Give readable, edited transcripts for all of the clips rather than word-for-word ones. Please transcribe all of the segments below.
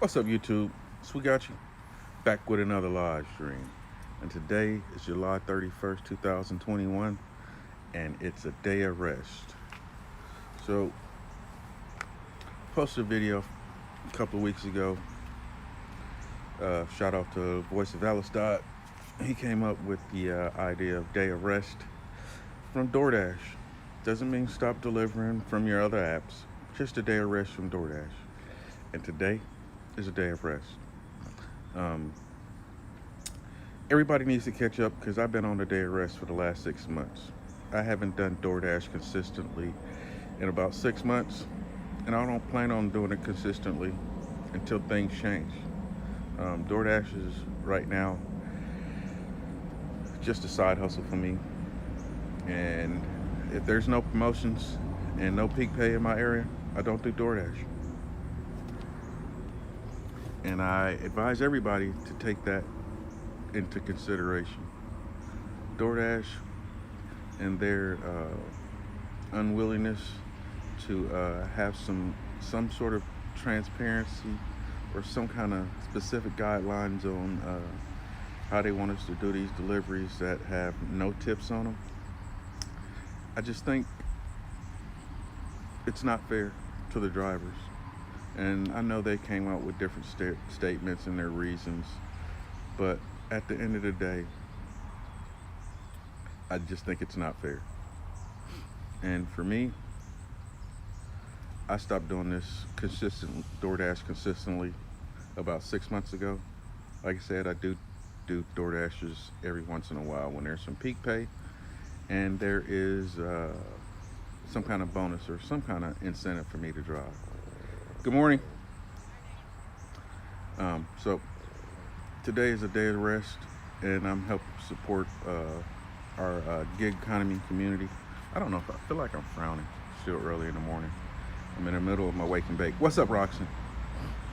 What's up, YouTube? So we got you back with another live stream. And today is July 31st, 2021, and it's a day of rest. So, posted a video a couple of weeks ago. Shout out to Voice of Alistad. He came up with the idea of day of rest from DoorDash. Doesn't mean stop delivering from your other apps, just a day of rest from DoorDash. And today is a day of rest. Um, Everybody needs to catch up because I've been on a day of rest for the last 6 months. I haven't done DoorDash consistently in about 6 months, and I don't plan on doing it consistently until things change. DoorDash is right now just a side hustle for me, and if there's no promotions and no peak pay in my area, I don't do DoorDash. And I advise everybody to take that into consideration. DoorDash and their unwillingness to have some sort of transparency or some kind of specific guidelines on how they want us to do these deliveries that have no tips on them. I just think it's not fair to the drivers. And I know they came out with different statements and their reasons, but at the end of the day, I just think it's not fair. And for me, I stopped doing this DoorDash consistently about 6 months ago. Like I said, I do DoorDashes every once in a while when there's some peak pay and there is some kind of bonus or some kind of incentive for me to drive. Good morning. So today is a day of rest, and I'm helping support our gig economy community. I don't know if I feel like I'm frowning. It's still early in the morning. I'm in the middle of my wake and bake. What's up, Roxanne?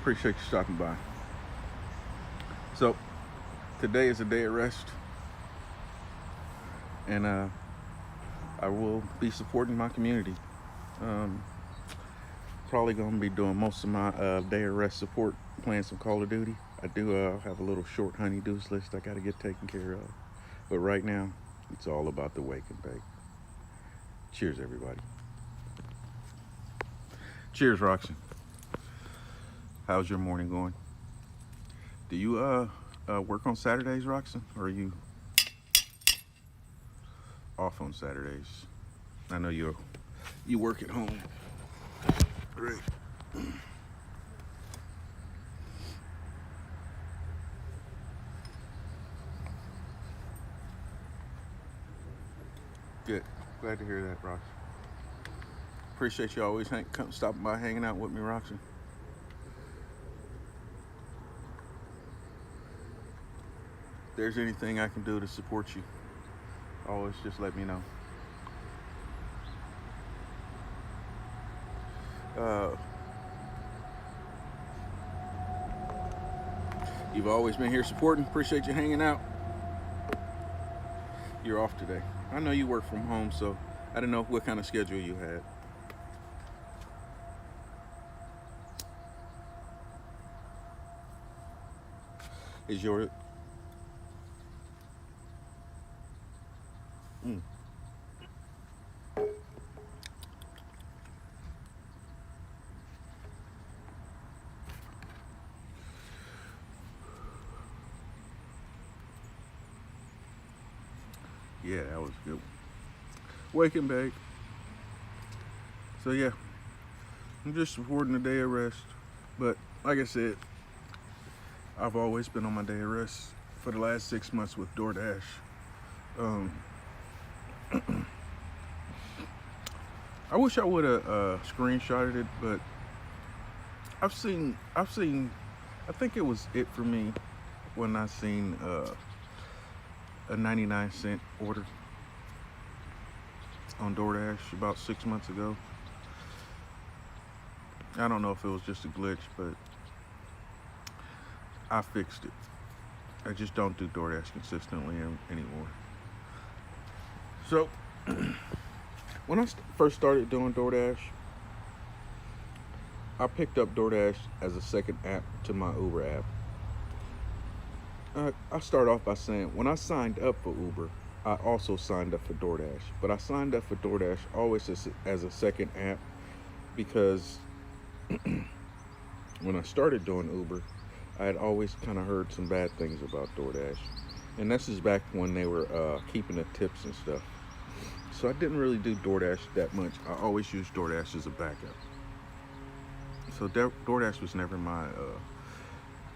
Appreciate you stopping by. So today is a day of rest, and I will be supporting my community. Probably gonna be doing most of my day of rest support, playing some Call of Duty. I do have a little short honeydews list I gotta get taken care of. But right now, it's all about the wake and bake. Cheers, everybody. Cheers, Roxy. How's your morning going? Do you work on Saturdays, Roxy? Or are you off on Saturdays? I know you work at home. Great. Good. Glad to hear that, Roxy. Appreciate you always stopping by, hanging out with me, Roxy. If there's anything I can do to support you, always just let me know. You've always been here supporting. Appreciate you hanging out. You're off today. I know you work from home, so I didn't know what kind of schedule you had. Is your Yeah, that was good. Wake and bake. So yeah, I'm just supporting the day of rest. But like I said, I've always been on my day of rest for the last 6 months with DoorDash. I wish I would have screenshotted it, but I've seen. I think it was it for me when I seen a 99-cent order on DoorDash about 6 months ago. I don't know if it was just a glitch, but I fixed it. I just don't do DoorDash consistently anymore. So when I first started doing DoorDash, I picked up DoorDash as a second app to my Uber app. I start off by saying when I signed up for Uber, I also signed up for DoorDash. But I signed up for DoorDash always as a second app because when I started doing Uber, I had always kind of heard some bad things about DoorDash. And this is back when they were keeping the tips and stuff. So I didn't really do DoorDash that much. I always used DoorDash as a backup. So DoorDash was never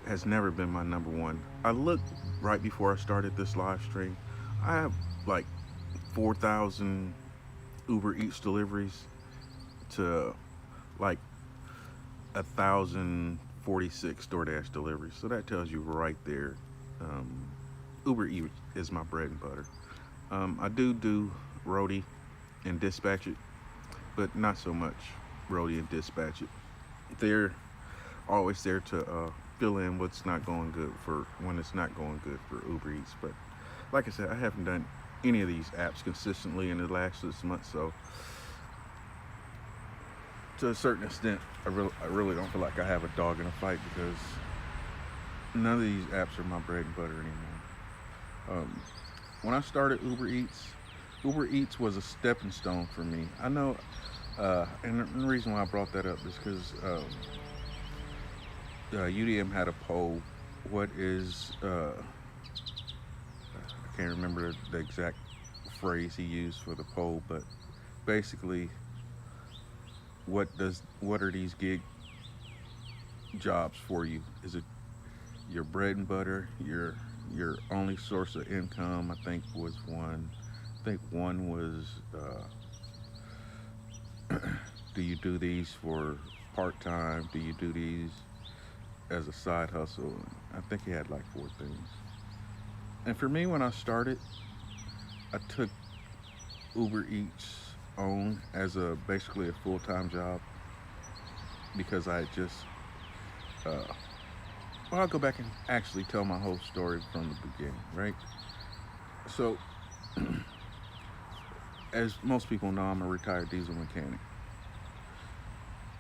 has never been my number one. I looked right before I started this live stream. I have like 4,000 Uber Eats deliveries to like 1,046 DoorDash deliveries. So that tells you right there. Uber Eats is my bread and butter. I do Roadie and Dispatch It, but not so much Roadie and Dispatch It. They're always there to fill in what's not going good for when it's not going good for Uber Eats. But like I said, I haven't done any of these apps consistently in the last 6 months, so to a certain extent, I really don't feel like I have a dog in a fight because none of these apps are my bread and butter anymore. When I started Uber Eats was a stepping stone for me. I know, and the reason why I brought that up is because UDM had a poll. What is I can't remember the exact phrase he used for the poll, but basically, what are these gig jobs for you? Is it your bread and butter, your only source of income? I think one was do you do these for part-time? Do you do these as a side hustle? I think he had like 4 things. And for me, when I started, I took Uber Eats on as basically a full-time job because I had just I'll go back and actually tell my whole story from the beginning, right? So as most people know, I'm a retired diesel mechanic.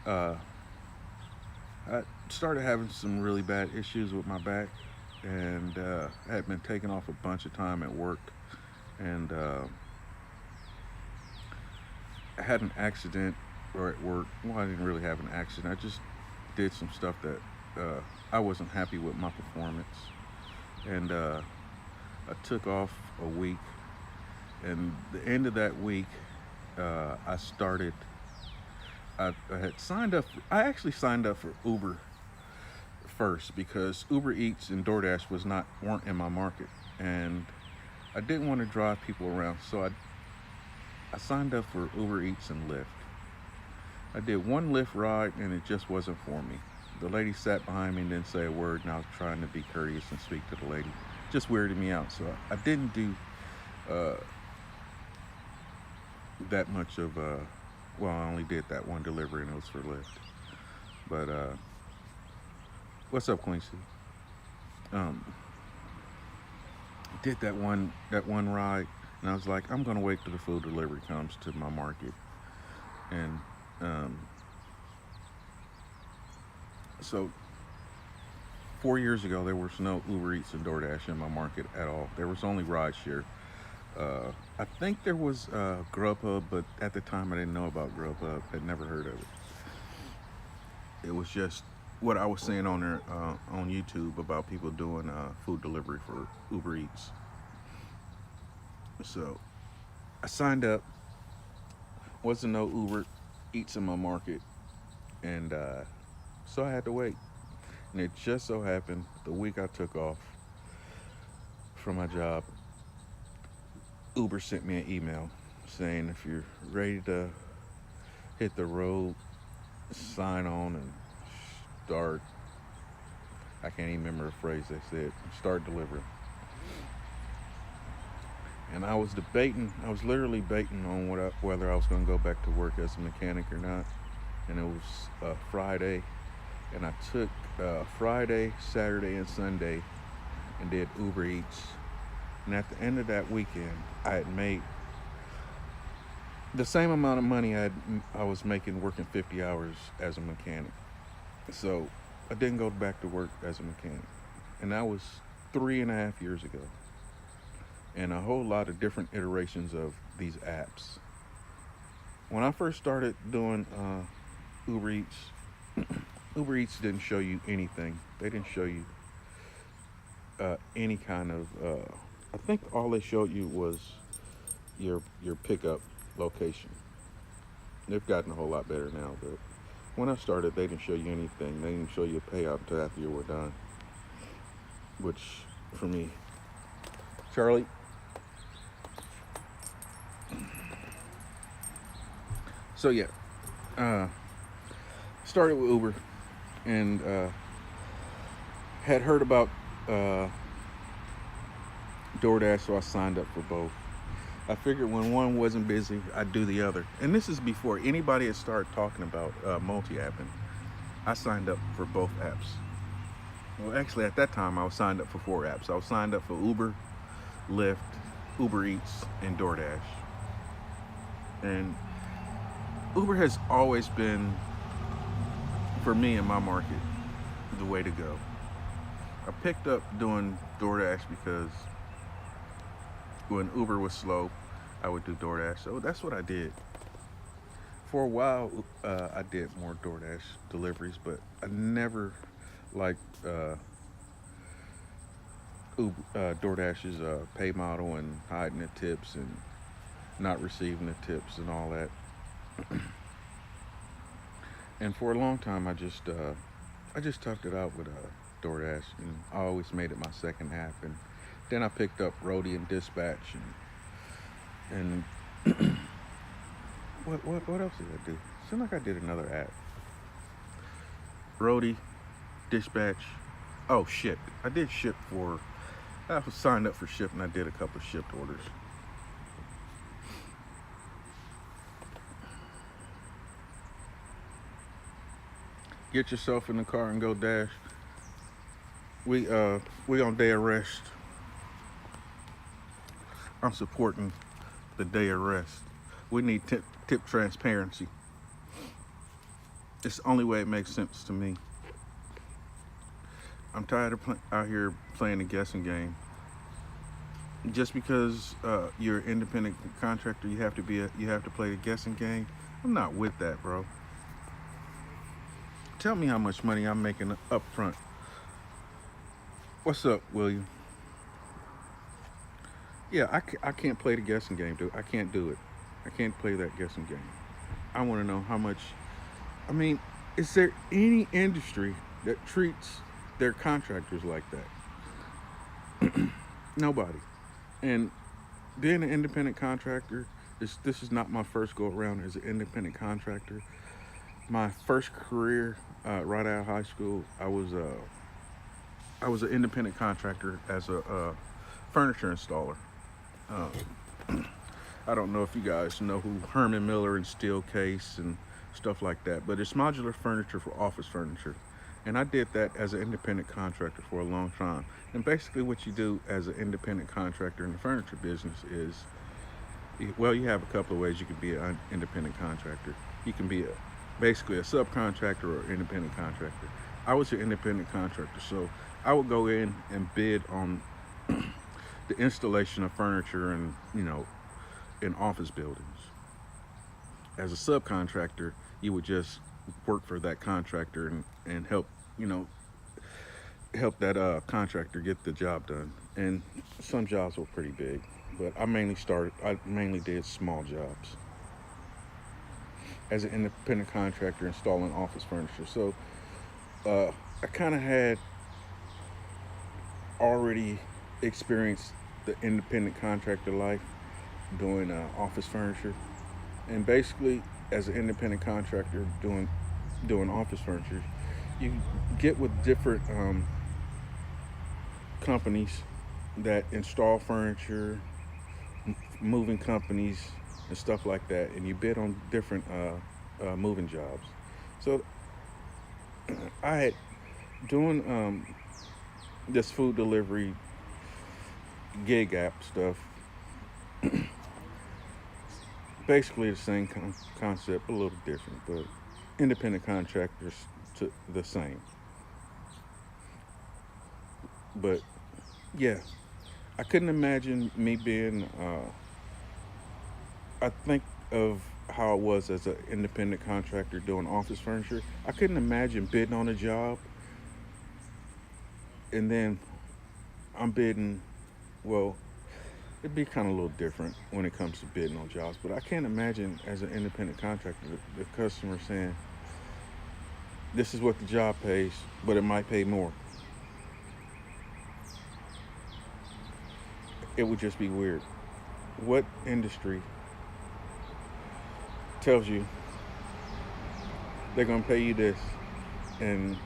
I started having some really bad issues with my back, and I had been taking off a bunch of time at work, and I had an accident or at work. Well, I didn't really have an accident. I just did some stuff that I wasn't happy with my performance, and I took off a week. And the end of that week, I had signed up. I actually signed up for Uber first because Uber Eats and DoorDash weren't in my market, and I didn't want to drive people around, so I signed up for Uber Eats and Lyft. I did one Lyft ride, and it just wasn't for me. The lady sat behind me and didn't say a word, and I was trying to be courteous and speak to the lady. Just weirded me out, so I didn't do that much of well, I only did that one delivery, and it was for Lyft. But what's up, Quincy? Did that one ride, and I was like, I'm gonna wait till the food delivery comes to my market. And so 4 years ago, there was no Uber Eats and DoorDash in my market at all. There was only rideshare. I think there was Grubhub, but at the time I didn't know about Grubhub. I'd never heard of it. It was just what I was saying on there on YouTube about people doing food delivery for Uber Eats. So I signed up. Wasn't no Uber Eats in my market, and so I had to wait. And it just so happened the week I took off from my job, Uber sent me an email saying if you're ready to hit the road, sign on and start. I can't even remember the phrase they said. Start delivering. And I was literally debating on whether I was going to go back to work as a mechanic or not. And it was Friday, and I took Friday, Saturday, and Sunday and did Uber Eats. And at the end of that weekend, I had made the same amount of money I was making working 50 hours as a mechanic. So I didn't go back to work as a mechanic. And that was 3.5 years ago. And a whole lot of different iterations of these apps. When I first started doing Uber Eats, Uber Eats didn't show you anything. They didn't show you any kind of. I think all they showed you was your pickup location. They've gotten a whole lot better now, but when I started, they didn't show you anything. They didn't show you a payout until after you were done, which for me, Charlie. So yeah, uh, started with Uber and had heard about uh, DoorDash, so I signed up for both. I figured when one wasn't busy, I'd do the other. And this is before anybody had started talking about multi-apping. I signed up for both apps. Well, actually, at that time, I was signed up for 4 apps. I was signed up for Uber, Lyft, Uber Eats, and DoorDash. And Uber has always been, for me in my market, the way to go. I picked up doing DoorDash because when Uber was slow, I would do DoorDash. So that's what I did. For a while, I did more DoorDash deliveries, but I never liked DoorDash's pay model and hiding the tips and not receiving the tips and all that. And for a long time, I just toughed it out with DoorDash, and I always made it my second half. And then I picked up Roadie and Dispatch, and what else did I do? Seemed like I did another app. Roadie, Dispatch. Oh shit! I did ship for. I was signed up for Ship, and I did a couple of shipped orders. Get yourself in the car and go dash. We on day of rest. I'm supporting the day of rest. We need tip transparency. It's the only way it makes sense to me. I'm tired of out here playing the guessing game. Just because you're an independent contractor, you have to play the guessing game. I'm not with that, bro. Tell me how much money I'm making up front. What's up, William? Yeah, I can't play the guessing game, dude. I can't do it. I can't play that guessing game. I want to know how much. I mean, is there any industry that treats their contractors like that? Nobody. And being an independent contractor, this is not my first go around as an independent contractor. My first career, right out of high school, I was an independent contractor as a furniture installer. I don't know if you guys know who Herman Miller and Steelcase and stuff like that, but it's modular furniture for office furniture. And I did that as an independent contractor for a long time. And basically what you do as an independent contractor in the furniture business is, well, you have a couple of ways you can be an independent contractor. You can be basically a subcontractor or independent contractor. I was an independent contractor, so I would go in and bid on the installation of furniture and, in office buildings. As a subcontractor, you would just work for that contractor and help, help that contractor get the job done. And some jobs were pretty big, but I mainly did small jobs as an independent contractor installing office furniture. So I kind of had already experienced the independent contractor life doing office furniture. And basically, as an independent contractor doing office furniture, you get with different companies that install furniture, moving companies, and stuff like that, and you bid on different moving jobs. So I had doing this food delivery gig app stuff. Basically the same concept, a little different, but independent contractors to the same. But yeah, I couldn't imagine me being. I think of how it was as an independent contractor doing office furniture. I couldn't imagine bidding on a job and then I'm bidding. Well, it'd be kind of a little different when it comes to bidding on jobs, but I can't imagine as an independent contractor the customer saying, "This is what the job pays, but it might pay more." It would just be weird. What industry tells you they're gonna pay you this, and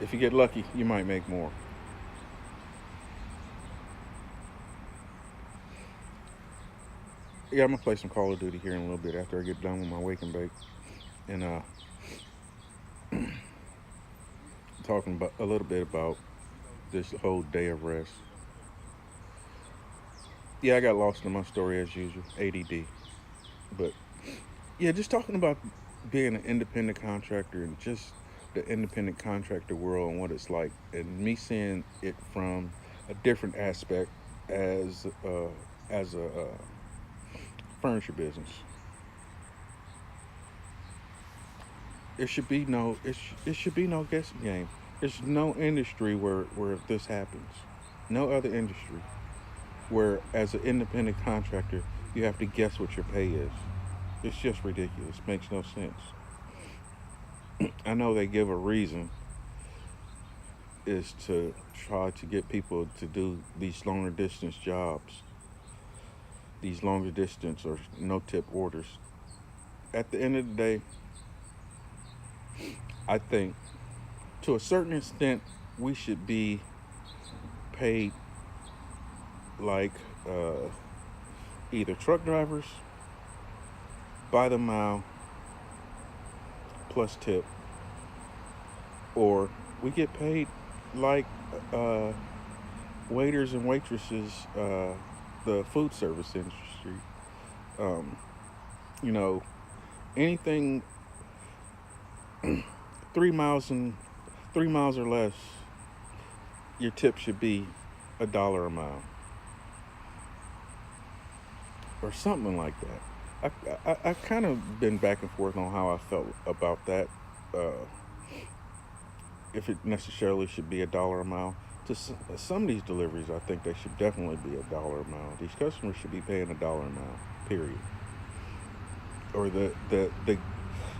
if you get lucky, you might make more? Yeah, I'm gonna play some Call of Duty here in a little bit after I get done with my wake and bake, and talking about a little bit about this whole day of rest. Yeah, I got lost in my story as usual, ADD. But yeah, just talking about being an independent contractor and just the independent contractor world and what it's like, and me seeing it from a different aspect as a furniture business. It should be no guessing game. There's no industry where this happens. No other industry where, as an independent contractor, you have to guess what your pay is. It's just ridiculous. Makes no sense. I know they give a reason is to try to get people to do these longer distance jobs, these longer distance or no tip orders. At the end of the day, I think to a certain extent we should be paid like either truck drivers by the mile plus tip, or we get paid like waiters and waitresses, the food service industry. Um, you know, anything 3 miles and 3 miles or less, your tip should be $1 a mile or something like that. I kind of been back and forth on how I felt about that. Uh, if it necessarily should be $1 a mile. To some of these deliveries, I think they should definitely be $1 a mile. These customers should be paying $1 a mile, period. Or the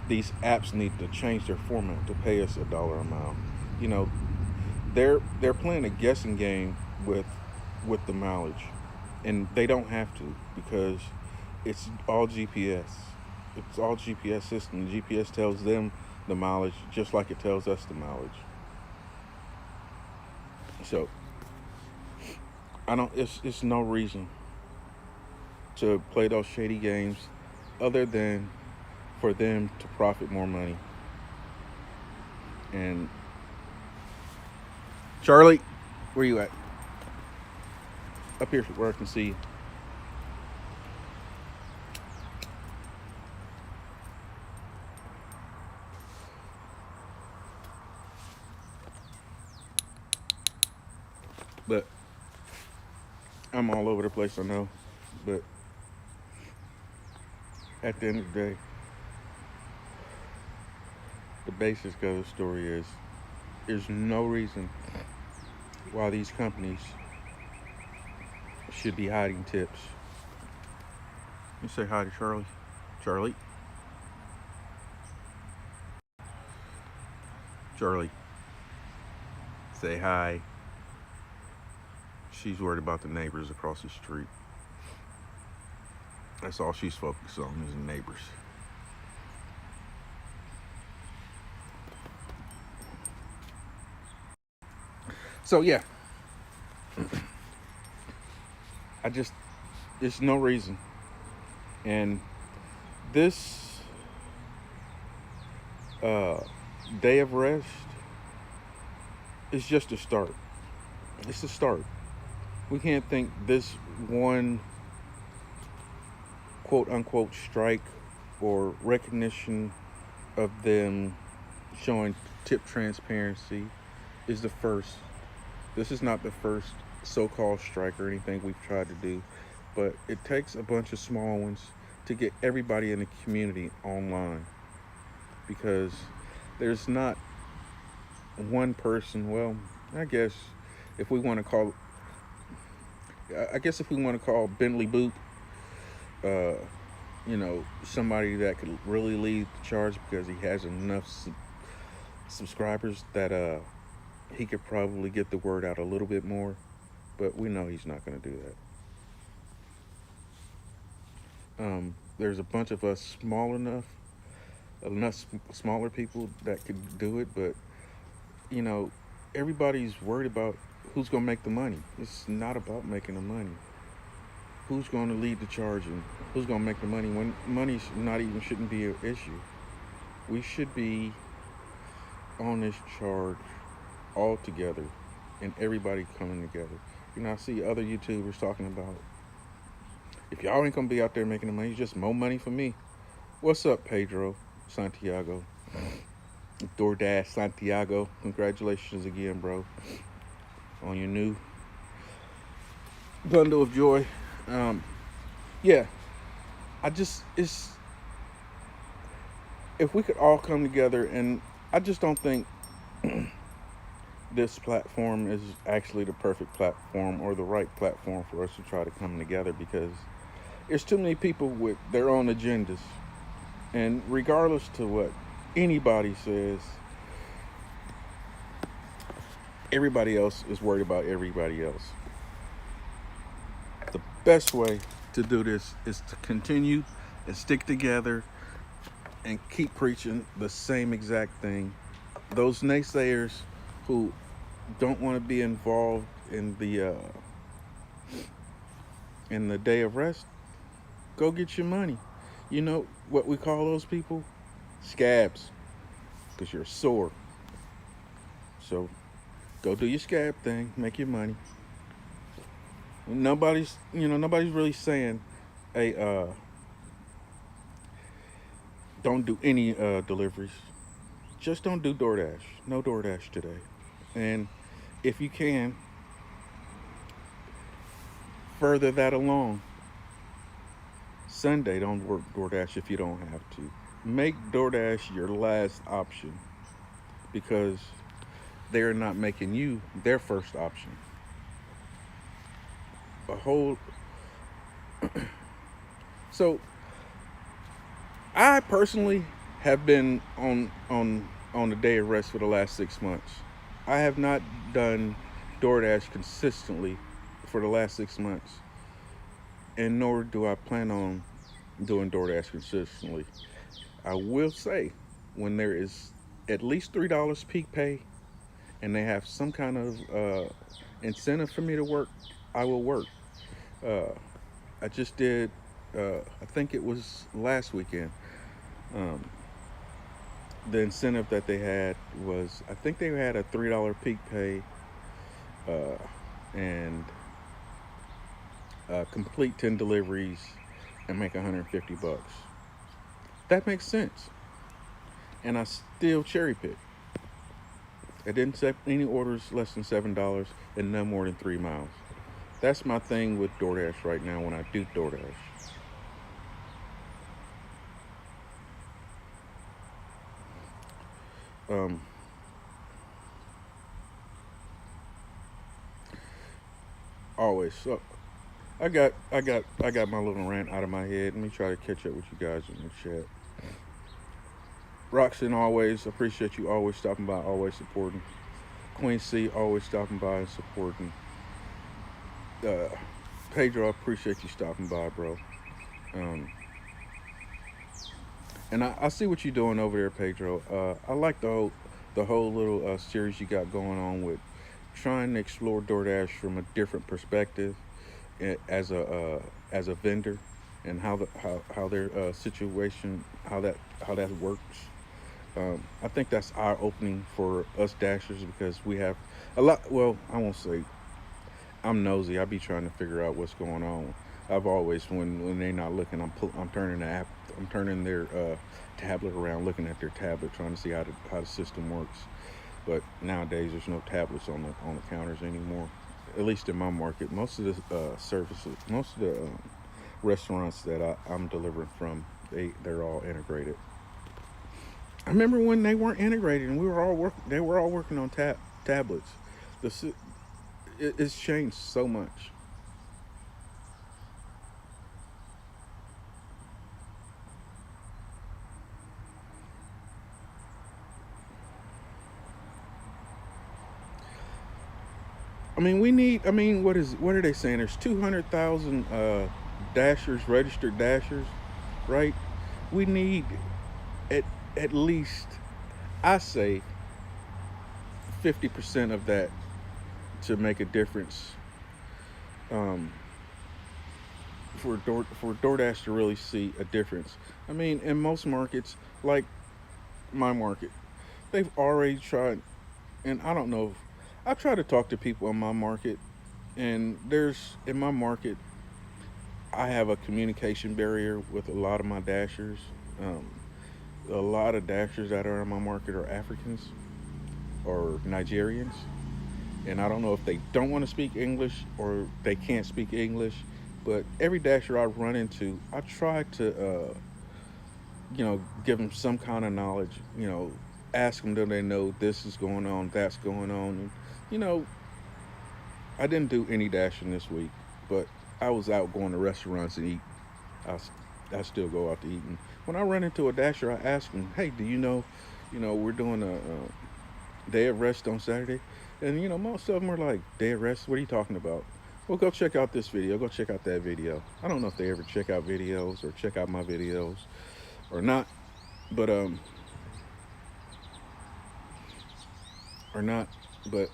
these apps need to change their format to pay us $1 a mile. You know, they're playing a guessing game with the mileage, and they don't have to because it's all GPS. It's all GPS system. GPS tells them the mileage just like it tells us the mileage. So I don't. It's no reason to play those shady games, other than for them to profit more money. And Charlie, where you at? Up here where I can see you. But I'm all over the place, I know. But at the end of the day, the basics of the story is there's no reason why these companies should be hiding tips. You say hi to Charlie. Charlie. Charlie. Say hi. She's worried about the neighbors across the street. That's all she's focused on is the neighbors. So yeah, I just there's no reason, and this uh, day of rest is just a start. It's a start. We can't think this one quote unquote strike or recognition of them showing tip transparency is the first. This is not the first so-called strike or anything we've tried to do, but it takes a bunch of small ones to get everybody in the community online, because there's not one person. Well, I guess if we want to call, I guess if we want to call Bentley Boop, uh, somebody that could really lead the charge because he has enough subscribers that he could probably get the word out a little bit more. But we know he's not going to do that. There's a bunch of us enough smaller people that could do it, but you know, everybody's worried about who's going to make the money. It's not about making the money. Who's going to lead the charge and who's going to make the money when money not even shouldn't be an issue. We should be on this charge all together and everybody coming together. I see other YouTubers talking about, if y'all ain't gonna be out there making the money, it's just more money for me. What's up, Pedro Santiago? DoorDash Santiago. Congratulations again, bro, on your new bundle of joy. Yeah, it's, if we could all come together, and I just don't think this platform is actually the perfect platform or the right platform for us to try to come together, because there's too many people with their own agendas. And regardless to what anybody says, everybody else is worried about everybody else. The best way to do this is to continue and stick together and keep preaching the same exact thing. Those naysayers who don't want to be involved in the day of rest, go get your money. You know what we call those people? Scabs, because you're sore. So go do your scab thing, make your money. Nobody's really saying, hey, don't do any deliveries. Just don't do DoorDash. No DoorDash today. And if you can, further that along. Sunday, don't work DoorDash if you don't have to. Make DoorDash your last option, because they're not making you their first option. So I personally have been on a day of rest for the last 6 months. I have not done DoorDash consistently for the last 6 months, and nor do I plan on doing DoorDash consistently. I will say, when there is at least $3 peak pay and they have some kind of incentive for me to work, I will work. I just did, I think it was last weekend. The incentive that they had was, I think they had a $3 peak pay and complete 10 deliveries and make $150. That makes sense. And I still cherry pick. I didn't set any orders less than $7 and no more than 3 miles. That's my thing with DoorDash right now when I do DoorDash. Always. So I got my little rant out of my head. Let me try to catch up with you guys in the chat. Roxanne, always appreciate you always stopping by, always supporting. Queen C, always stopping by and supporting. Pedro, I appreciate you stopping by, bro. And I see what you're doing over there, Pedro. I like the whole little series you got going on with trying to explore DoorDash from a different perspective as a vendor, and how their situation, how that works. I think that's eye opening for us dashers, because we have a lot. Well, I won't say I'm nosy. I be trying to figure out what's going on, I've always, when they're not looking, I'm turning the app, I'm turning their tablet around, looking at their tablet, trying to see how the system works. But nowadays, there's no tablets on the counters anymore. At least in my market, most of the services, most of the restaurants that I'm delivering from, they're all integrated. I remember when they weren't integrated, and we were all work. They were all working on tablets. The it's changed so much. I mean, we need. I mean, what are they saying? There's 200,000 dashers, registered dashers, right? We need at at least, I say, 50% of that to make a difference, um, for DoorDash to really see a difference. I mean, in most markets, like my market, they've already tried, and I don't know. I've tried to talk to people in my market, and there's in my market, I have a communication barrier with a lot of my dashers. Um, a lot of dashers that are in my market are Africans or Nigerians, and I don't know if they don't want to speak English or they can't speak English. But every dasher I run into, I try to, give them some kind of knowledge. Ask them, do they know this is going on, that's going on, and you know, I didn't do any dashing this week, but I was out going to restaurants and eat. I, I still go out to eat, and when I run into a dasher, I ask them, "Hey, do you know, we're doing a day of rest on Saturday?" And most of them are like, "Day of rest? What are you talking about?" Well, go check out this video. Go check out that video. I don't know if they ever check out videos or check out my videos or not, but or not. But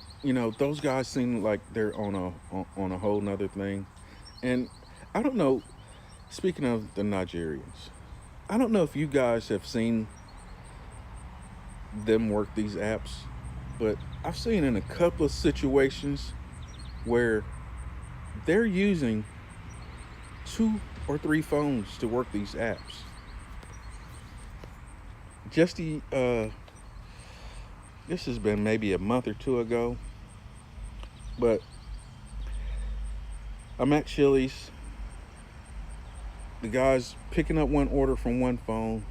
those guys seem like they're on a whole nother thing. And I don't know. Speaking of the Nigerians, I don't know if you guys have seen them work these apps, but I've seen in a couple of situations where they're using two or three phones to work these apps. Just this has been maybe a month or two ago, but I'm at Chili's. The guy's picking up one order from one phone.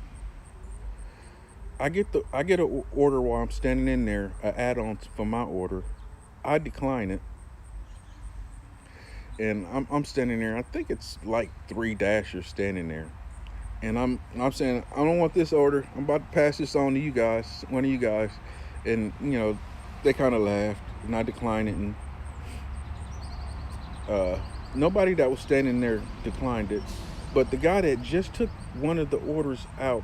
I get an order while I'm standing in there, an add-on for my order. I decline it, and I'm standing there. I think it's like three dashers standing there, and I'm saying I don't want this order. I'm about to pass this on to you guys, one of you guys, and they kind of laughed, and I declined it, and nobody that was standing there declined it, but the guy that just took one of the orders out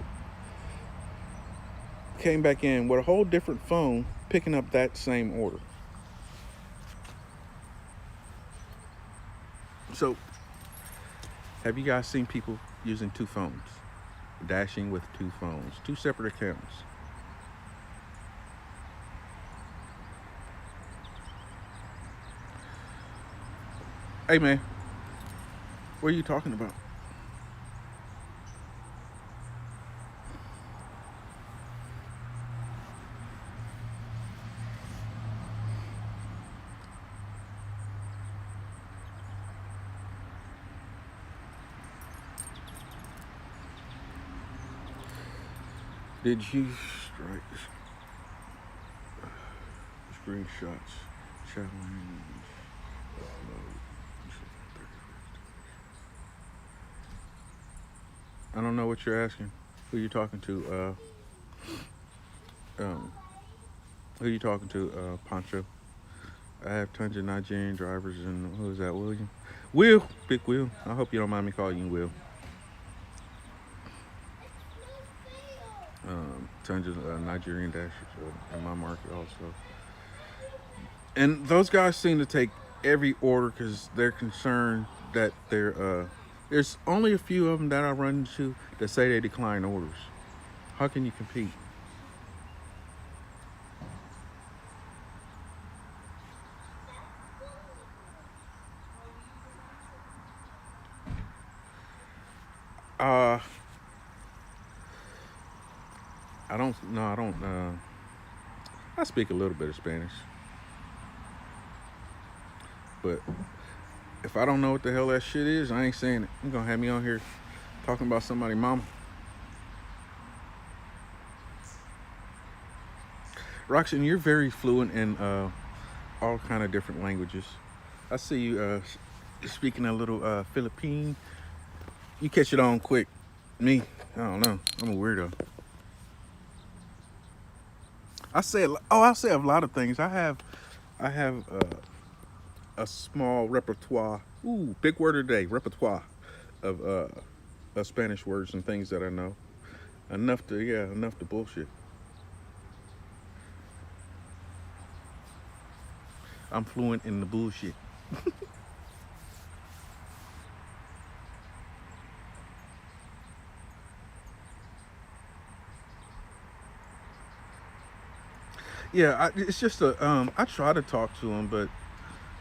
came back in with a whole different phone, picking up that same order. So, have you guys seen people using two phones, dashing with two phones, two separate accounts? Hey man, what are you talking about? Did you strike screenshots? Challenge. Upload. I don't know what you're asking. Who you talking to? Um, who you talking to? Poncho. I have tons of Nigerian drivers, and who is that? William. Will. Big Will. I hope you don't mind me calling you Will. Tons of Nigerian dashers in my market also. And those guys seem to take every order because they're concerned that there's only a few of them that I run into that say they decline orders. How can you compete? I don't. No, I don't. I speak a little bit of Spanish, but if I don't know what the hell that shit is, I ain't saying it. You gonna have me on here talking about somebody mama. Roxanne, you're very fluent in all kind of different languages. I see you speaking a little Philippine. You catch it on quick. Me, I don't know. I'm a weirdo. I say a lot of things. I have a small repertoire. Ooh, big word of the day, repertoire of Spanish words and things that I know. Enough to bullshit. I'm fluent in the bullshit. It's just I try to talk to him, but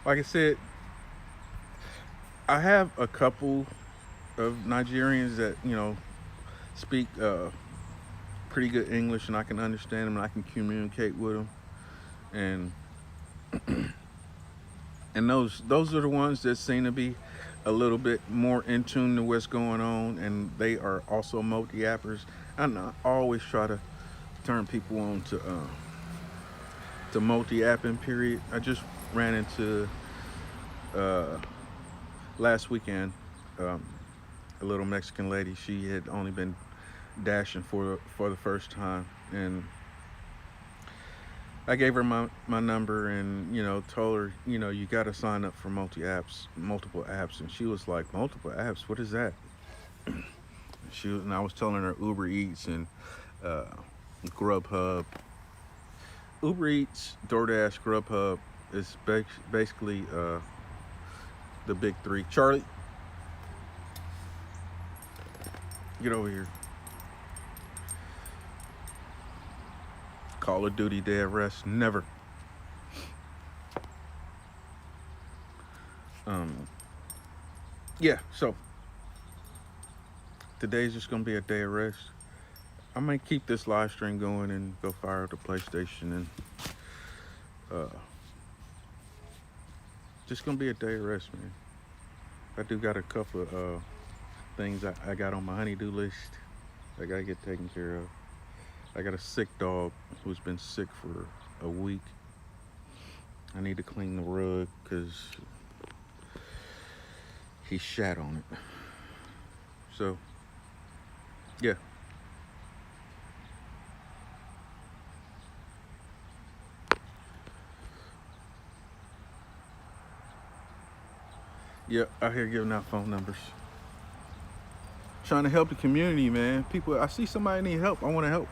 like I said, I have a couple of Nigerians that speak pretty good English, and I can understand them, and I can communicate with them, and those are the ones that seem to be a little bit more in tune to what's going on, and they are also multi-appers. And I always try to turn people on to multi-apping. Period. I just ran into uh, last weekend um, a little Mexican lady. She had only been dashing for the first time, and I gave her my number and told her you got to sign up for multiple apps, and she was like, multiple apps, what is that? And I was telling her Uber Eats and uh, Grubhub. Uber Eats, DoorDash, Grubhub is basically the big three. Charlie, get over here. Call of Duty day of rest, never. Um, yeah, so today's just gonna be a day of rest. I might keep this live stream going and go fire up the PlayStation, and uh, just gonna be a day of rest, man. I do got a couple of things I got on my honey-do list I gotta get taken care of. I got a sick dog who's been sick for a week. I need to clean the rug because he shat on it. So, yeah. Yeah, out here giving out phone numbers. Trying to help the community, man. People, I see somebody need help, I want to help.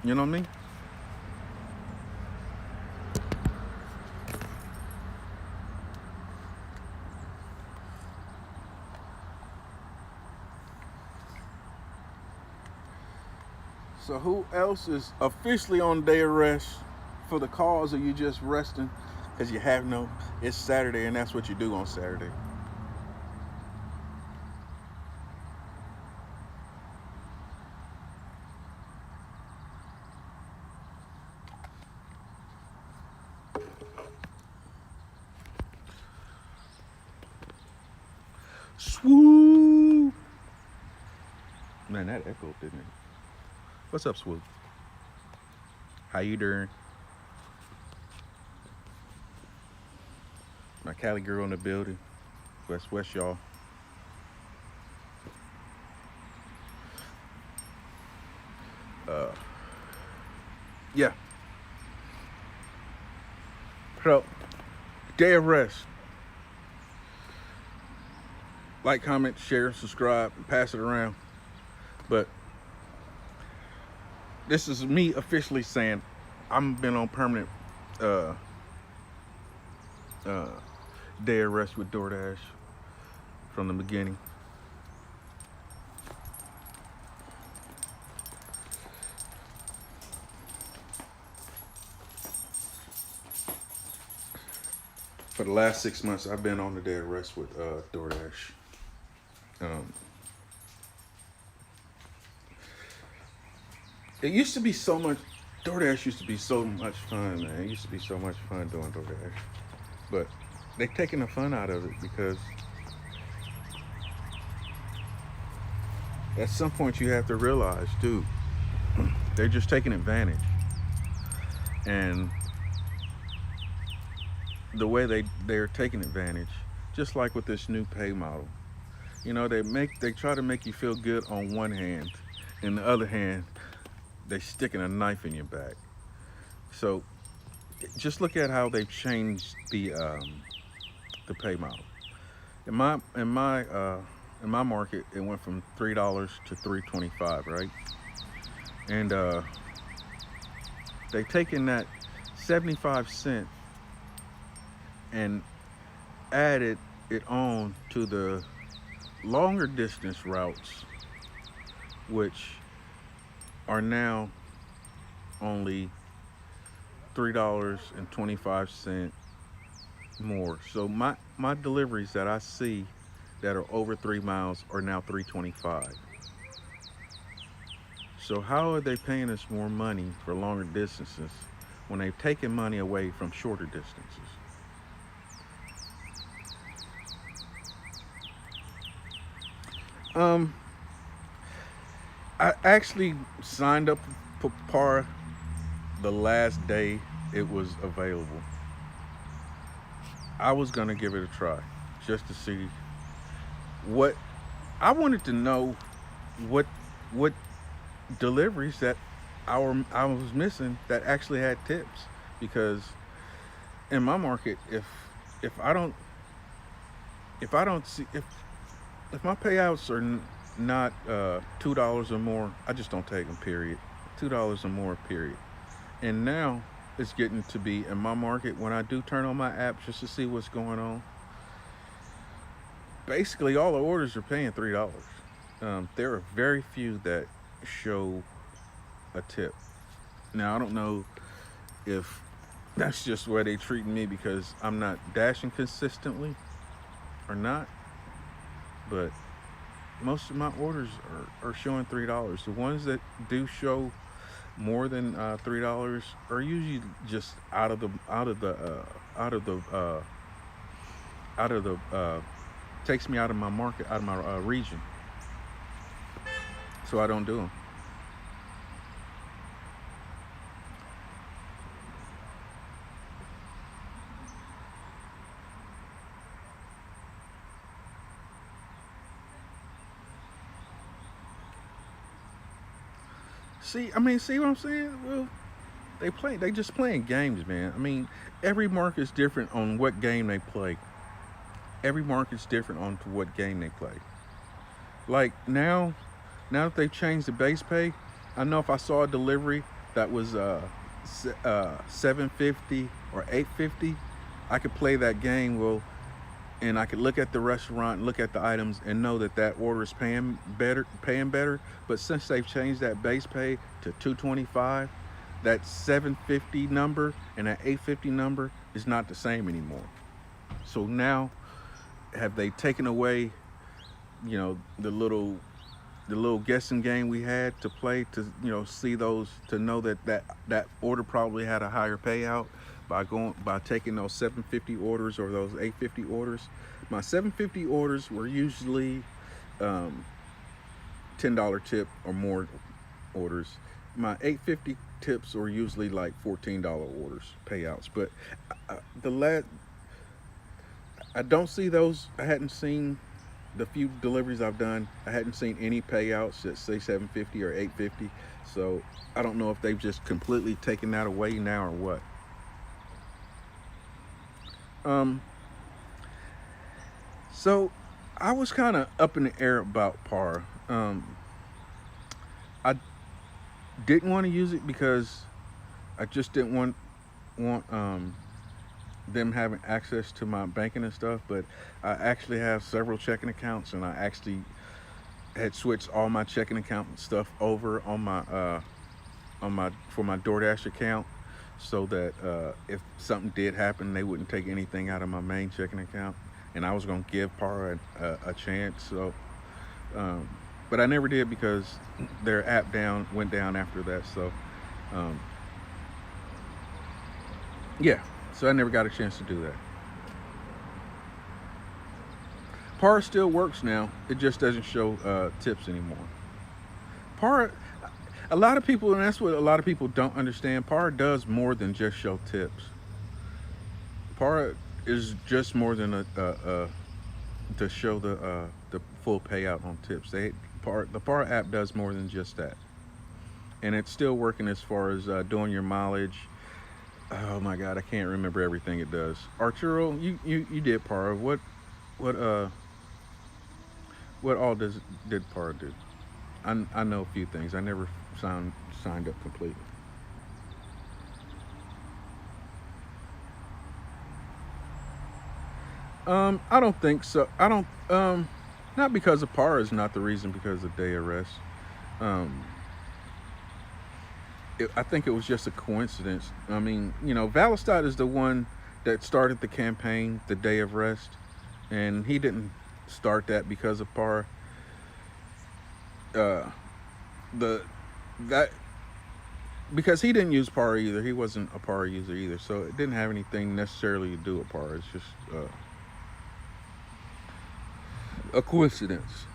You know what I mean? So who else is officially on day of rest for the cause, or you just resting because you have no? It's Saturday, and that's what you do on Saturday. Swoop! Man, that echoed, didn't it? What's up, Swoop? How you doing? My Cali girl in the building. West, y'all. Uh, yeah. So, day of rest. Like, comment, share, subscribe, and pass it around. But this is me officially saying I'm been on permanent uh, uh, day of rest with DoorDash from the beginning. For the last 6 months, I've been on the day of rest with DoorDash. Um, It used to be so much. DoorDash used to be so much fun, man. It used to be so much fun doing DoorDash, but they taking the fun out of it because at some point you have to realize, dude, they're just taking advantage, and the way they're taking advantage, just like with this new pay model. You know, they try to make you feel good on one hand, and the other hand, they sticking a knife in your back. So just look at how they've changed the pay model. In my market, it went from $3 to $3.25, right? And they taken that 75 cent and added it on to the longer distance routes, which are now only $3.25 more. So my deliveries that I see that are over 3 miles are now 3.25. So how are they paying us more money for longer distances when they've taken money away from shorter distances? Um, I actually signed up for Par the last day it was available. I was gonna give it a try just to see what I wanted to know what what deliveries that I was missing that actually had tips, because in my market, if I don't if I don't see if my payouts are not $2 or more, I just don't take them. Period. $2 or more. Period. And now it's getting to be in my market when I do turn on my app just to see what's going on. Basically, all the orders are paying $3. There are very few that show a tip. Now I don't know if that's just where they treat me because I'm not dashing consistently or not, but most of my orders are showing $3. The ones that do show more than $3 are usually just out of the takes me out of my market, out of my region, so I don't do them. See what I'm saying? Well, they just playing games, man. I mean, every market's different on what game they play. Every market's different on to what game they play. Like now that they've changed the base pay, I know if I saw a delivery that was 750 or 850, I could play that game. Well, and I could look at the restaurant, look at the items, and know that that order is paying better. But since they've changed that base pay to 225, that 750 number and that 850 number is not the same anymore. So now, have they taken away, the little guessing game we had to play to see those, to know that order probably had a higher payout by taking those 750 orders or those 850 orders. My 750 orders were usually $10 tip or more orders. My 850 tips were usually like $14 orders payouts. But the last I don't see those. I hadn't seen the few deliveries I've done. I hadn't seen any payouts that say 750 or 850. So I don't know if they've just completely taken that away now or what. Um, so I was kind of up in the air about Par. I didn't want to use it because I just didn't want them having access to my banking and stuff. But I actually have several checking accounts, and I actually had switched all my checking account stuff over on my for my DoorDash account, so that if something did happen, they wouldn't take anything out of my main checking account, and I was gonna give Par a chance. So um, but I never did because their app went down after that. So um, yeah, so I never got a chance to do that. Par still works now. It just doesn't show tips anymore. Par, a lot of people, and that's what a lot of people don't understand. Par does more than just show tips. Par is just more than a to show the full payout on tips. The Par app does more than just that, and it's still working as far as doing your mileage. Oh my God, I can't remember everything it does. Arturo, you did Par. What what all did Par do? I know a few things. I never signed up completely. I don't think so. I don't. Not because of Par is not the reason. Because of day of rest. Um, I think it was just a coincidence. I mean, Valistad is the one that started the campaign, the day of rest, and he didn't start that because of Par. Uh, the that because he didn't use Par either. He wasn't a Par user either, so it didn't have anything necessarily to do with Par. It's just a coincidence.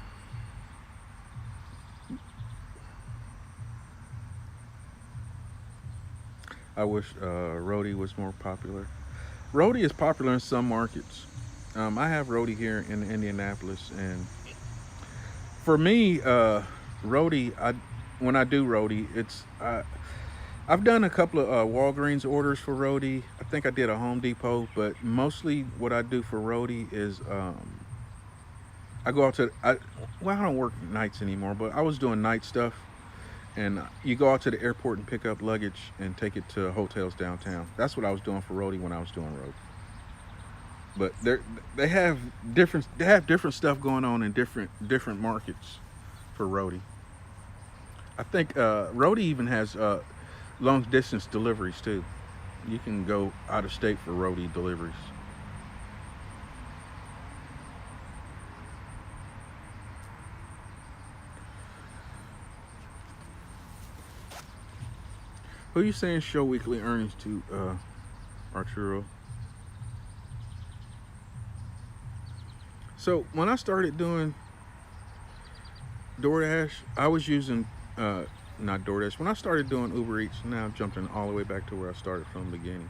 I wish Rhodey was more popular. Rhodey is popular in some markets. I have Rhodey here in Indianapolis, and for me, Rhodey, when I do Rhodey, I've done a couple of Walgreens orders for Rhodey. I think I did a Home Depot, but mostly what I do for Rhodey is I go out to well, I don't work nights anymore, but I was doing night stuff, and you go out to the airport and pick up luggage and take it to hotels downtown. That's what I was doing for Rhodey when I was doing Rhodey. But they have different stuff going on in different markets for Rhodey. I think Rhodey even has long distance deliveries too. You can go out of state for Rhodey deliveries. Who are you saying show weekly earnings to, Arturo? So when I started doing DoorDash, I was using not DoorDash. When I started doing Uber Eats, now I'm jumping all the way back to where I started from the beginning.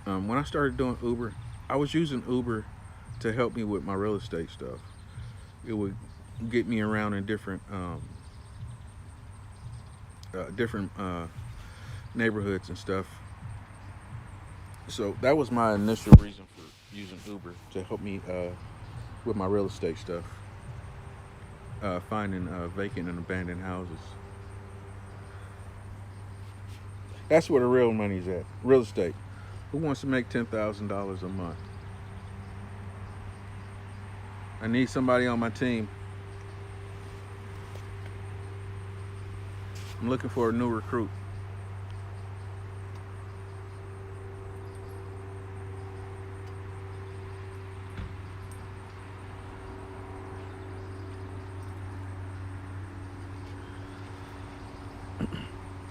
When I started doing Uber, I was using Uber to help me with my real estate stuff. It would get me around in different neighborhoods and stuff. So that was my initial reason for using Uber, to help me with my real estate stuff, finding vacant and abandoned houses. That's where the real money's at. Real estate. Who wants to make $10,000 a month? I need somebody on my team. I'm looking for a new recruit.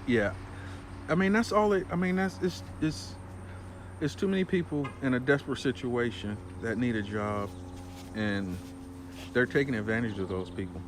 Yeah, I mean that's all it. I mean that's it's too many people in a desperate situation that need a job, and they're taking advantage of those people.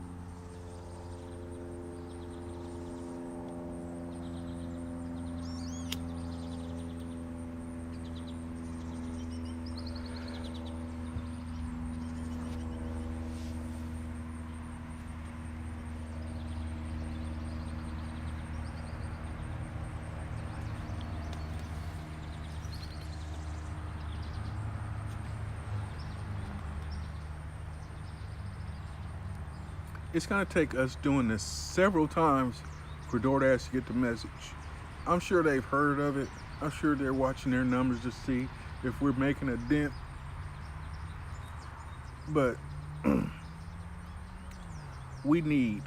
It's gonna take us doing this several times for DoorDash to get the message. I'm sure they've heard of it. I'm sure they're watching their numbers to see if we're making a dent. But we need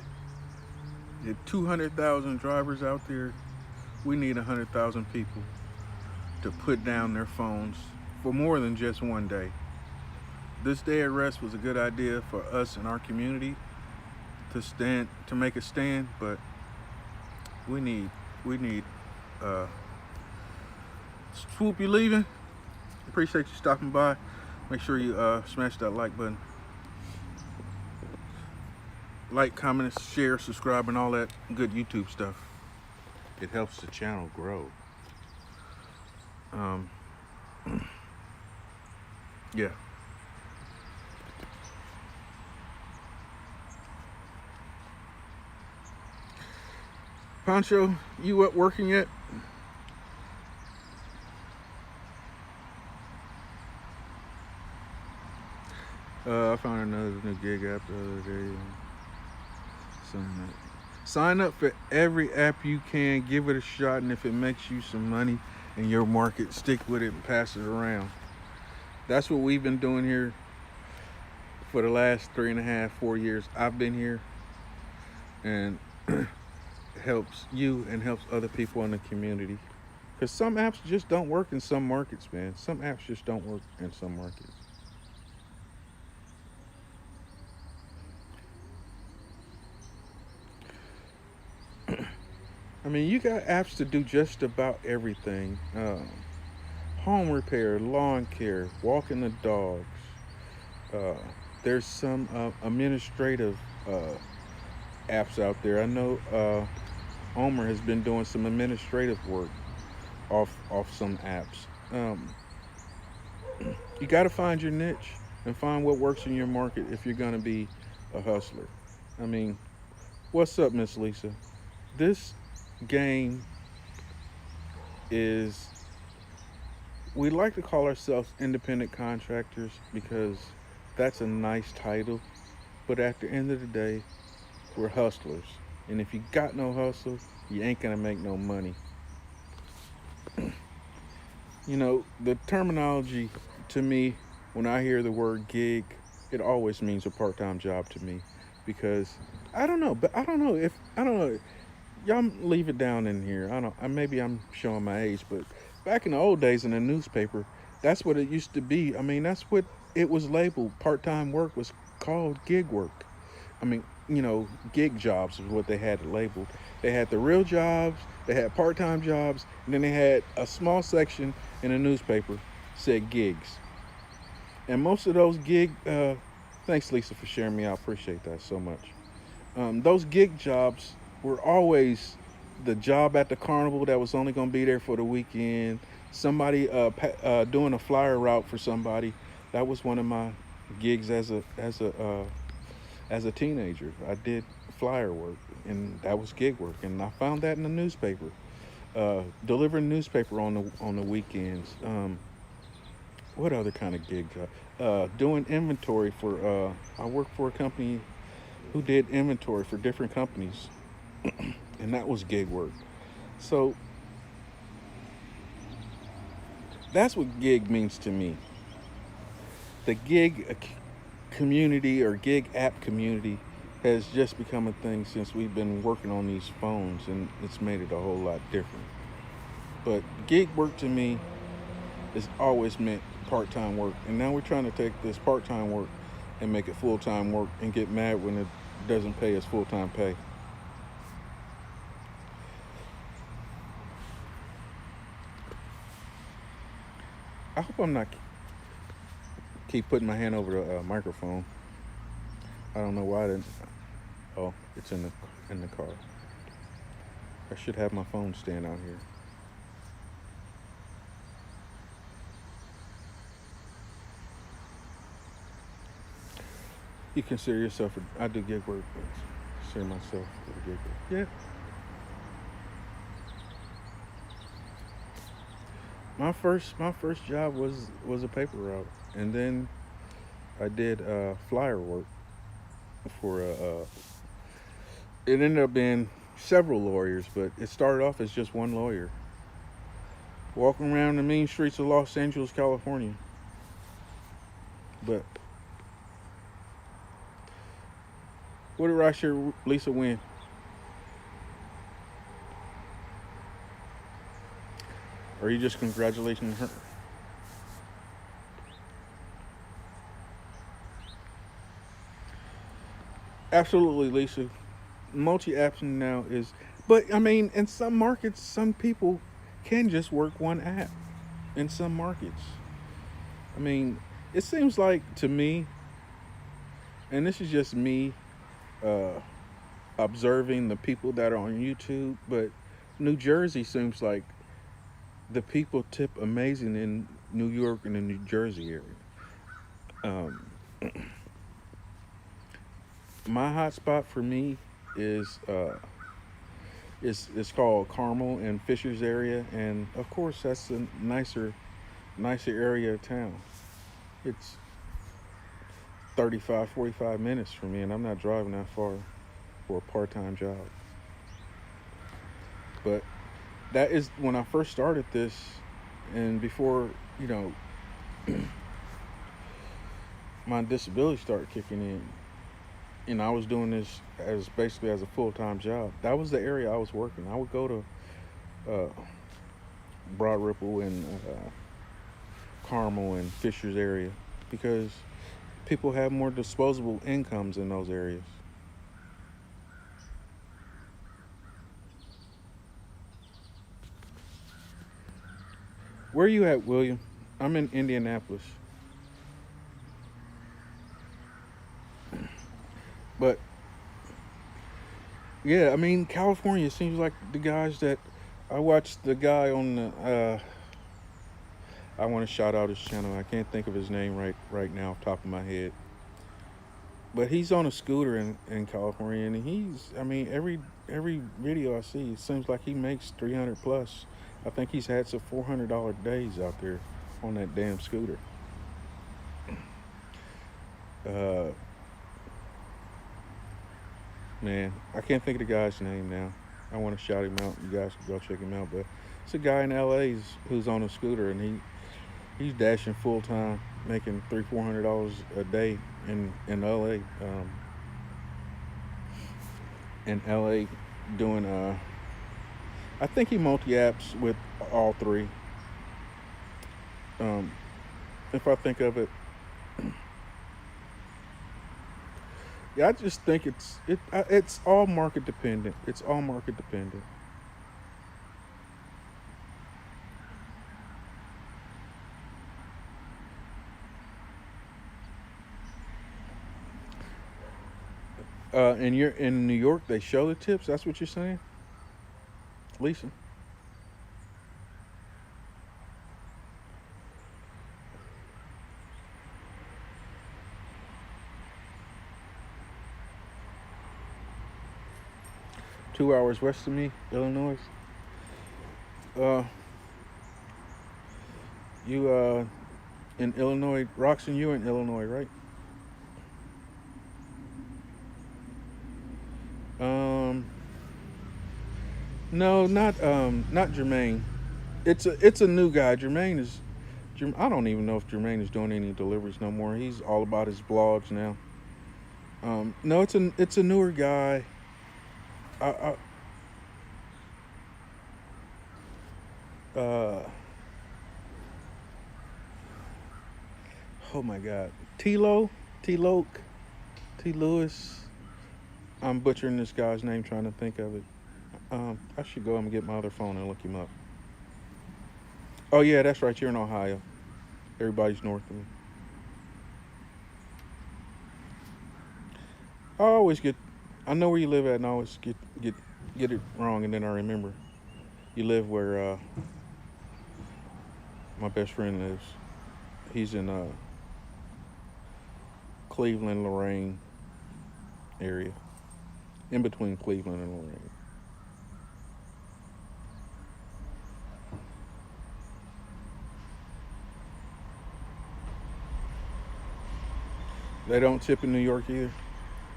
the 200,000 drivers out there. We need 100,000 people to put down their phones for more than just one day. This day of rest was a good idea for us in our community to make a stand, but we need uh Swoop, you leaving? Appreciate you stopping by. Make sure you smash that like button. Like, comment, share, subscribe, and all that good YouTube stuff. It helps the channel grow. Yeah. Pancho, you up working yet? I found another new gig app the other day. Sign up for every app you can. Give it a shot, and if it makes you some money in your market, stick with it and pass it around. That's what we've been doing here for the last 3.5, 4 years. I've been here, and it helps you and helps other people in the community. Because some apps just don't work in some markets, man. Some apps just don't work in some markets. I mean, you got apps to do just about everything. Home repair, lawn care, walking the dogs. There's some administrative apps out there. I know Omer has been doing some administrative work off some apps. You got to find your niche and find what works in your market if you're going to be a hustler. I mean, what's up, Miss Lisa? This game is, we like to call ourselves independent contractors because that's a nice title, but at the end of the day, we're hustlers, and if you got no hustle, you ain't gonna make no money. You know, the terminology to me, when I hear the word gig, it always means a part-time job to me, because I don't know, y'all leave it down in here. Maybe I'm showing my age, but back in the old days in the newspaper, that's what it used to be. I mean, that's what it was labeled. Part-time work was called gig work. I mean, gig jobs is what they had it labeled. They had the real jobs, they had part-time jobs, and then they had a small section in the newspaper said gigs. And most of those thanks Lisa for sharing me. I appreciate that so much. Those gig jobs were always the job at the carnival that was only going to be there for the weekend. Somebody doing a flyer route for somebody. That was one of my gigs as a teenager. I did flyer work, and that was gig work. And I found that in the newspaper, delivering newspaper on the weekends. What other kind of gig job? Doing inventory for. I worked for a company who did inventory for different companies. And that was gig work. So that's what gig means to me. The gig community or gig app community has just become a thing since we've been working on these phones, and it's made it a whole lot different. But gig work to me has always meant part-time work, and now we're trying to take this part-time work and make it full-time work and get mad when it doesn't pay us full-time pay. I hope I'm not keep putting my hand over the microphone. I don't know why I didn't. Oh, it's in the car. I should have my phone stand out here. You consider yourself I do gig work, but consider myself a gig work. Yeah. My first job was a paper route, and then I did flyer work for it ended up being several lawyers, but it started off as just one lawyer walking around the mean streets of Los Angeles, California. But what did Rasher Lisa win? Or are you just congratulating her? Absolutely, Lisa. Multi-apping now is, but I mean, in some markets, some people can just work one app. In some markets, I mean, it seems like to me, and this is just me uh, observing the people that are on YouTube, but New Jersey seems like the people tip amazing in New York and the New Jersey area. Um, my hot spot for me is is called Carmel and Fishers area, and of course that's a nicer area of town. It's 35, 45 minutes for me, and I'm not driving that far for a part-time job. But that is when I first started this, and before you know my disability started kicking in, and I was doing this as basically as a full-time job. That was the area I was working. I would go to uh, Broad Ripple and Carmel and Fishers area because people have more disposable incomes in those areas. Where are you at, William? I'm in Indianapolis, but yeah, I mean California seems like the guys that I watched the guy on the. I want to shout out his channel. I can't think of his name right now off the top of my head. But he's on a scooter in California, and he's. I mean, every video I see, it seems like he makes 300 plus. I think he's had some $400 days out there on that damn scooter. Uh, man, I can't think of the guy's name now. I want to shout him out. You guys can go check him out. But it's a guy in LA who's on a scooter, and he's dashing full time, making $300-400 a day in LA. In LA, doing I think he multi apps with all three. Um, if I think of it, yeah, I just think it's all market dependent. It's all market dependent. And you're in New York. They show the tips. That's what you're saying, Lisa. 2 hours west of me, Illinois. Uh, you in Illinois, Roxon? You in Illinois, right? Um, no, not Jermaine. It's a new guy. I don't even know if Jermaine is doing any deliveries no more. He's all about his blogs now. No, it's a newer guy. I uh, oh my God, T Loke, T Lewis. I'm butchering this guy's name trying to think of it. I should go and get my other phone and look him up. Oh yeah, that's right. You're in Ohio. Everybody's north of me. I always get. I know where you live at, and I always get it wrong, and then I remember you live where my best friend lives. He's in Cleveland, Lorraine area, in between Cleveland and Lorraine. They don't tip in New York either.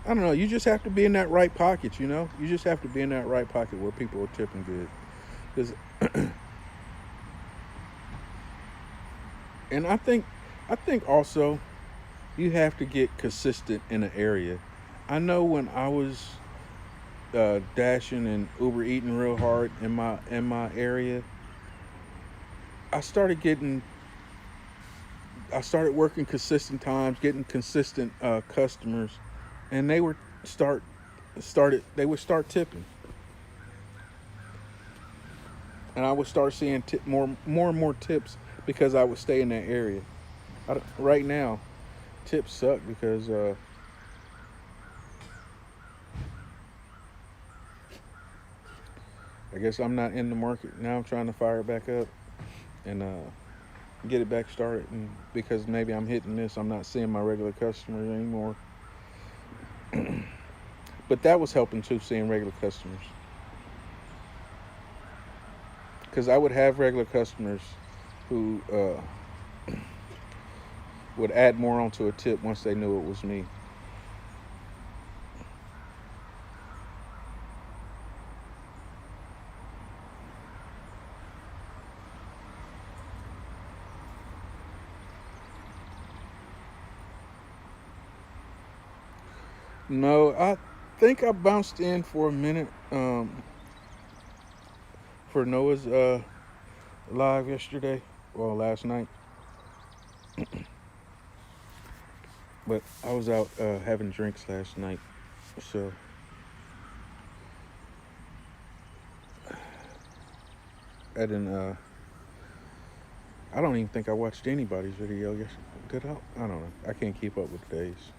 I don't know. You just have to be in that right pocket, you know. You just have to be in that right pocket where people are tipping good. Because, and I think also you have to get consistent in an area. I know when I was dashing and Uber eating real hard in my area, I started getting I started working consistent times, getting consistent customers, and they were start started they would start tipping, and I would start seeing more and more tips because I would stay in that area. Right now, tips suck because I guess I'm not in the market now. I'm trying to fire it back up and get it back started, and because maybe I'm hitting this, I'm not seeing my regular customers anymore. But that was helping too, seeing regular customers, because I would have regular customers who would add more onto a tip once they knew it was me. No, I think I bounced in for a minute for Noah's live yesterday, well, last night, but I was out having drinks last night, so I didn't. I don't even think I watched anybody's video. Yes, did I? I don't know. I can't keep up with the days.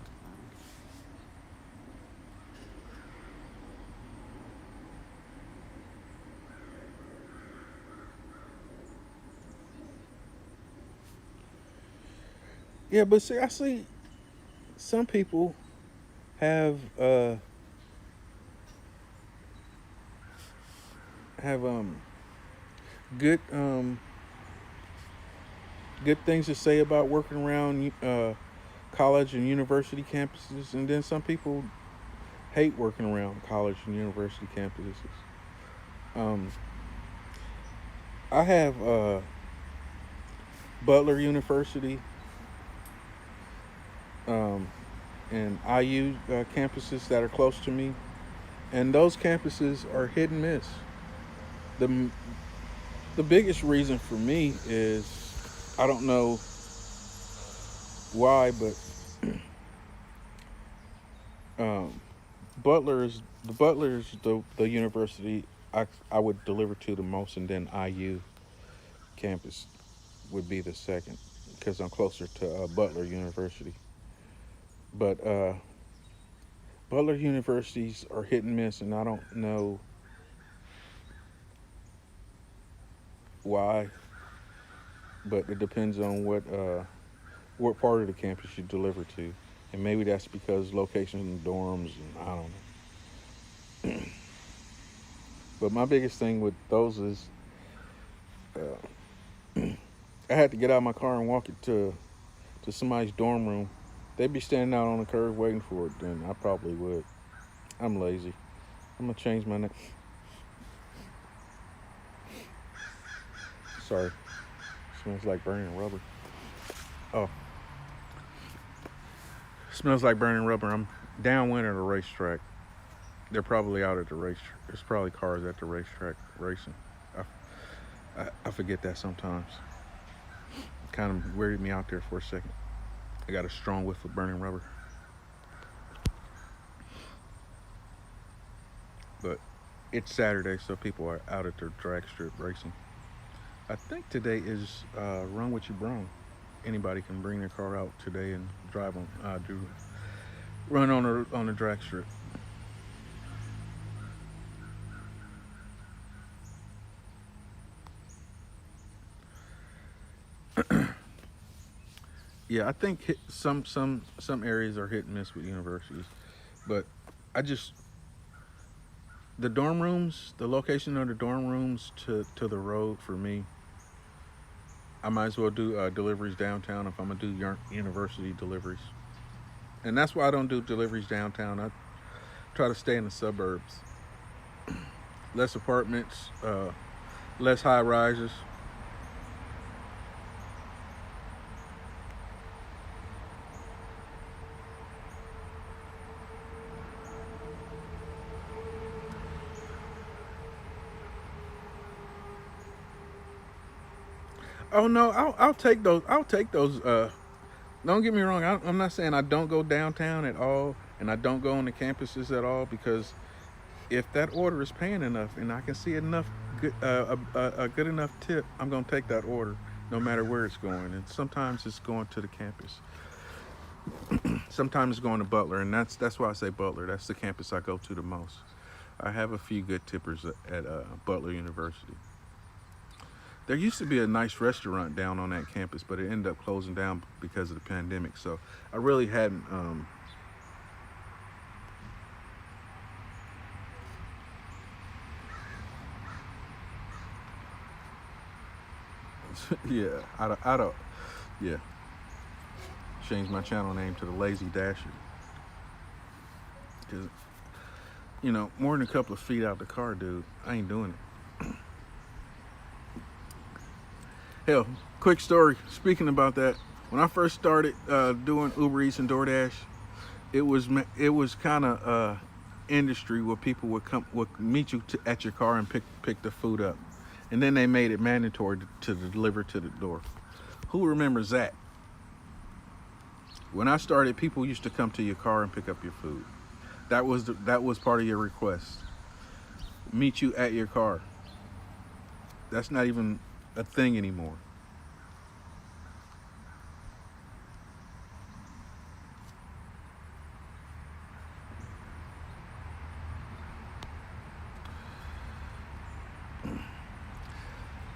Yeah, but see, I see some people have have good good things to say about working around college and university campuses, and then some people hate working around college and university campuses. Um, I have Butler University um, and IU campuses that are close to me, and those campuses are hit and miss. the The biggest reason for me is I don't know why, but um, Butler is the university I would deliver to the most, and then IU campus would be the second because I'm closer to Butler University. But Butler universities are hit and miss, and I don't know why, but it depends on what part of the campus you deliver to, and maybe that's because location in the dorms, and I don't know. But my biggest thing with those is uh, I had to get out of my car and walk it to somebody's dorm room. They'd be standing out on the curb waiting for it. Then I probably would. I'm lazy. I'm gonna change my name. Sorry, smells like burning rubber. Oh, smells like burning rubber. I'm downwind at a racetrack. They're probably out at the race. There's probably cars at the racetrack racing. I forget that sometimes. Kind of weirded me out there for a second. I got a strong whiff of burning rubber. But it's Saturday, so people are out at their drag strip racing. I think today is Run What You Brung. Anybody can bring their car out today and drive on, do run on the drag strip. Yeah, I think some areas are hit and miss with universities, but I just the dorm rooms, the location of the dorm rooms to the road for me. I might as well do deliveries downtown if I'm gonna do university deliveries, and that's why I don't do deliveries downtown. I try to stay in the suburbs, less apartments, less high rises. Oh no, I'll take those. I'll take those. Don't get me wrong. I'm not saying I don't go downtown at all. And I don't go on the campuses at all because if that order is paying enough and I can see enough a good enough tip, I'm gonna take that order no matter where it's going. And sometimes it's going to the campus. Sometimes it's going to Butler, and that's why I say Butler. That's the campus I go to the most. I have a few good tippers at Butler University. There used to be a nice restaurant down on that campus, but it ended up closing down because of the pandemic. So I really hadn't. Yeah, I don't. Yeah, change my channel name to the Lazy Dasher because more than a couple of feet out the car, dude. I ain't doing it. Hell, quick story. Speaking about that, when I first started doing Uber Eats and DoorDash, it was kind of industry where people would meet you at your car and pick the food up, and then they made it mandatory to deliver to the door. Who remembers that? When I started, people used to come to your car and pick up your food. That was part of your request. Meet you at your car. That's not even a thing anymore.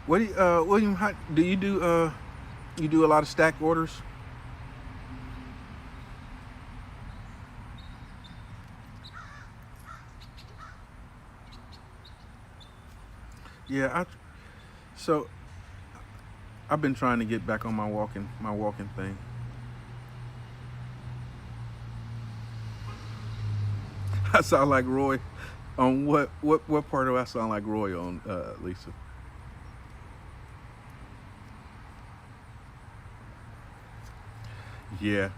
What do you, William? How, do you do? You do a lot of stack orders? Yeah, so I've been trying to get back on my walking thing. I sound like Roy on what part do I sound like Roy on, Lisa? Yeah,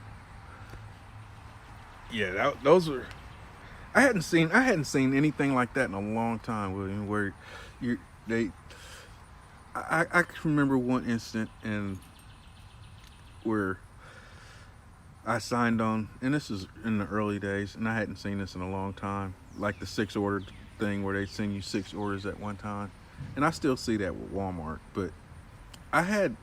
yeah. Those are. I hadn't seen anything like that in a long time, William. Where you they I can remember one instant and where I signed on, and this is in the early days, and I hadn't seen this in a long time, like the 6 order thing where they send you 6 orders at one time, and I still see that with Walmart. But I had,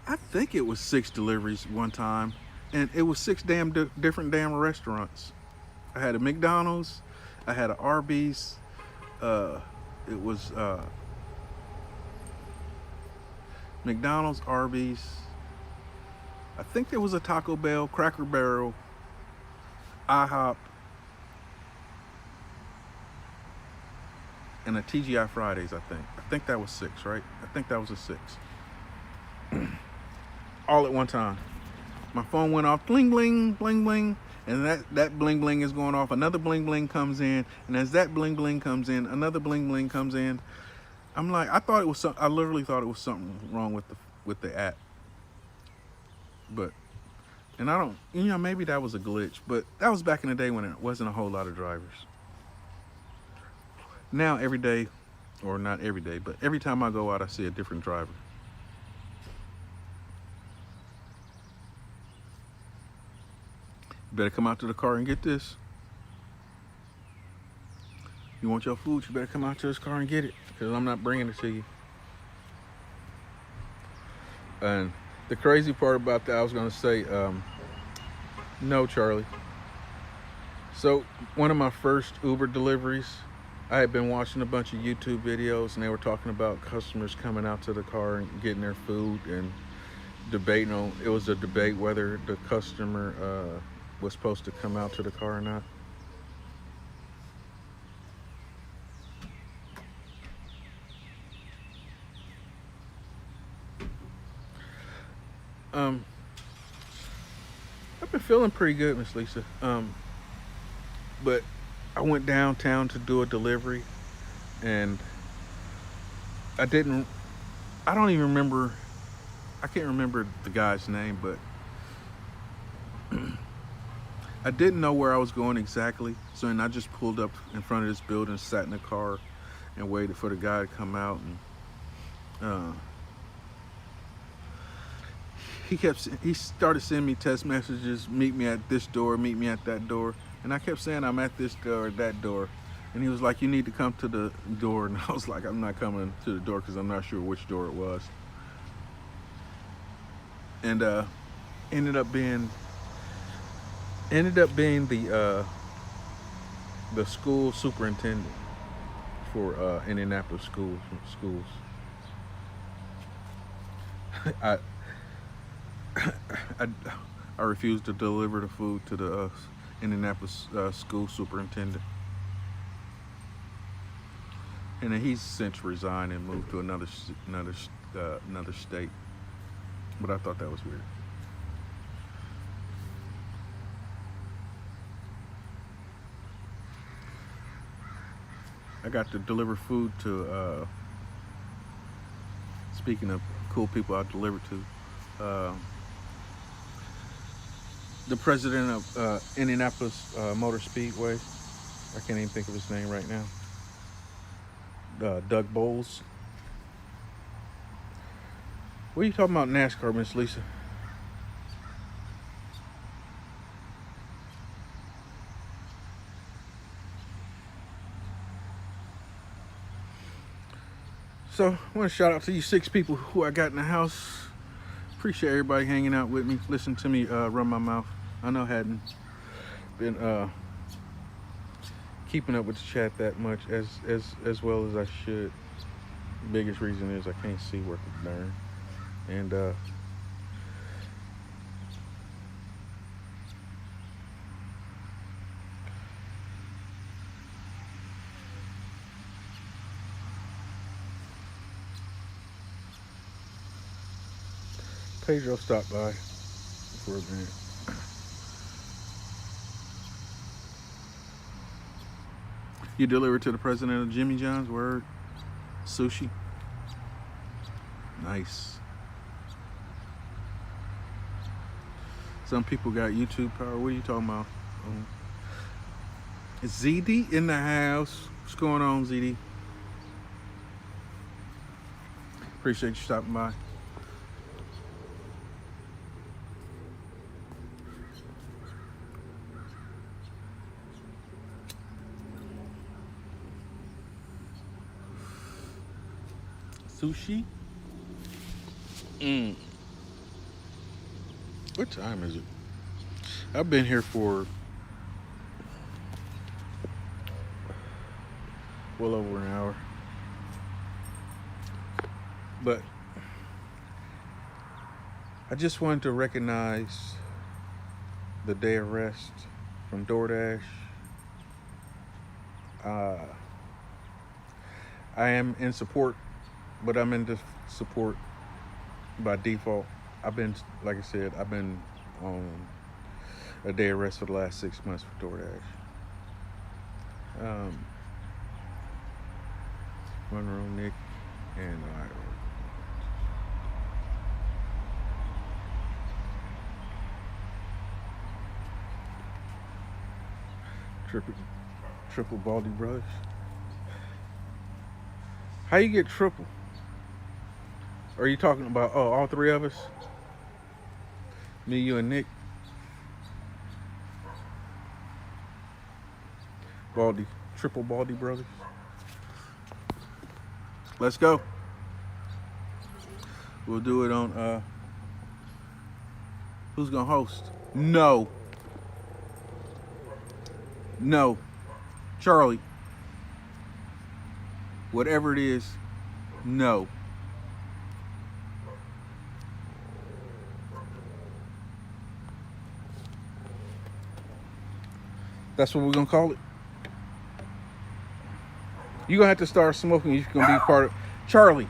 I think it was 6 deliveries one time, and it was six different damn restaurants. I had a McDonald's, I had an Arby's, uh, it was McDonald's, Arby's. I think there was a Taco Bell, Cracker Barrel, IHOP, and a TGI Fridays. I think that was 6, right? I think that was a 6, all at one time. My phone went off, bling bling, bling bling, and that bling bling is going off. Another bling bling comes in, and as that bling bling comes in, another bling bling comes in. I'm like, I literally thought it was something wrong with the app, but and I don't, maybe that was a glitch, but that was back in the day when it wasn't a whole lot of drivers. Now every day, or not every day, but every time I go out, I see a different driver. You better come out to the car and get this. You want your food, you better come out to this car and get it, because I'm not bringing it to you. And the crazy part about that, I was going to say, no, Charlie. So one of my first Uber deliveries, I had been watching a bunch of YouTube videos, and they were talking about customers coming out to the car and getting their food and debating on, it was a debate whether the customer was supposed to come out to the car or not. I've been feeling pretty good, Miss Lisa. But I went downtown to do a delivery, and I didn't. I don't even remember. I can't remember the guy's name, but I didn't know where I was going exactly. So then I just pulled up in front of this building, sat in the car, and waited for the guy to come out. And he started sending me text messages, meet me at this door, meet me at that door. And I kept saying I'm at this door, that door. And he was like, you need to come to the door. And I was like, I'm not coming to the door because I'm not sure which door it was. And ended up being the school superintendent for Indianapolis schools. I, I I refused to deliver the food to the Indianapolis school superintendent, and then he's since resigned and moved to another state. But I thought that was weird. I got to deliver food to. Speaking of cool people I delivered to, the president of Indianapolis Motor Speedway. I can't even think of his name right now. Doug Bowles. What are you talking about NASCAR, Miss Lisa? So I want to shout out to you 6 people who I got in the house. Appreciate everybody hanging out with me, listening to me run my mouth. I know I hadn't been keeping up with the chat that much as well as I should. The biggest reason is I can't see worth a darn. And Pedro stopped by for a minute. You delivered to the president of Jimmy John's? Word. Sushi. Nice. Some people got YouTube power. What are you talking about? Is ZD in the house? What's going on, ZD? Appreciate you stopping by. Sushi? What time is it? I've been here for well over an hour. But I just wanted to recognize the day of rest from DoorDash. I am in support, but I'm in support by default. Like I said, I've been on a day of rest for the last 6 months for DoorDash. Monroe, Nick, and triple Baldy Brothers. How you get triple? Are you talking about all 3 of us? Me, you, and Nick. Baldy, triple Baldy Brothers. Let's go. We'll do it on who's gonna host? No. Charlie. Whatever it is, no. That's what we're gonna call it. You're gonna have to start smoking if you're gonna be part of Charlie.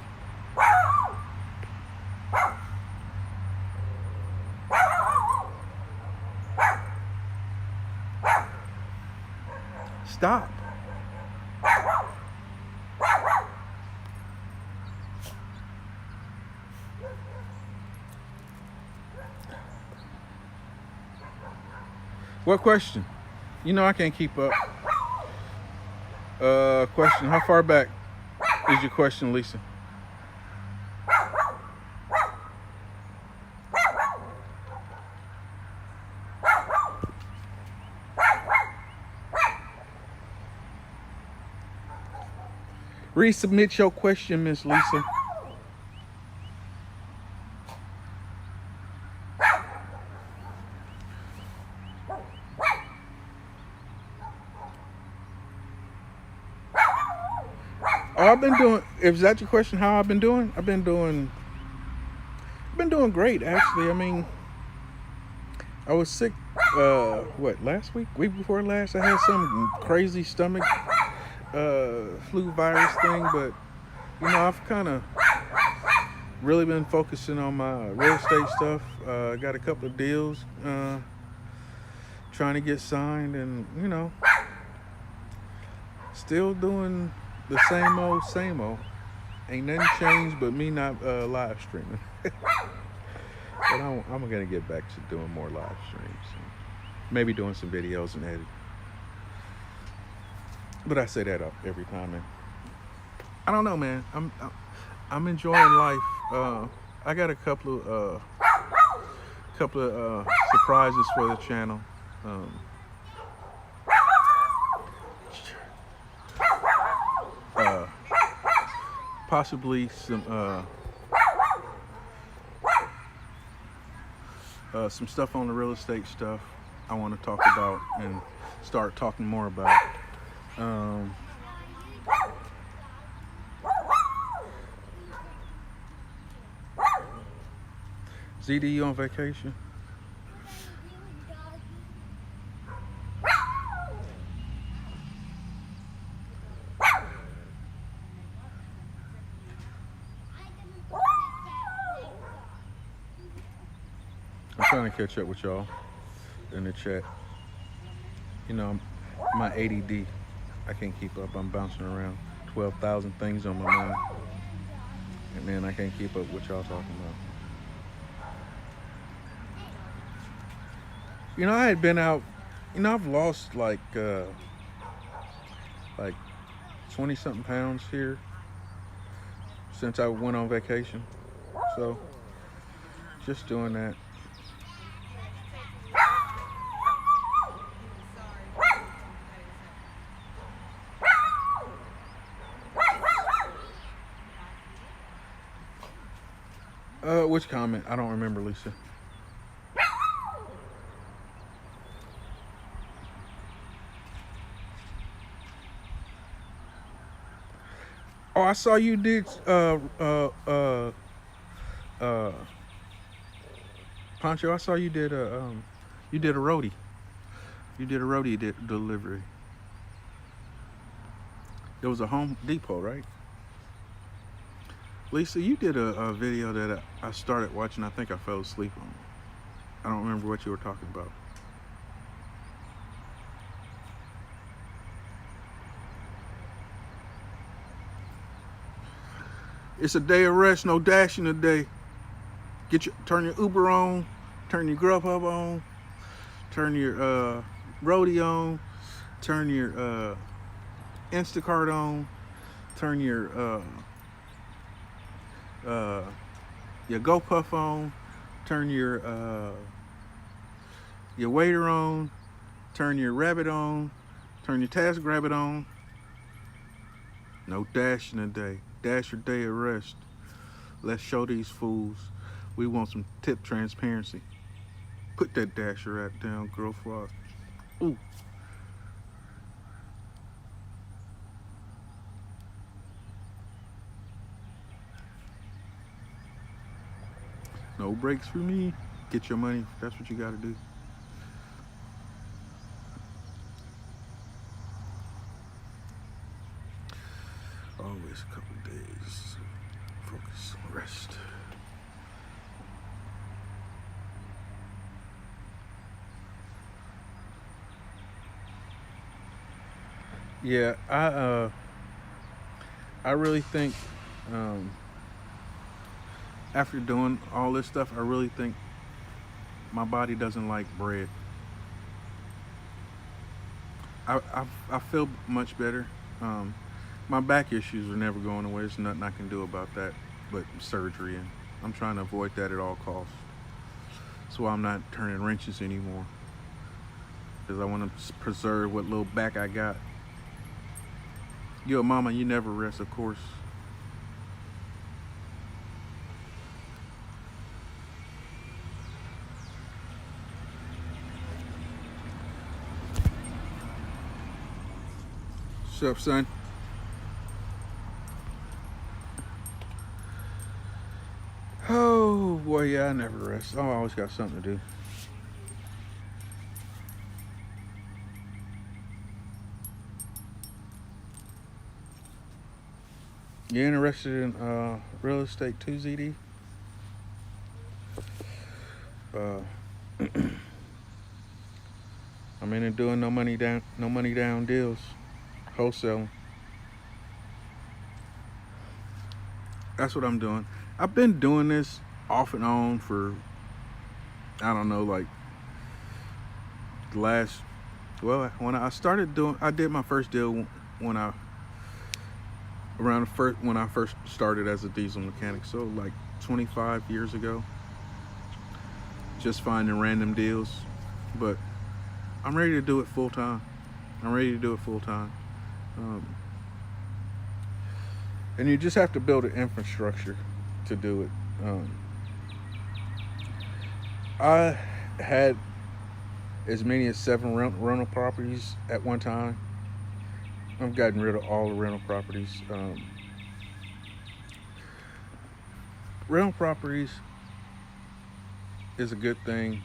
Stop. What question? You know I can't keep up. Question. How far back is your question, Lisa? Resubmit your question, Miss Lisa. Oh, I've been doing. Is that your question? How I've been doing? I've been doing. I've been doing great, actually. I mean, I was sick. What, last week? Week before last, I had some crazy stomach flu virus thing, but I've kind of really been focusing on my real estate stuff. Got a couple of deals trying to get signed, and still doing the same old, same old. Ain't nothing changed but me not live streaming. But I'm gonna get back to doing more live streams, and maybe doing some videos and editing. But I say that up every time, and I don't know, man. I'm enjoying life. I got a couple of surprises for the channel. Possibly some stuff on the real estate stuff I want to talk about and start talking more about. ZD, you on vacation? I'm trying to catch up with y'all in the chat. My ADD, I can't keep up. I'm bouncing around 12,000 things on my mind, and then I can't keep up what y'all talking about. I had been out. I've lost like 20-something pounds here since I went on vacation. So just doing that. Which comment? I don't remember, Lisa. Oh, I saw you did Pancho, I saw you did a roadie. You did a roadie delivery. It was a Home Depot, right? Lisa, you did a video that I started watching. I think I fell asleep on. I don't remember what you were talking about. It's a day of rest, no dashing today. Turn your Uber on, turn your Grubhub on, turn your Roadie on, turn your Instacart on, turn your GoPuff on, turn your Waiter on, turn your Rabbit on, turn your TaskRabbit on. No dashing today. Dash your day of rest. Let's show these fools we want some tip transparency. Put that dasher app down, girl flock. Ooh. No breaks for me. Get your money. That's what you gotta do. Always a couple days. Focus, rest. Yeah, I really think after doing all this stuff, I really think my body doesn't like bread. I feel much better. My back issues are never going away. There's nothing I can do about that but surgery, and I'm trying to avoid that at all costs. That's why I'm not turning wrenches anymore, because I want to preserve what little back I got. You're a mama, you never rest, of course. What's up, son? Oh boy, yeah, I never rest. Oh, I always got something to do. You interested in real estate too, ZD? Uh, I'm into doing no money down deals, wholesaling. That's what I'm doing. I've been doing this off and on for, I don't know, like the last. Well, I did my first deal when I when I first started as a diesel mechanic. So like 25 years ago. Just finding random deals, but I'm ready to do it full time. And you just have to build an infrastructure to do it. I had as many as 7 rental properties at one time. I've gotten rid of all the rental properties. Rental properties is a good thing.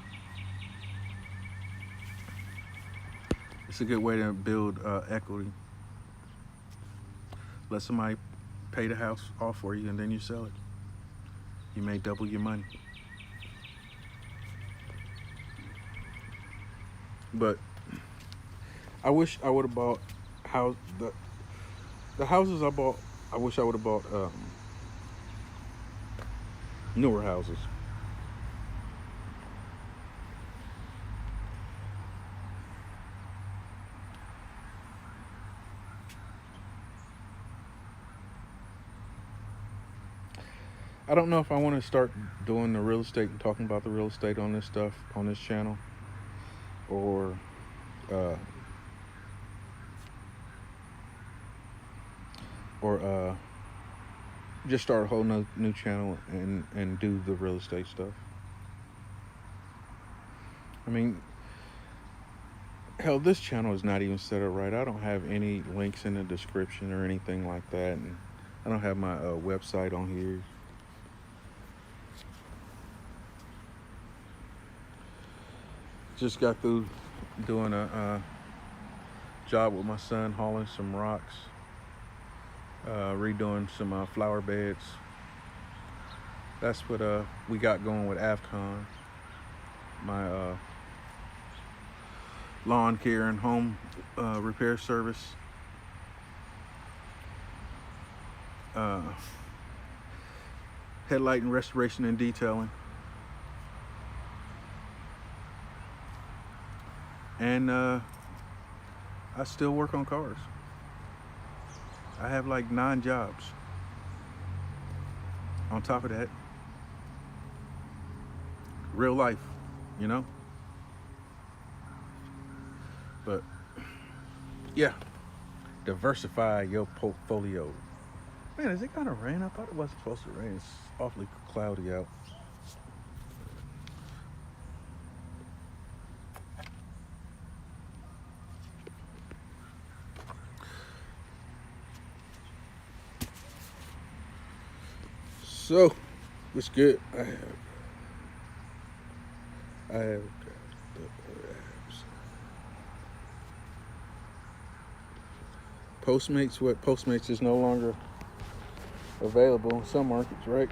It's a good way to build equity. Let somebody pay the house off for you and then you sell it. You may double your money. But I wish I would have bought the houses I bought. I wish I would have bought newer houses. I don't know if I want to start doing the real estate and talking about the real estate on this stuff on this channel, or just start a whole new channel and do the real estate stuff. I mean, hell, this channel is not even set up right. I don't have any links in the description or anything like that, and I don't have my website on here. Just got through doing a job with my son, hauling some rocks, redoing some flower beds. That's what we got going with AFCON, my lawn care and home repair service. Headlight and restoration and detailing. And I still work on cars. I have like 9 jobs. On top of that, real life, you know? But yeah, diversify your portfolio. Man, is it gonna rain? I thought it wasn't supposed to rain. It's awfully cloudy out. So, what's good? I have the apps. Postmates, what Postmates is no longer available in some markets, right?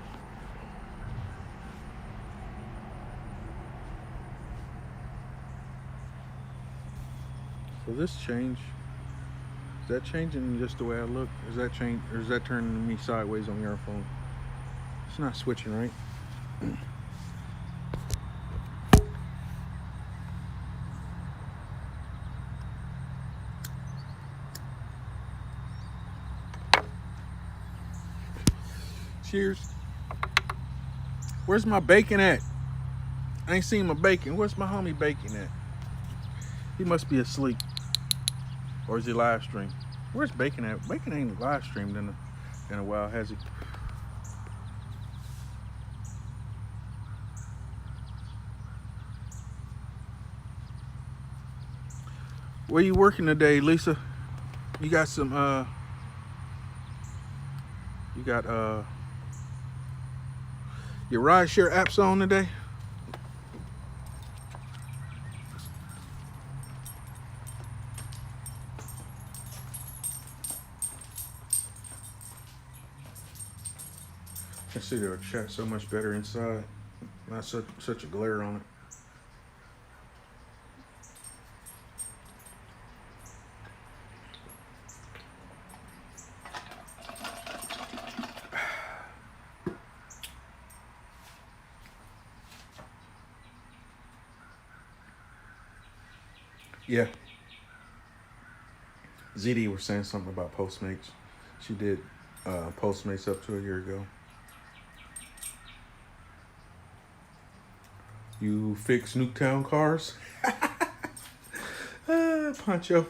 So this change, is that changing just the way I look? Is that change, or is that turning me sideways on your phone? It's not switching, right? Cheers. Where's my bacon at? I ain't seen my bacon. Where's my homie bacon at? He must be asleep. Or is he live stream? Where's Bacon at? Bacon ain't live streamed in a while, has he? Where you working today, Lisa? You got some you got your rideshare apps on today? I see their chat so much better inside. Not such a glare on it. Yeah. ZD was saying something about Postmates. She did Postmates up to a year ago. You fix Nuketown cars? Poncho.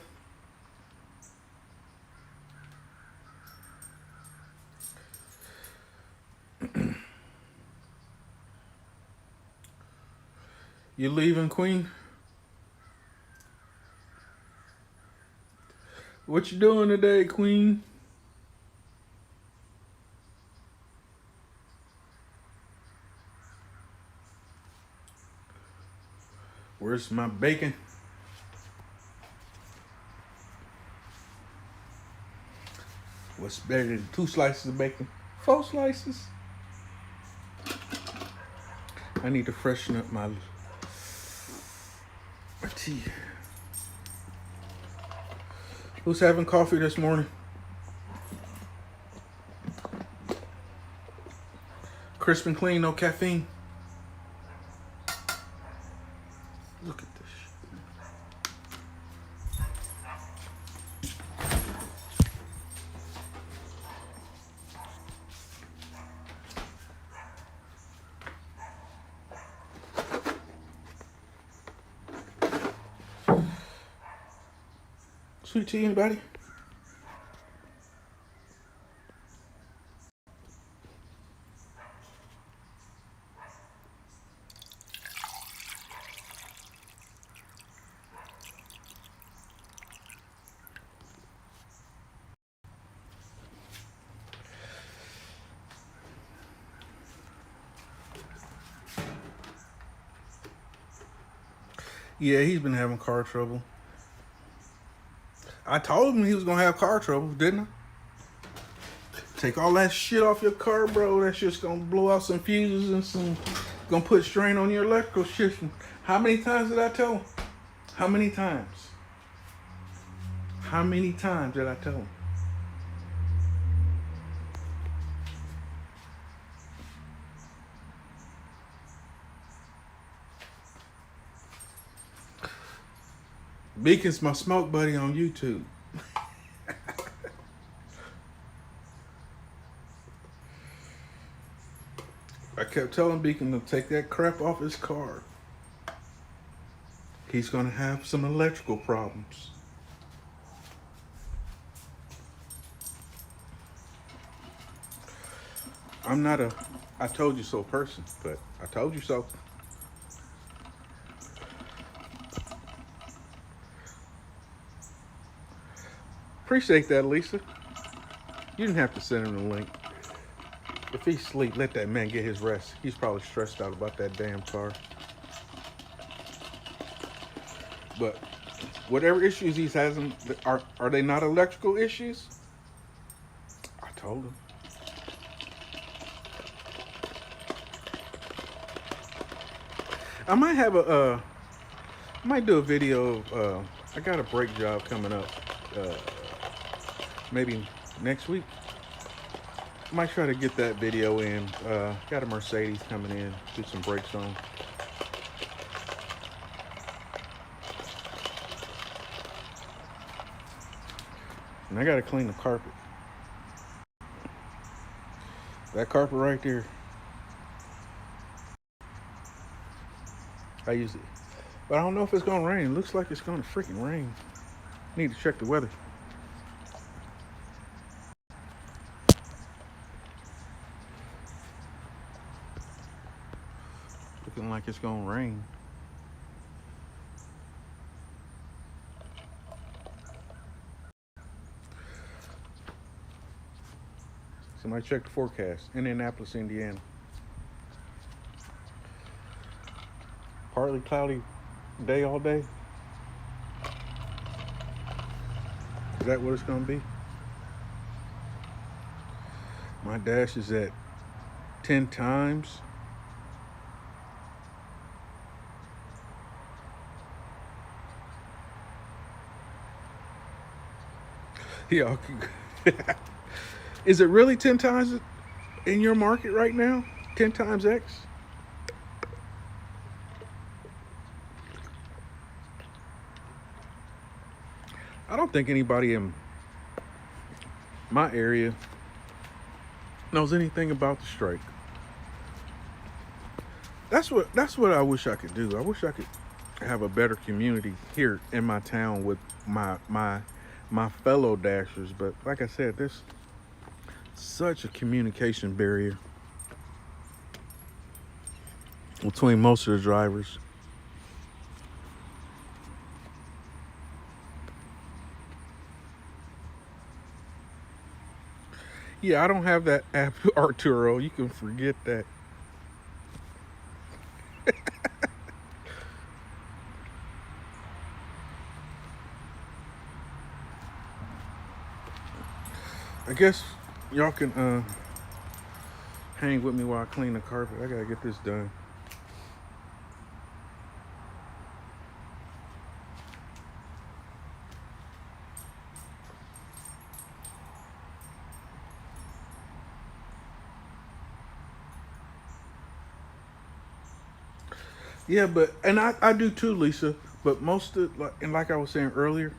You leaving, Queen? What you doing today, Queen? Where's my bacon? What's better than 2 slices of bacon? 4 slices. I need to freshen up my tea. Who's having coffee this morning? Crisp and clean, no caffeine. Look at this shit. Sweet tea, anybody? Yeah, he's been having car trouble. I told him he was gonna have car trouble, didn't I? Take all that shit off your car, bro. That shit's gonna blow out some fuses and gonna put strain on your electrical system. How many times did I tell him? How many times? How many times did I tell him? Beacon's my smoke buddy on YouTube. I kept telling Beacon to take that crap off his car. He's gonna have some electrical problems. I'm not a I told you so person, but I told you so. Appreciate that, Lisa. You didn't have to send him the link. If he's asleep, let that man get his rest. He's probably stressed out about that damn car. But whatever issues he's having, are they not electrical issues? I told him. I might have I might do a video of, I got a brake job coming up, maybe next week. Might try to get that video in. Got a Mercedes coming in, do some brakes on. And I gotta clean the carpet. That carpet right there, I use it. But I don't know if it's gonna rain. It looks like it's gonna freaking rain. Need to check the weather. Looking like it's gonna rain. Somebody check the forecast. Indianapolis, Indiana. Partly cloudy day all day. Is that what it's gonna be? My dash is at 10 times. Yeah. Is it really 10 times in your market right now? 10 times X? I don't think anybody in my area knows anything about the strike. That's what I wish I could do. I wish I could have a better community here in my town with my fellow dashers. But like I said, there's such a communication barrier between most of the drivers. Yeah, I don't have that app, Arturo. You can forget that. I guess y'all can hang with me while I clean the carpet. I gotta get this done. Yeah, but and I do too, Lisa. But most of and like I was saying earlier,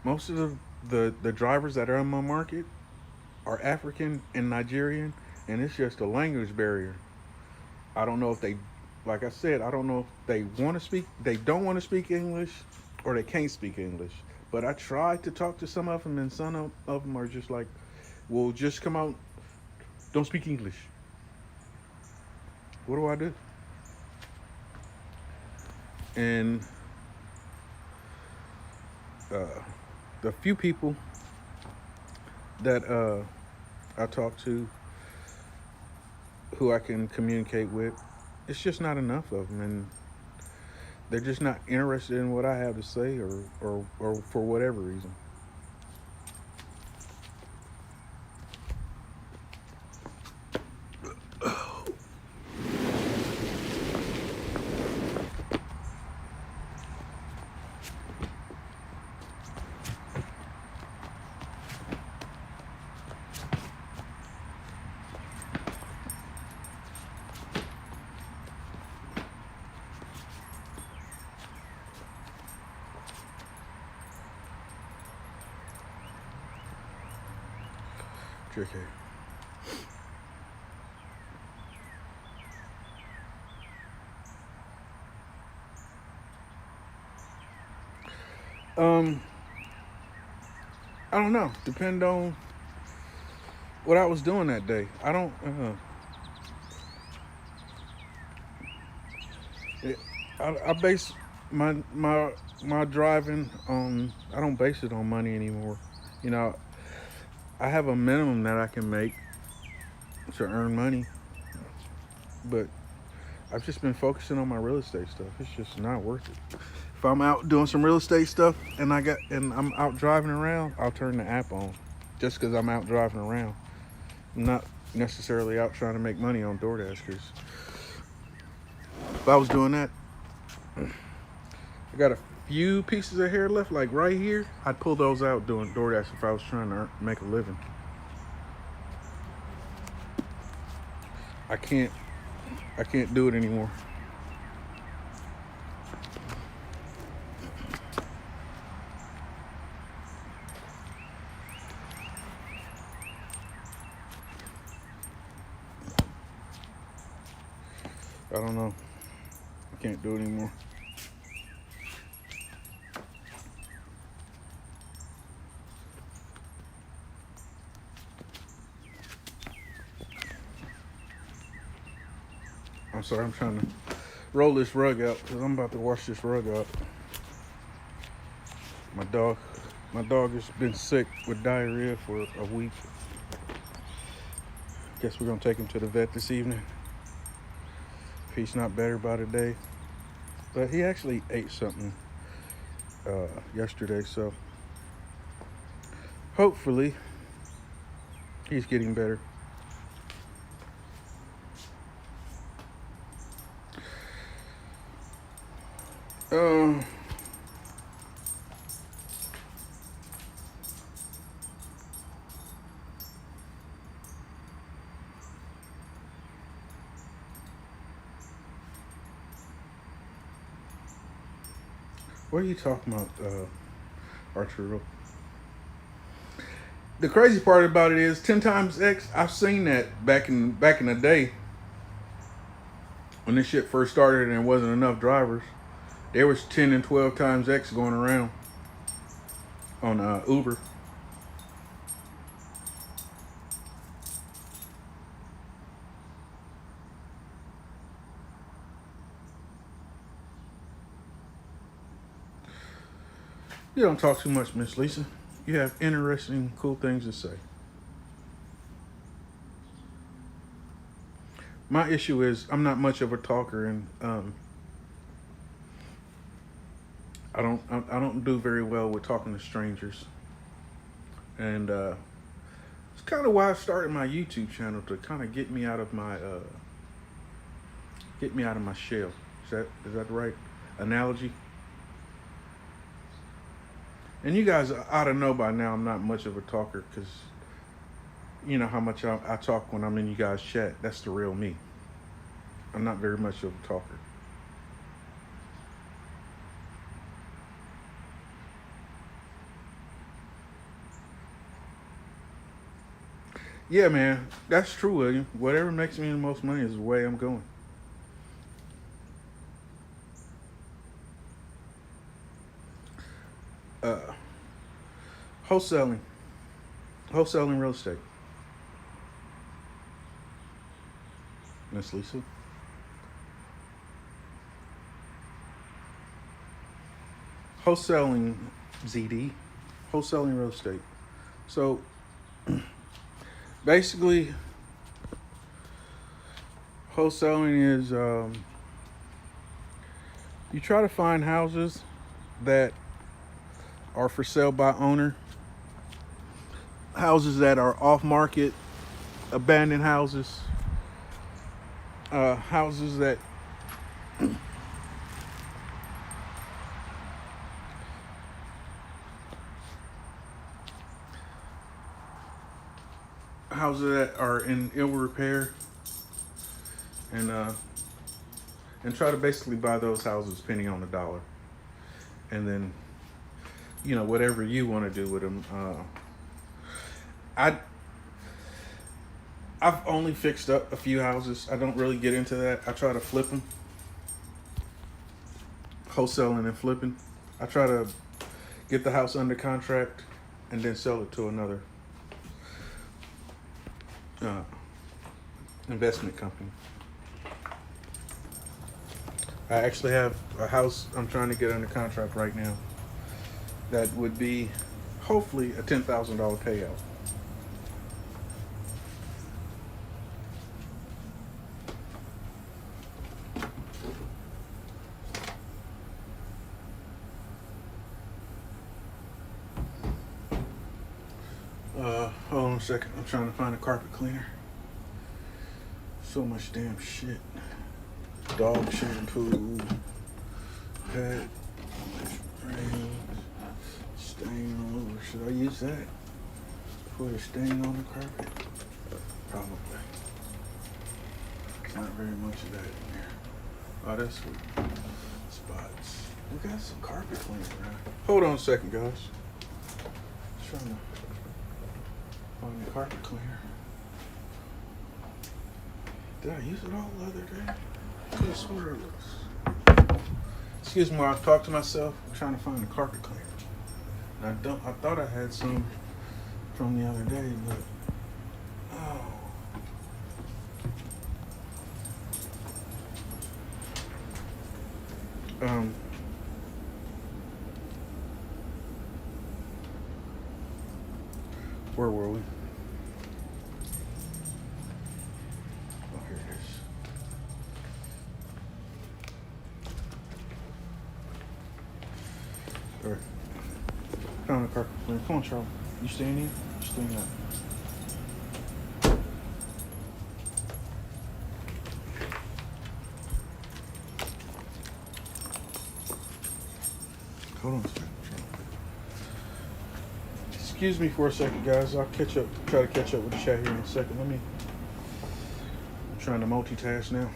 most of the drivers that are in my market are African and Nigerian, and it's just a language barrier. I don't know if they, like I said, I don't know if they want to speak, they don't want to speak English, or they can't speak English. But I tried to talk to some of them, and some of them are just like, "Well, just come out, don't speak English." What do I do? And uh, the few people that I talk to who I can communicate with, it's just not enough of them, and they're just not interested in what I have to say, or for whatever reason. Tricky. Um, I don't know. Depend on what I was doing that day. I don't. It, I base my driving on. I don't base it on money anymore. You know, I have a minimum that I can make to earn money, but I've just been focusing on my real estate stuff. It's just not worth it. If I'm out doing some real estate stuff and I'm out driving around, I'll turn the app on, just because I'm out driving around. I'm not necessarily out trying to make money on DoorDash. Because if I was doing that, I got a few pieces of hair left, like right here. I'd pull those out doing DoorDash if I was trying to make a living. I can't do it anymore. I don't know. I can't do it anymore. I'm sorry, I'm trying to roll this rug out because I'm about to wash this rug out. My dog has been sick with diarrhea for a week. Guess we're gonna take him to the vet this evening. If he's not better by today, but he actually ate something yesterday, so hopefully he's getting better. What are you talking about, Arturo? The crazy part about it is 10 times X. I've seen that back in the day when this shit first started and there wasn't enough drivers. There was 10 and 12 times X going around on Uber. You don't talk too much, Miss Lisa. You have interesting, cool things to say. My issue is I'm not much of a talker, and I don't do very well with talking to strangers. And it's kind of why I started my YouTube channel, to kind of get me out of my shell. Is that the right analogy? And you guys ought to know by now I'm not much of a talker, because you know how much I talk when I'm in you guys' chat. That's the real me. I'm not very much of a talker. Yeah, man, that's true, William. Whatever makes me the most money is the way I'm going. Wholesaling real estate. Miss Lisa. Wholesaling, ZD. Wholesaling real estate. So basically, wholesaling is you try to find houses that are for sale by owner, houses that are off market, abandoned houses, houses that are in ill repair, and try to basically buy those houses penny on the dollar, and then whatever you want to do with them. I've only fixed up a few houses. I don't really get into that. I try to flip them, wholesaling and flipping. I try to get the house under contract and then sell it to another investment company. I actually have a house I'm trying to get under contract right now that would be hopefully a $10,000 payout. Hold on a second. I'm trying to find a carpet cleaner. So much damn shit. Dog shampoo, pet, rain, stain all over. Should I use that? Put a stain on the carpet? Probably. Not very much of that in there. Oh, that's sweet. Spots. We got some carpet cleaner, right? Hold on a second, guys. Trying to find the carpet cleaner. Did I use it all the other day? I could have swore it was. Excuse me while I talk to myself. I'm trying to find the carpet cleaner. And I thought I had some from the other day, but Um, where were we? Oh, here it is. All right. Found the carpet cleaner. Come on, Charlie. You staying here? You staying up? Hold on a second, Charlie. Excuse me for a second, guys. I'll try to catch up with the chat here in a second. I'm trying to multitask now.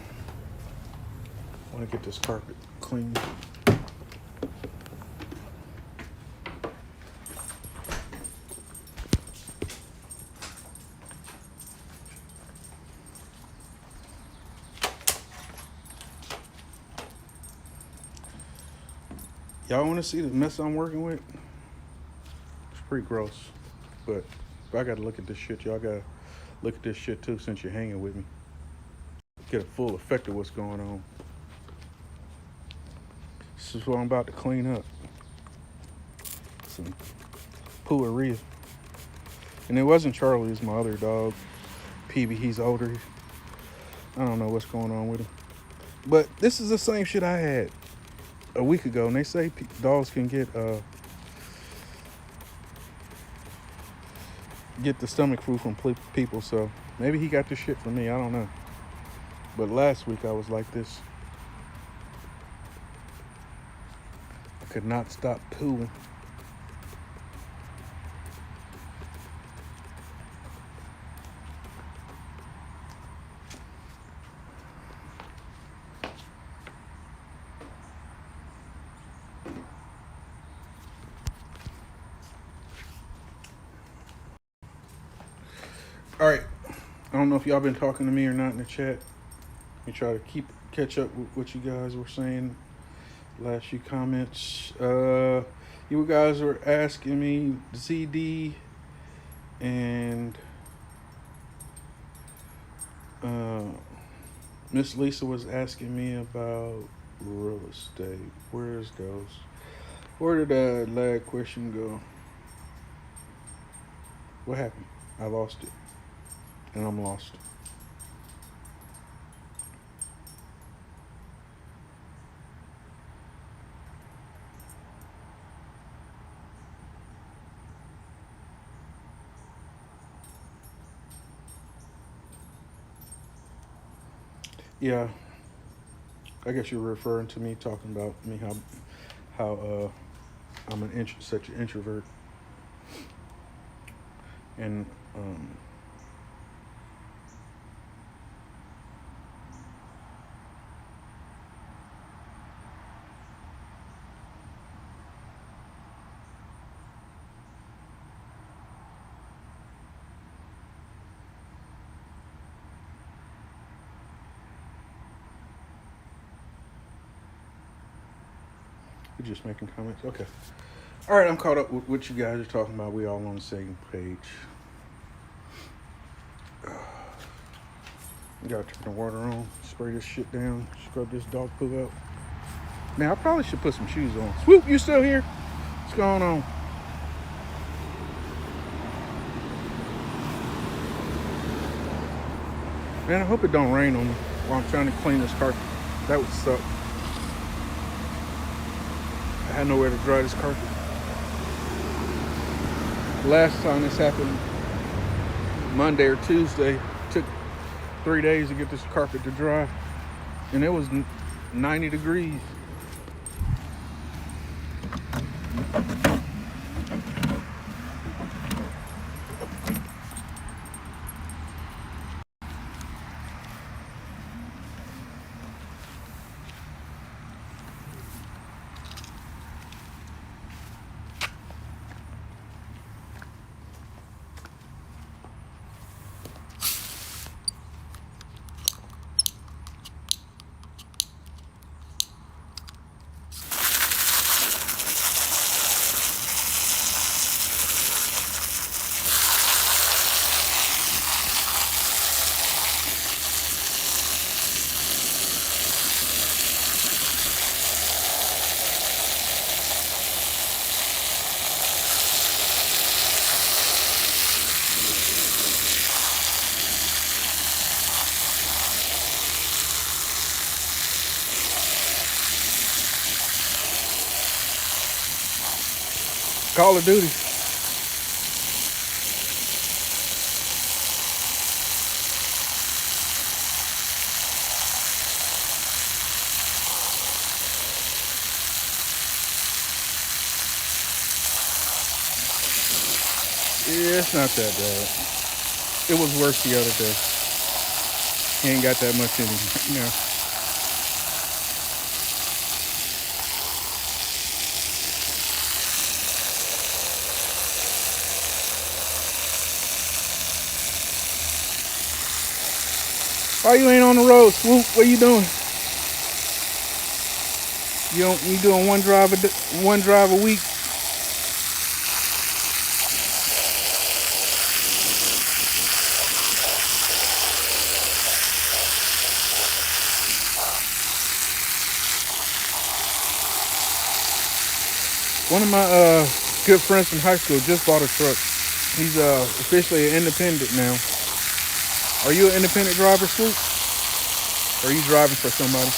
I want to get this carpet clean. Y'all want to see the mess I'm working with? It's pretty gross. But if I got to look at this shit, y'all got to look at this shit too since you're hanging with me. Get a full effect of what's going on. This is what I'm about to clean up. Some pooleria. And it wasn't Charlie, it's my other dog. PB, he's older. I don't know what's going on with him. But this is the same shit I had a week ago. And they say dogs can get the stomach flu from people. So maybe he got the shit from me. I don't know. But last week I was like this. I could not stop pooing. All right. I don't know if y'all been talking to me or not in the chat. Let me try to catch up with what you guys were saying. Last few comments. You guys were asking me ZD and Miss Lisa was asking me about real estate. Where's those? Where did that lag question go? What happened? I lost it. And I'm lost. Yeah, I guess you're referring to me talking about me how I'm such an introvert, and you're just making comments. Okay. All right, I'm caught up with what you guys are talking about. We all on the same page. You gotta turn the water on, spray this shit down, scrub this dog poo out. Now, I probably should put some shoes on. Swoop, you still here? What's going on? Man, I hope it don't rain on me while I'm trying to clean this carpet. That would suck. I had nowhere to dry this carpet. Last time this happened, Monday or Tuesday, took 3 days to get this carpet to dry, and it was 90 degrees. Call of Duty. Yeah, it's not that bad. It was worse the other day. He ain't got that much in him right now. Why you ain't on the road, Swoop? What you doing? You doing one drive a week? One of my good friends from high school just bought a truck. He's officially an independent now. Are you an independent driver, Swoop? Or are you driving for somebody?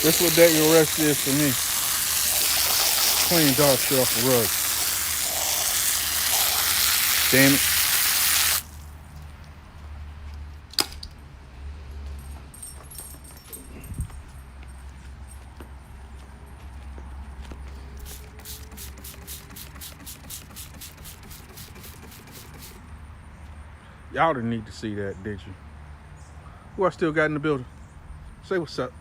That's what day your rest is for me. Clean dog shit off the rug. Damn it. Y'all didn't need to see that, did you? Who I still got in the building? Say what's up.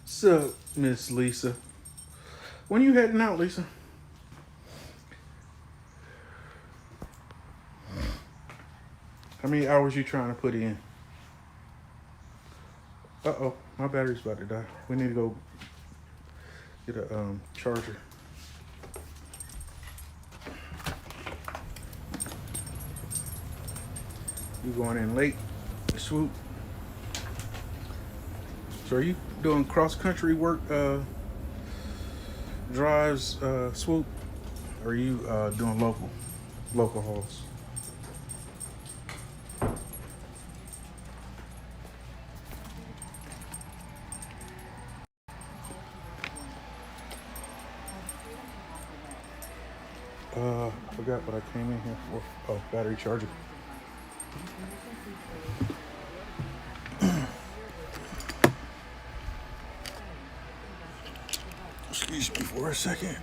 Sup, Miss Lisa? When you heading out, Lisa? How many hours you trying to put in? Uh-oh, my battery's about to die. We need to go get a charger. You going in late, Swoop? So are you doing cross-country work drives, Swoop? Or are you doing local hauls? I forgot what I came in here for. Oh, battery charger. Excuse me for a second.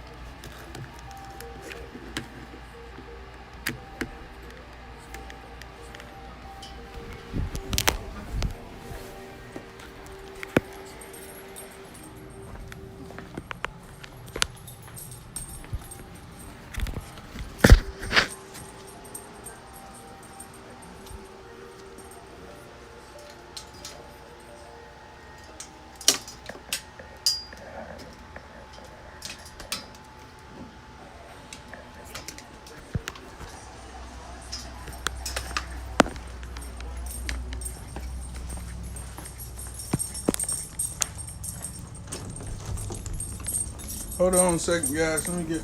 Hold on a second, guys. Let me get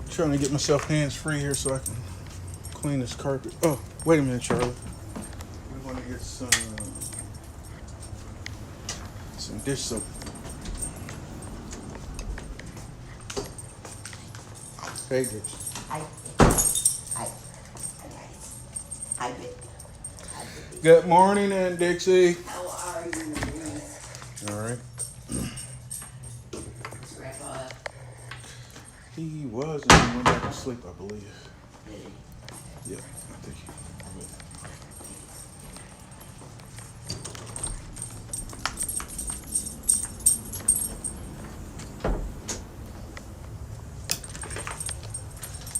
trying to get myself hands free here so I can clean this carpet. Oh, wait a minute, Charlie. We want to get some dish soap. Hey, Dix. Hi. Hi. Good morning, Aunt Dixie. How are you? All right. He was, and he went back to sleep, I believe. Yeah, I think he.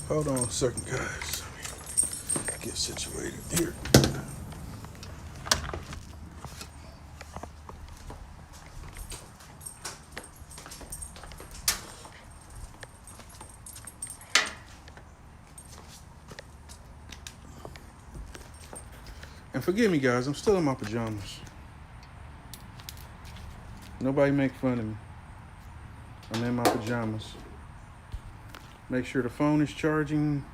Hold on a second, guys. Let me get situated here. And forgive me, guys, I'm still in my pajamas. Nobody make fun of me. I'm in my pajamas. Make sure the phone is charging.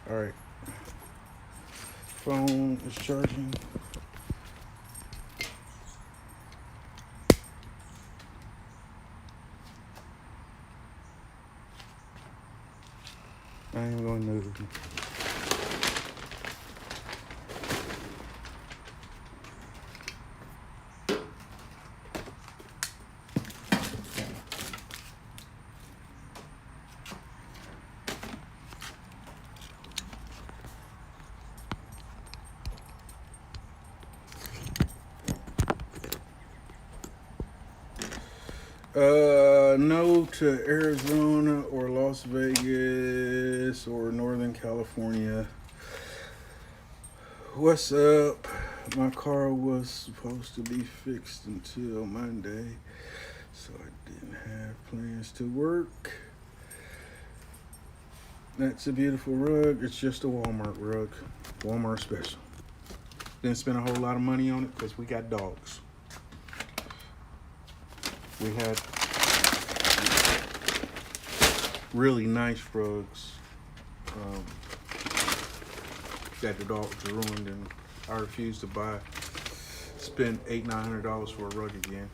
All right. Phone is charging. I ain't going to notice. No to Arizona or Las Vegas or Northern California. What's up? My car was supposed to be fixed until Monday, so I didn't have plans to work. That's a beautiful rug. It's just a Walmart rug. Walmart special. Didn't spend a whole lot of money on it because we got dogs. We had really nice rugs that the dogs ruined, and I refused to spend $800-900 for a rug again.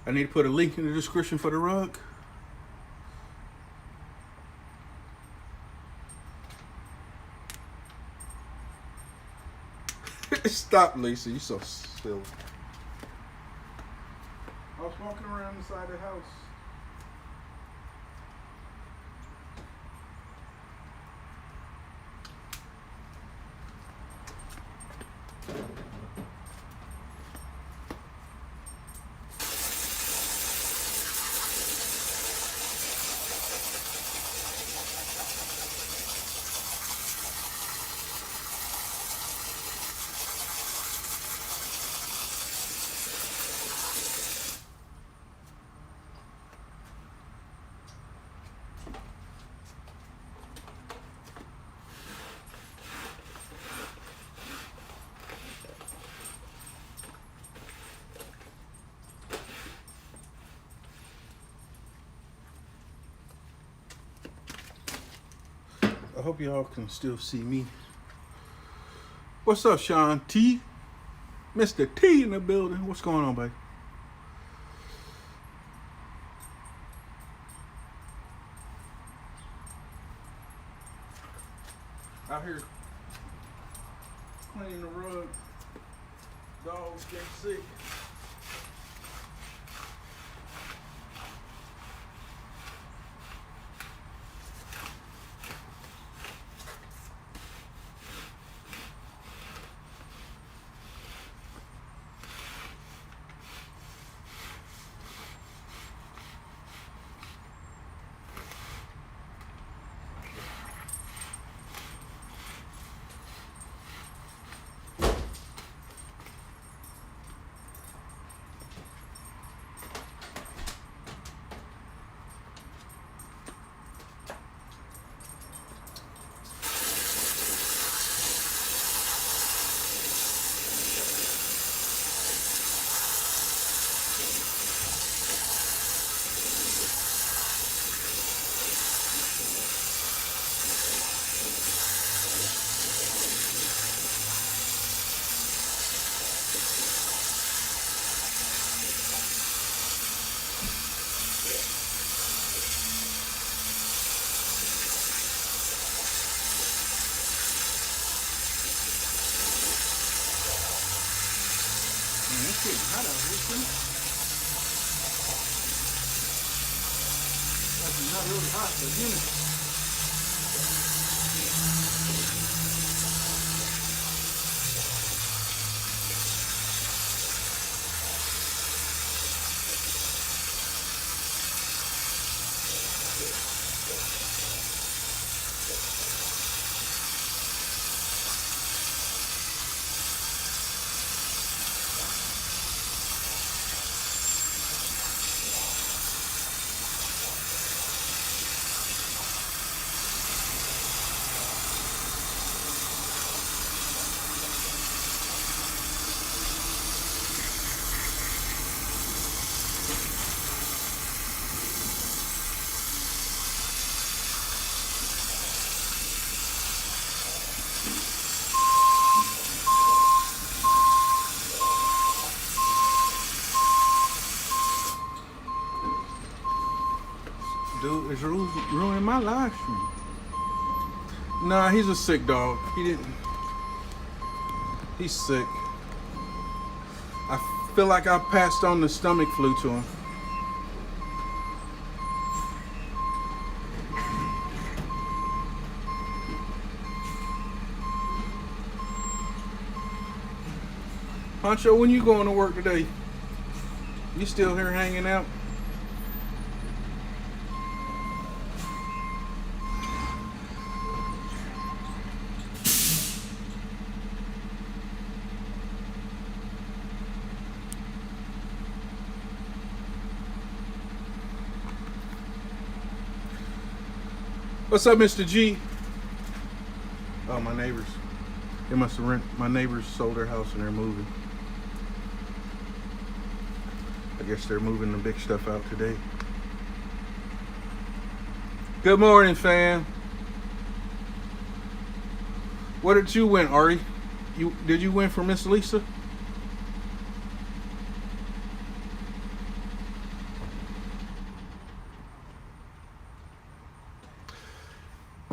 I need to put a link in the description for the rug. Stop, Lisa. You so silly. I was walking around the side of the house. I hope y'all can still see me. What's up, Sean T? Mr. T in the building. What's going on, babe? Out here cleaning the rug. Dogs getting sick. it's getting hot out here too. It's not really hot, but humid. Dude is ruining my live stream. Nah, he's a sick dog. He's sick. I feel like I passed on the stomach flu to him. Pancho, when you going to work today? You still here hanging out? What's up, Mr. G? Oh, my neighbors. They must have my neighbors sold their house and they're moving. I guess they're moving the big stuff out today. Good morning, fam. What did you win, Ari? Did you win for Miss Lisa?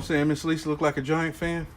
Saying Miss Lisa looked like a Giant fan?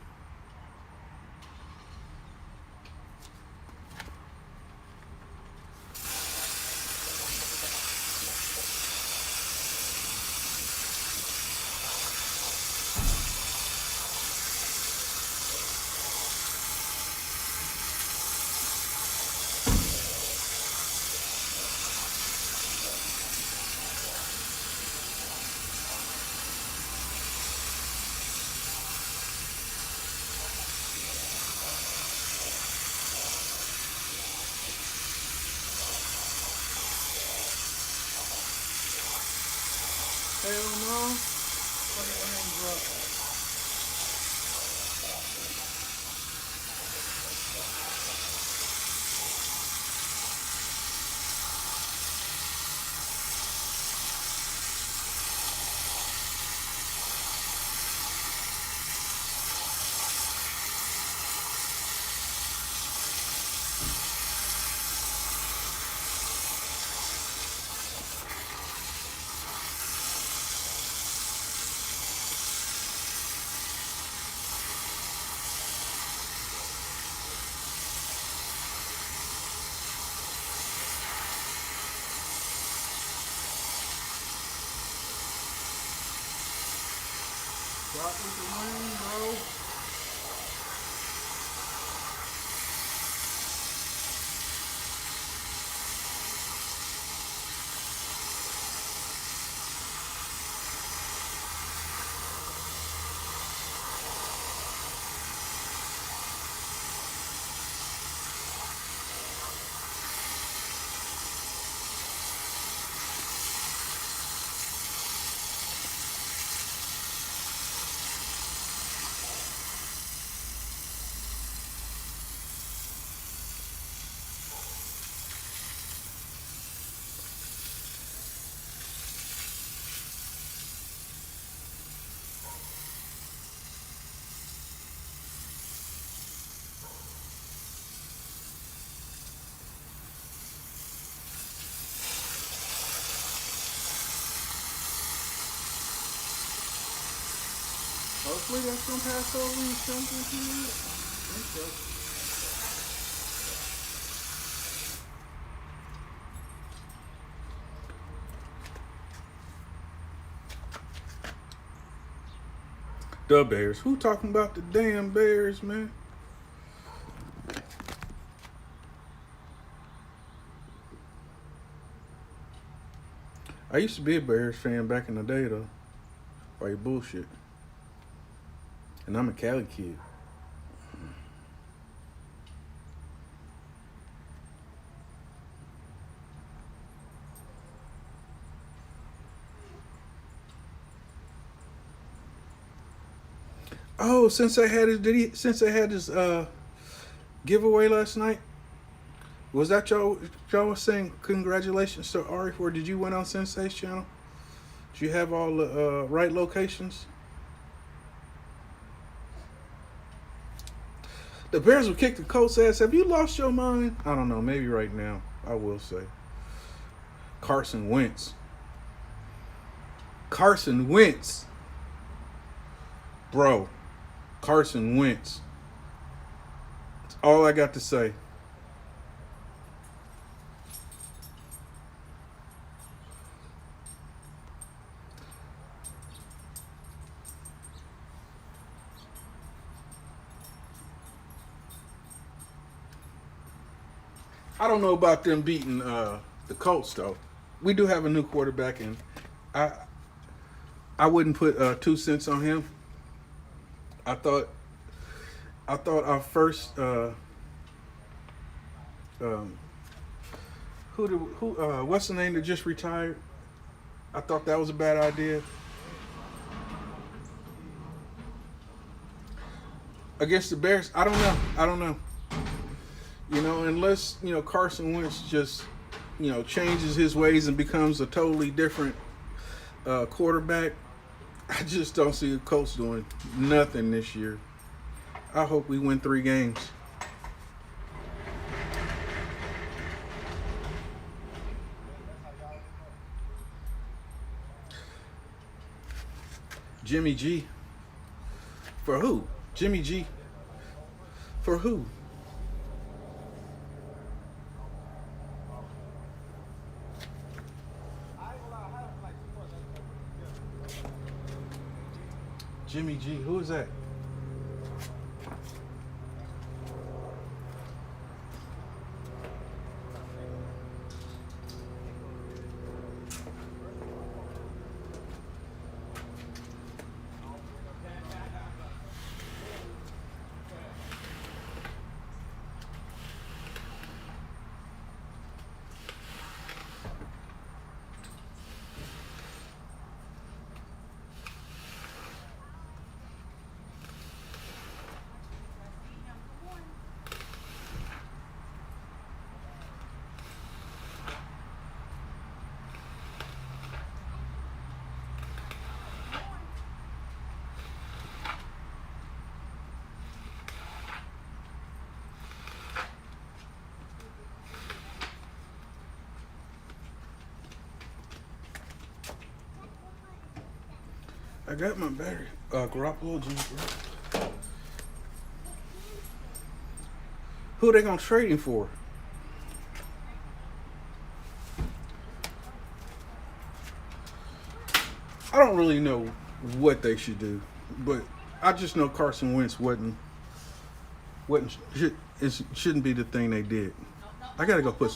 Hell no. Look at my hands up. Rock with the wind, bro. Hopefully that's gonna pass over and something to it. I think so. The Bears. Who talking about the damn Bears, man? I used to be a Bears fan back in the day, though. Why you bullshit? And I'm a Cali kid. Oh, since they had his giveaway last night, was that y'all was saying congratulations to Ari, or did you went on Sensei's channel? Did you have all the right locations? The Bears will kick the Colts' ass. Have you lost your mind? I don't know. Maybe right now. I will say. Carson Wentz. Carson Wentz. Bro. Carson Wentz. That's all I got to say. I don't know about them beating the Colts, though. We do have a new quarterback, and I wouldn't put 2 cents on him. I thought our first what's the name that just retired? I thought that was a bad idea. Against the Bears, I don't know. You know, unless, Carson Wentz just, changes his ways and becomes a totally different quarterback, I just don't see the Colts doing nothing this year. I hope we win 3 games. Jimmy G. For who? Jimmy G. For who? Jimmy G. Who is that? I got my battery. Garoppolo, Jimmy Garoppolo. Who are they gonna trade him for? I don't really know what they should do, but I just know Carson Wentz shouldn't be the thing they did. I gotta go put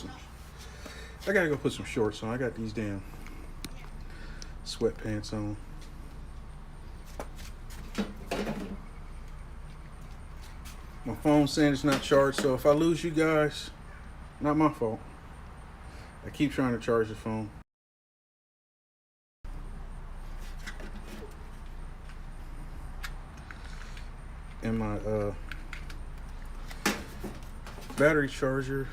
some shorts on. I got these damn sweatpants on. My phone's saying it's not charged, so if I lose you guys, not my fault. I keep trying to charge the phone. And my battery charger,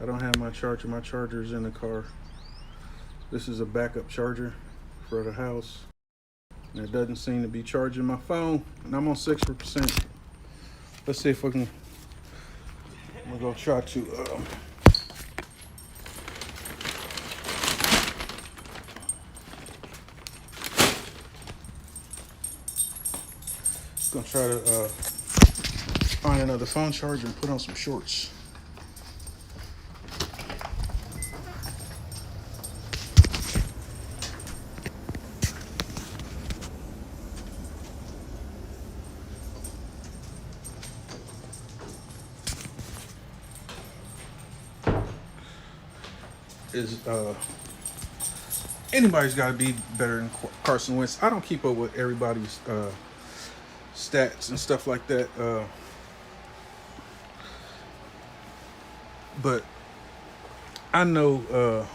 I don't have my charger. My charger is in the car. This is a backup charger for the house. And it doesn't seem to be charging my phone. And I'm on 6%. Let's see if we can. I'm gonna try to. Gonna try to find another phone charger and put on some shorts. is anybody's got to be better than Carson Wentz. I don't keep up with everybody's stats and stuff like that, but I know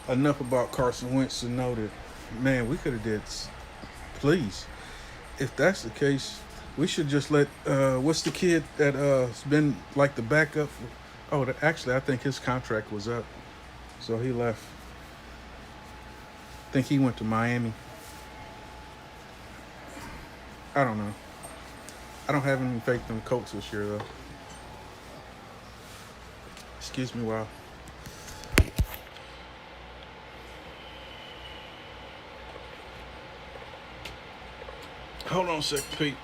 enough about Carson Wentz to know that, man, we could have did. Please, if that's the case, we should just let what's the kid that has been like the backup actually I think his contract was up, so he left. I think he went to Miami. I don't know. I don't have any faith in the Colts this year though. Excuse me while hold on a second, peeps.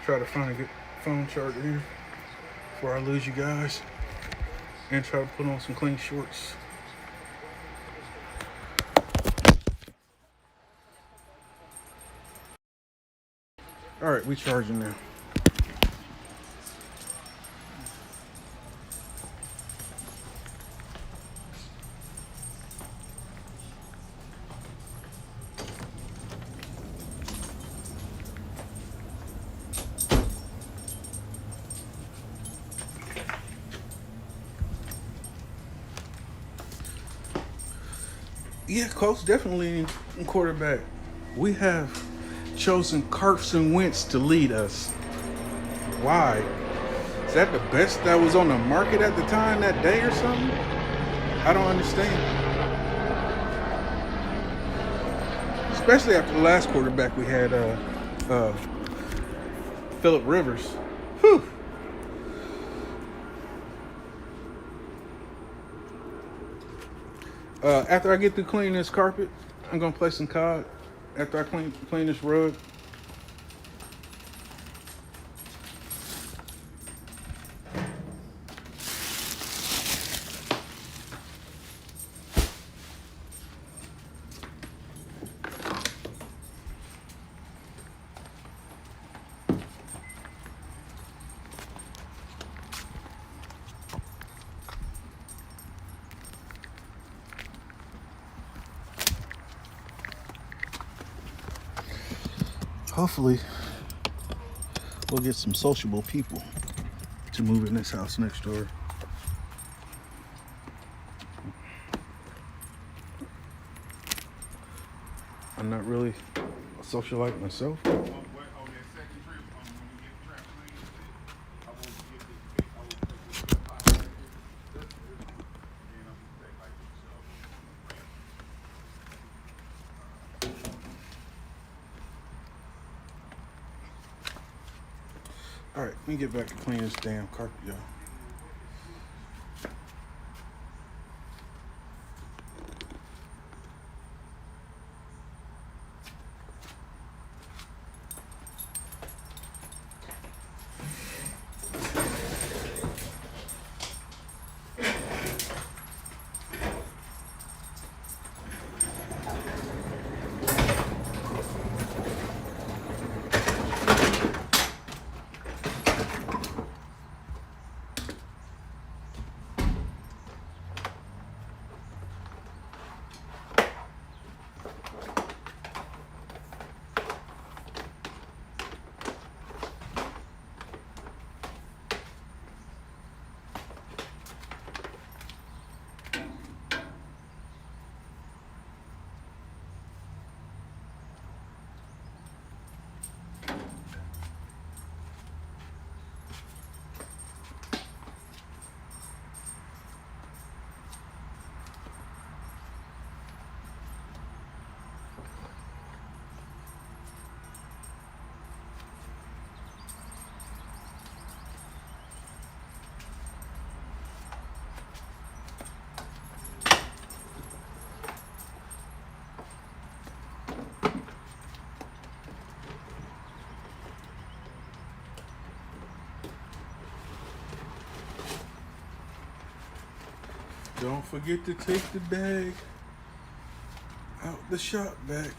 Try to find a good phone charger here before I lose you guys. And try to put on some clean shorts. Alright, we charging now. Yeah, Colts definitely in quarterback. We have chosen Carson Wentz to lead us. Why? Is that the best that was on the market at the time that day or something? I don't understand. Especially after the last quarterback we had, Phillip Rivers. Whew. After I get through cleaning this carpet, I'm gonna play some COD. After I clean this rug. Hopefully, we'll get some sociable people to move in this house next door. I'm not really a socialite myself. All right, let me get back to clean this damn carpet, y'all. Don't forget to take the bag out the shop vac.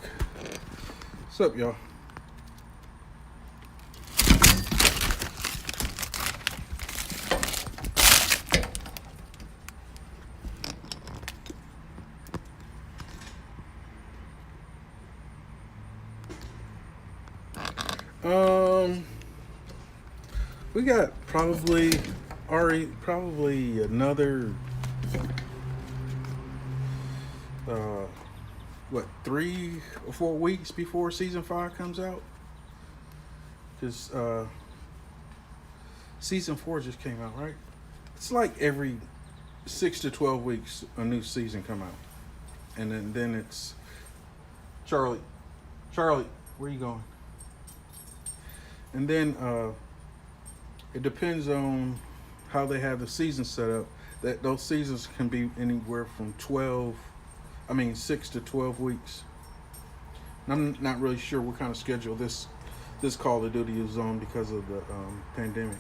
What's up, y'all? Um, we got probably another uh, what 3 or 4 weeks before season 5 comes out. Because season 4 just came out, right? It's like every 6 to 12 weeks a new season come out, and then it's Charlie, Charlie, where you going? And then it depends on how they have the season set up. That those seasons can be anywhere from 6 to 12 weeks. And I'm not really sure what kind of schedule this Call of Duty is on because of the pandemic.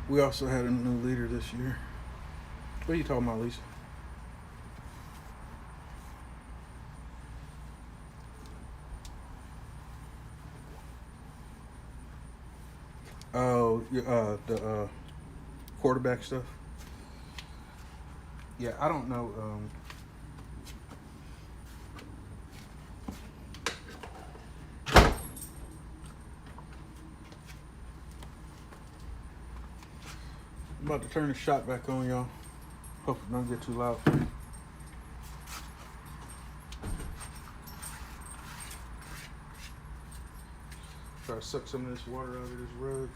We also had a new leader this year. What are you talking about, Lisa? Oh, the quarterback stuff. Yeah, I don't know. I'm about to turn the shot back on, y'all. Hope it don't get too loud. Try to suck some of this water out of this rug.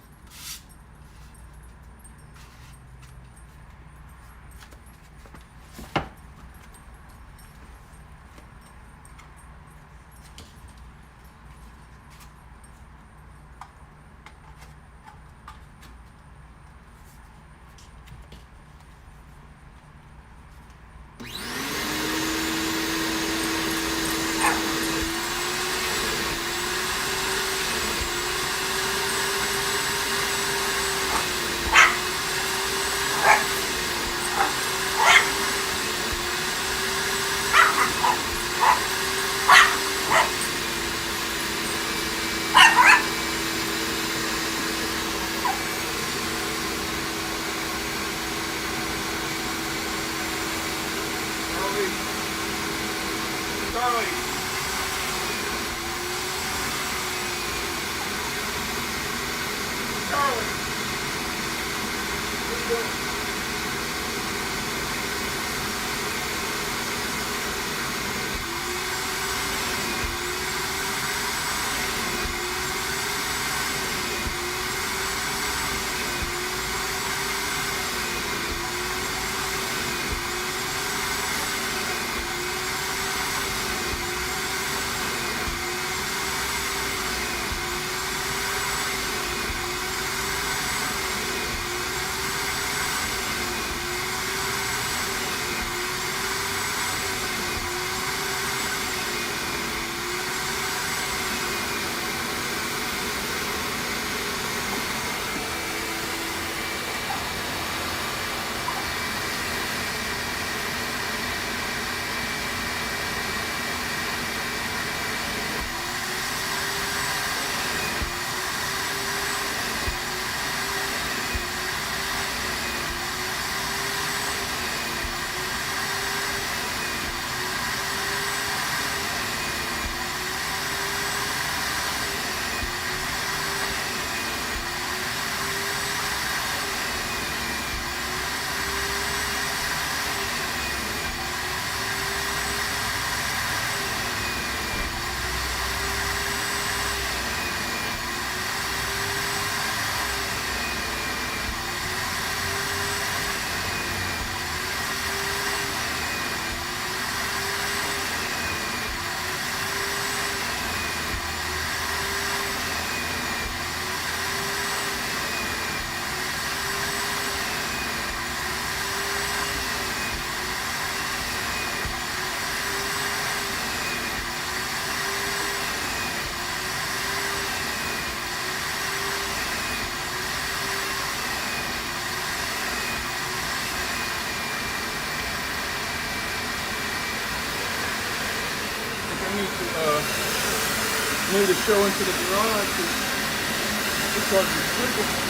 Move the show into the garage. It's starting to slippery.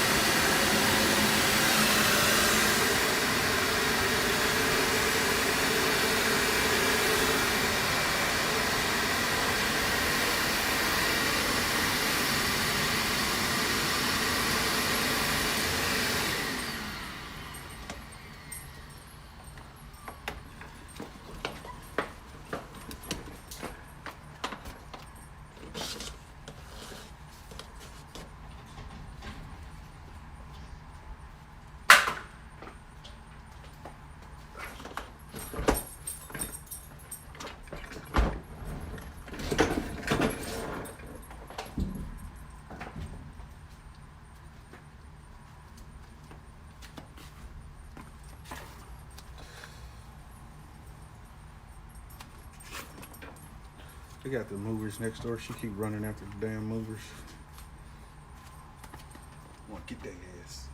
They got the movers next door. She keep running after the damn movers. Want to get their ass.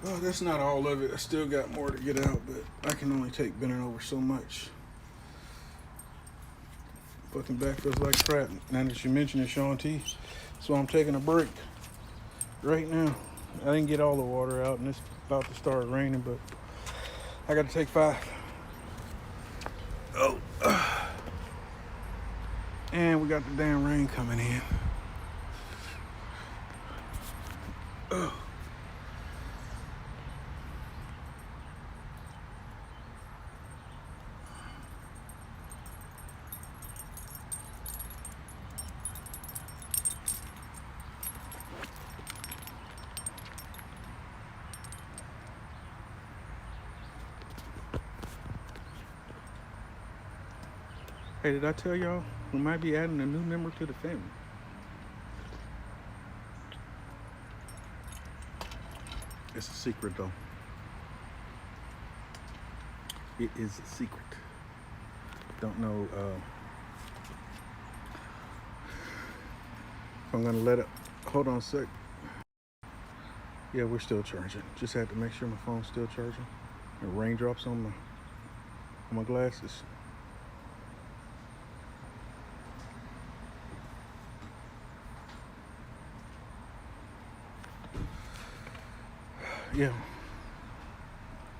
Oh, that's not all of it. I still got more to get out, but I can only take bending over so much. Fucking back feels like crap. Now that you mention it, Sean T. So I'm taking a break right now. I didn't get all the water out, and it's about to start raining, but I got to take 5. Oh. And we got the damn rain coming in. Oh. Hey, did I tell y'all we might be adding a new member to the family? It's a secret though. It is a secret. Don't know if I'm gonna let it. Hold on a sec. Yeah, we're still charging. Just had to make sure my phone's still charging. And raindrops on my glasses. Yeah.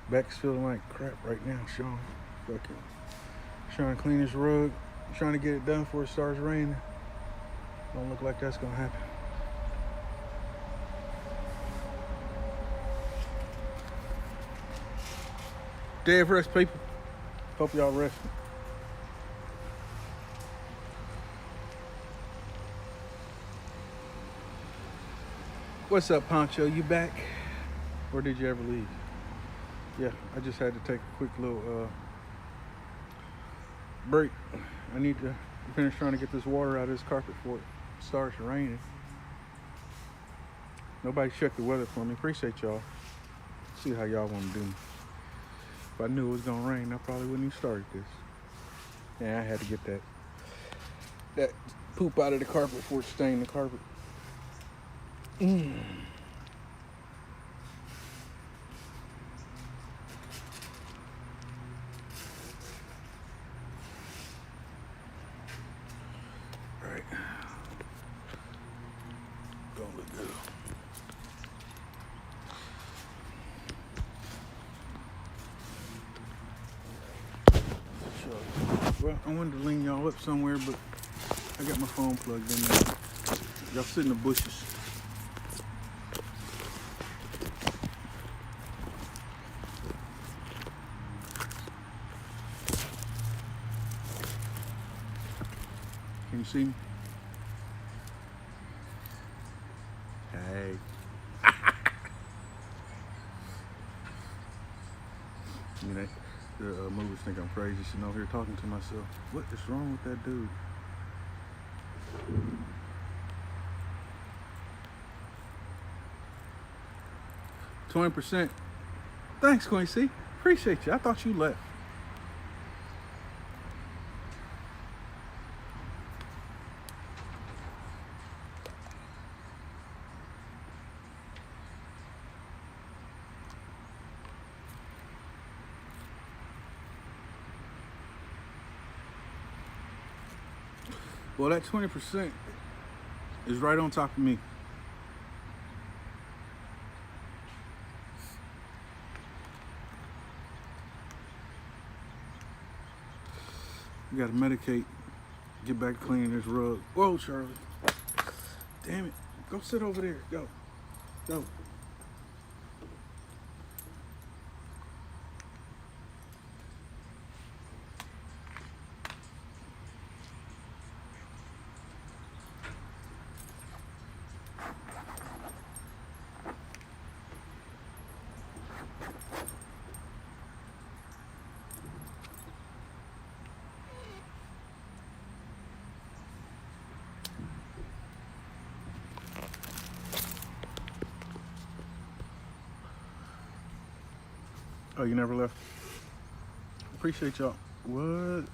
Back's feeling like crap right now, Sean. Fucking trying to clean this rug. Trying to get it done before it starts raining. Don't look like that's gonna happen. Day of rest, people. Hope y'all resting. What's up, Poncho? You back? Or did you ever leave? Yeah, I just had to take a quick little break. I need to finish trying to get this water out of this carpet before it starts raining. Nobody checked the weather for me. Appreciate y'all. See how y'all want to do me. If I knew it was gonna rain, I probably wouldn't even started this. Yeah, I had to get that poop out of the carpet before it stained the carpet. Right. Don't look good. Well, I wanted to link y'all up somewhere, but I got my phone plugged in there. Y'all sit in the bushes. Can you see me? Hey. You know, the movers think I'm crazy sitting over here talking to myself. What is wrong with that dude? $20%. Thanks, Quincy. Appreciate you. I thought you left. Well, that 20% is right on top of me. You gotta medicate, get back to cleaning this rug. Whoa, Charlie. Damn it. Go sit over there. Go. Go. Oh, you never left? Appreciate y'all. What?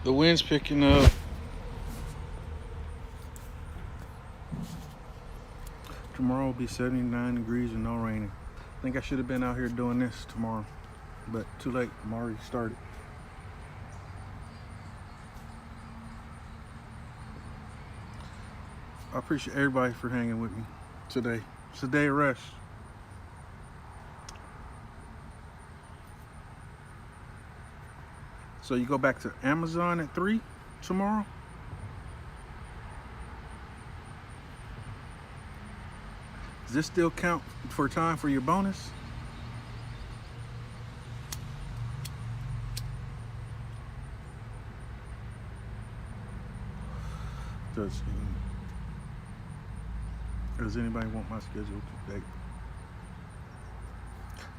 The wind's picking up. Tomorrow will be 79 degrees and no raining. I think I should have been out here doing this tomorrow, but too late. I'm already started. I appreciate everybody for hanging with me today. It's a day of rest. So you go back to Amazon at 3 tomorrow? Does this still count for time for your bonus? Does anybody want my schedule today?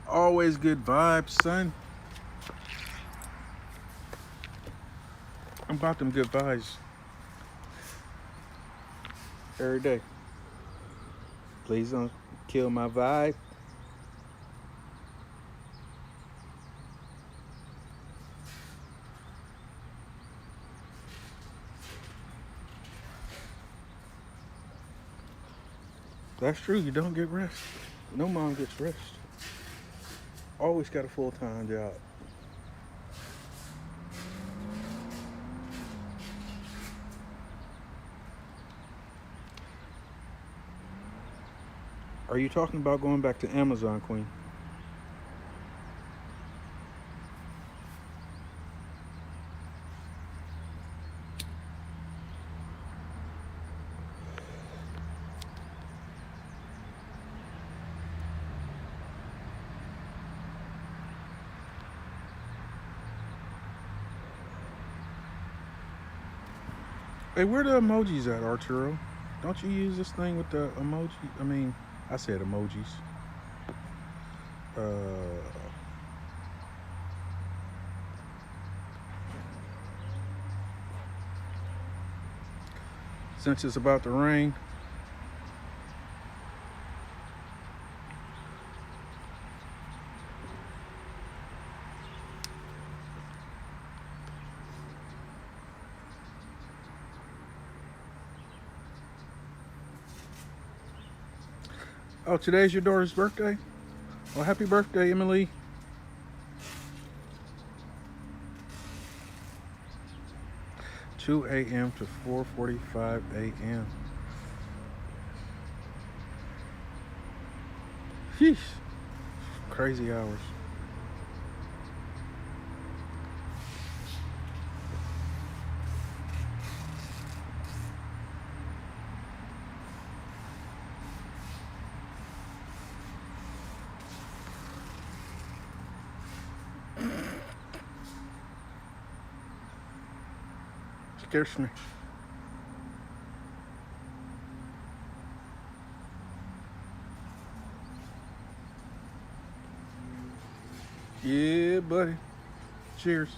Always good vibes, son. I'm about them good vibes every day. Please don't kill my vibe. That's true. You don't get rest. No mom gets rest. Always got a full-time job. Are you talking about going back to Amazon, Queen? Hey, where the emojis at, Arturo? Don't you use this thing with the emoji? I mean, I said emojis. Since it's about to rain, oh, today's your daughter's birthday? Well, happy birthday, Emily. (2 a.m. to 4:45 a.m. Sheesh. Crazy hours. Scares me. Yeah, buddy. Cheers.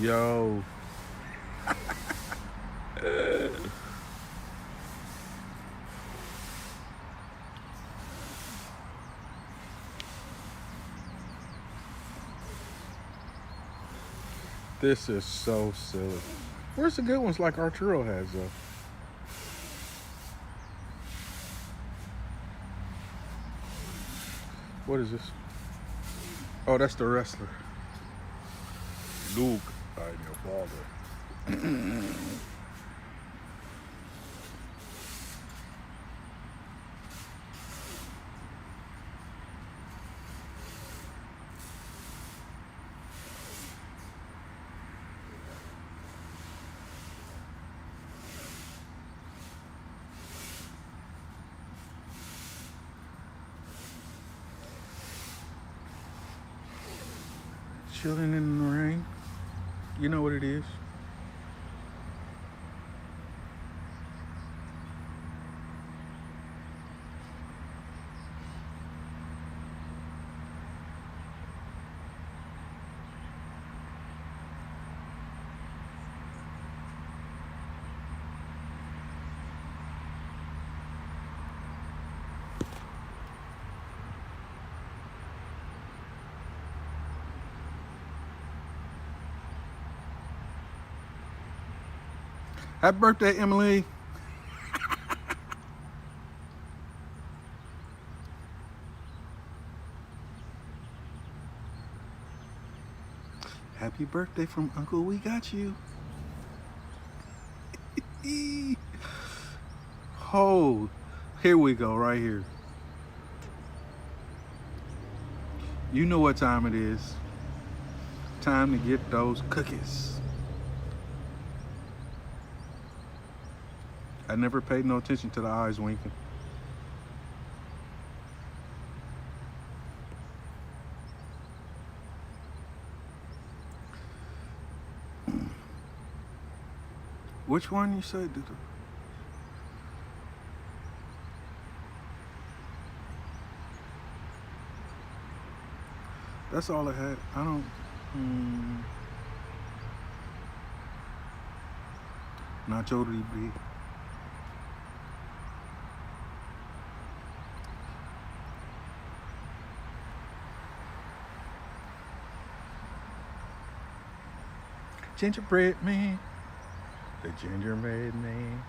Yo. This is so silly. Where's the good ones like Arturo has, though? What is this? Oh, that's the wrestler. Luke, I'm your father. Chilling in the rain. You know what it is. Happy birthday, Emily. Happy birthday from Uncle. We got you. Oh, here we go, right here. You know what time it is. Time to get those cookies. I never paid no attention to the eyes winking. Which one you said? That's all I had. I don't. Nacho libre. Gingerbread man. The gingerbread man.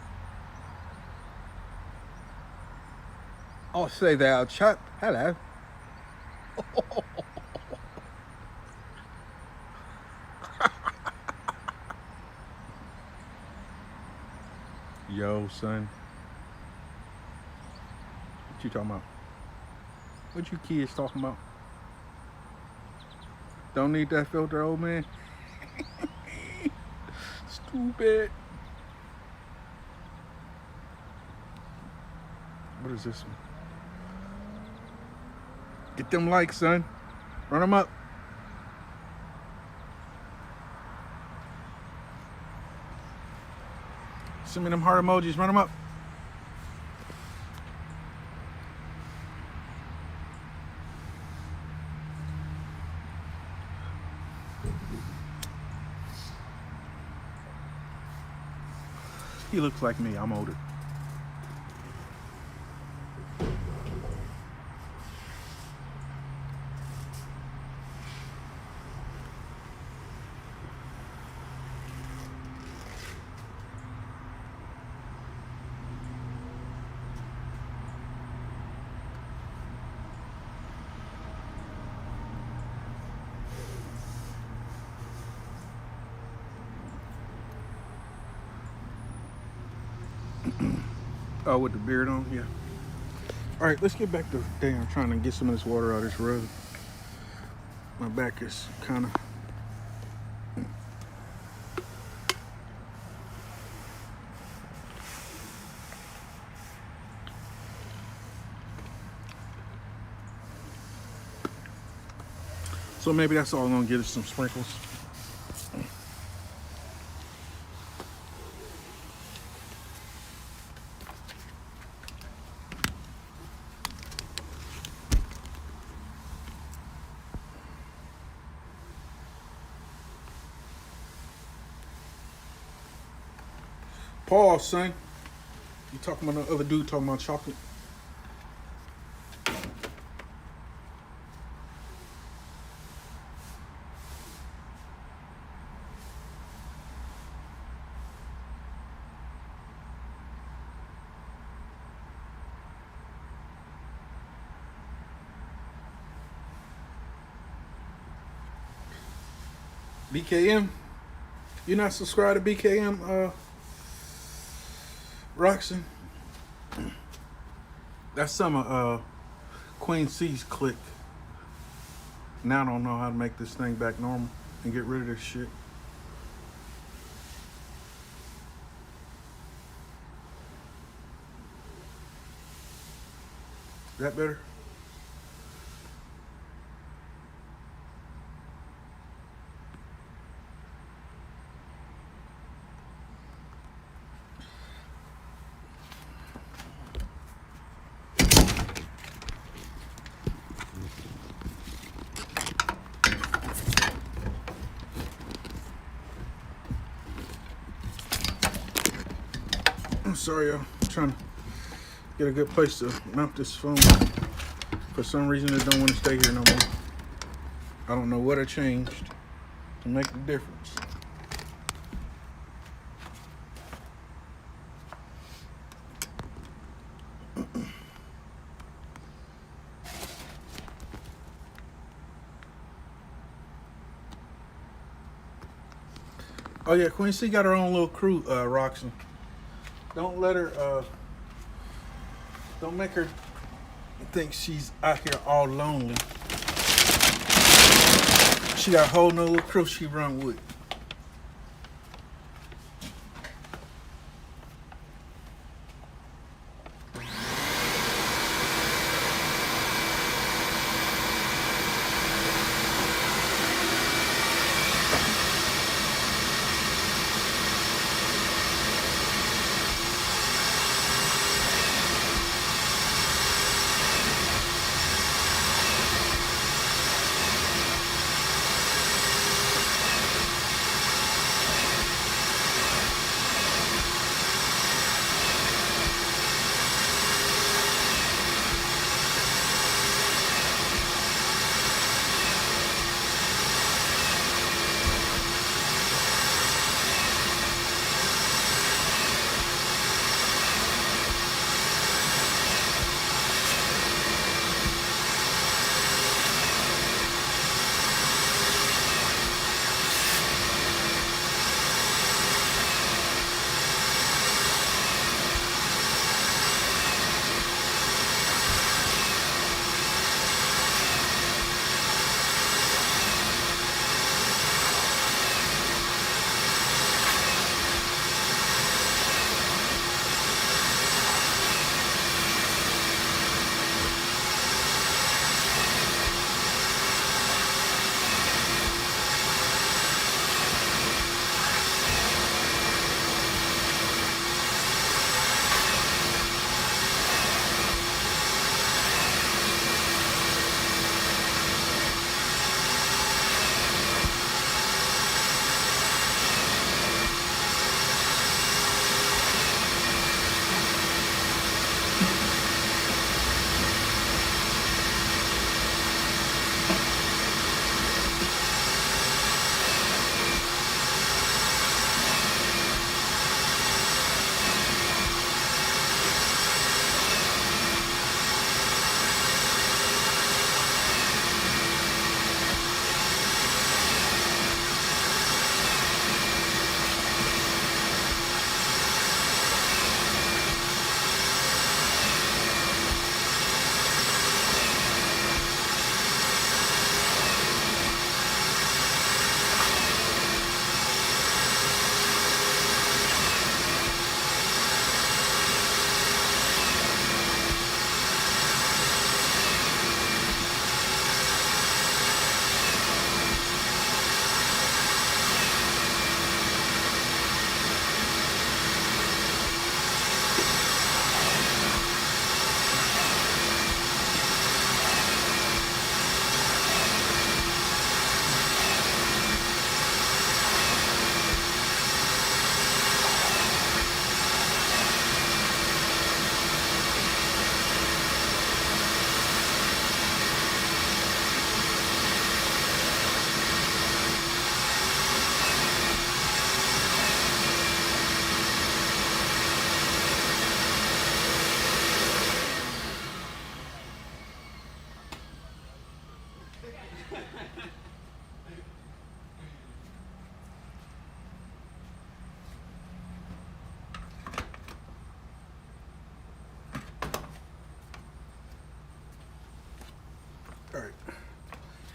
Oh, say thou chap. Hello. Yo, son. What you talking about? What you kids talking about? Don't need that filter, old man. Stupid. What is this one? Get them likes, son. Run them up. Send me them heart emojis. Run them up. He looks like me. I'm older. Oh, with the beard on? Yeah. All right, let's get back to damn trying to get some of this water out of this rug. My back is kind of... So maybe that's all I'm gonna get is some sprinkles. Pause, son. You talking about the other dude talking about chocolate? BKM? You're not subscribed to BKM, Roxon? That's some of Queen C's clique. Now I don't know how to make this thing back normal and get rid of this shit. That better? I'm sorry, y'all. I'm trying to get a good place to mount this phone. For some reason, it don't want to stay here no more. I don't know what I changed to make the difference. Oh yeah, Queen C got her own little crew, Roxy. Don't let her don't make her think she's out here all lonely. She got a whole nother little crew she run with. All right,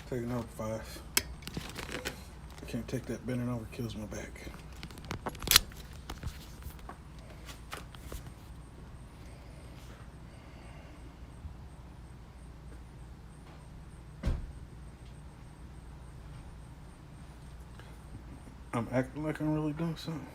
take another 5. I can't take that bending over, kills my back. I'm acting like I'm really doing something.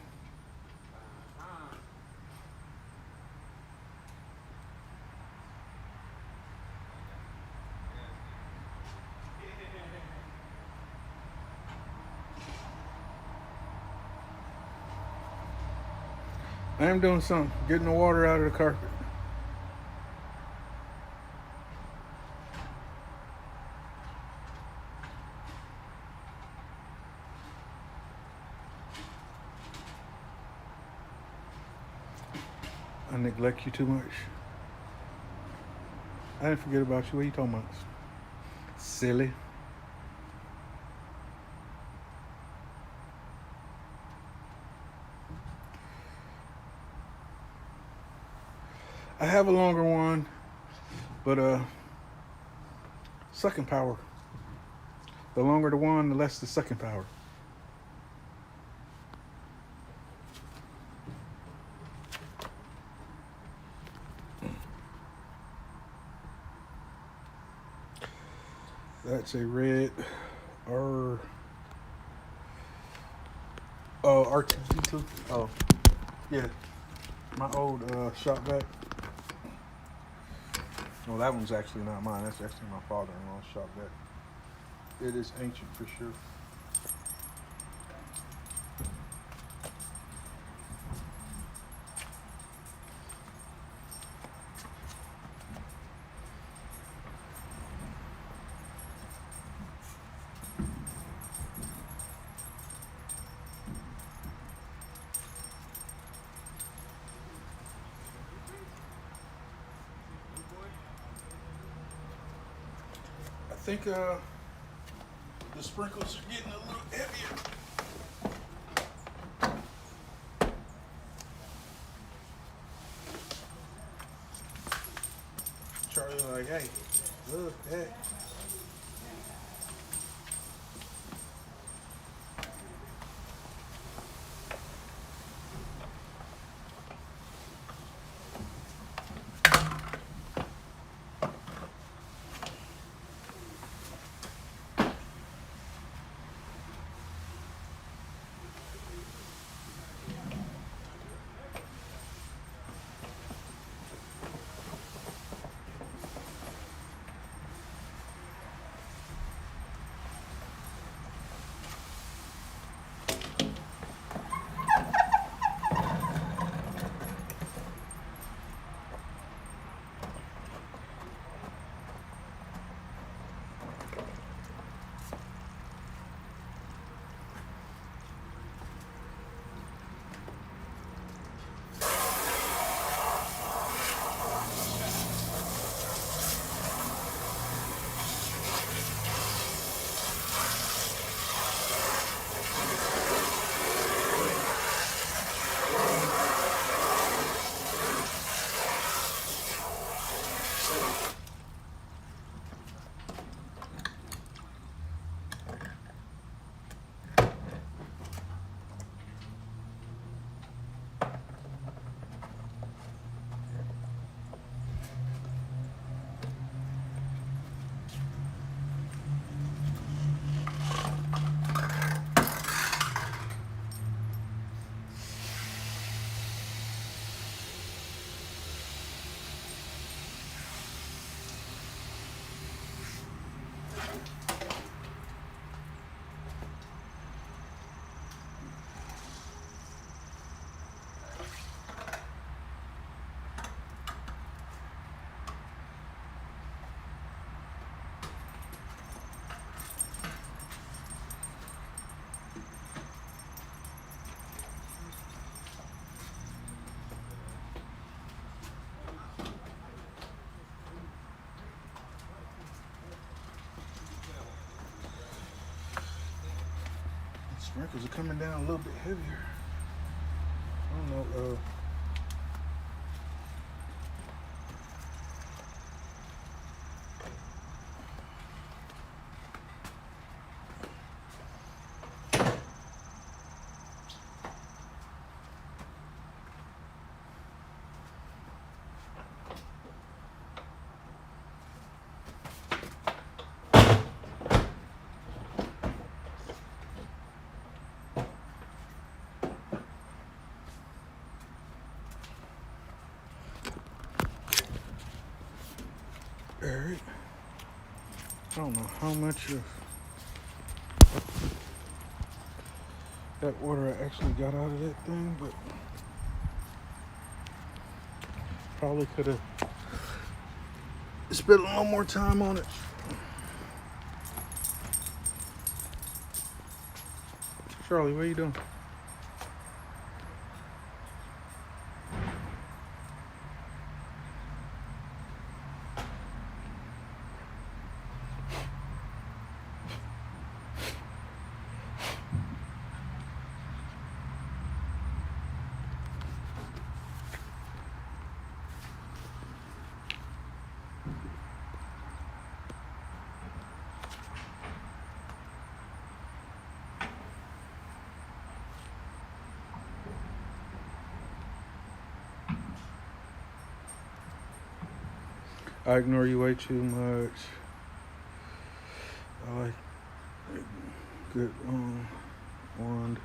I am doing something, getting the water out of the carpet. I neglect you too much. I didn't forget about you. What are you talking about? Silly. I have a longer one, but sucking power. The longer the one, the less the sucking power. That's a red R. Oh, R2D2. Oh, yeah. My old shop vac. Well, that one's actually not mine. That's actually my father-in-law's shop vac. It is ancient for sure. I think the sprinkles are getting a little heavier. Charlie like, hey, look, hey. Sprinkles are coming down a little bit heavier. I don't know. Alright. I don't know how much of that water I actually got out of that thing, but probably could have spent a little more time on it. Charlie, what are you doing? I ignore you way too much. I like good wand.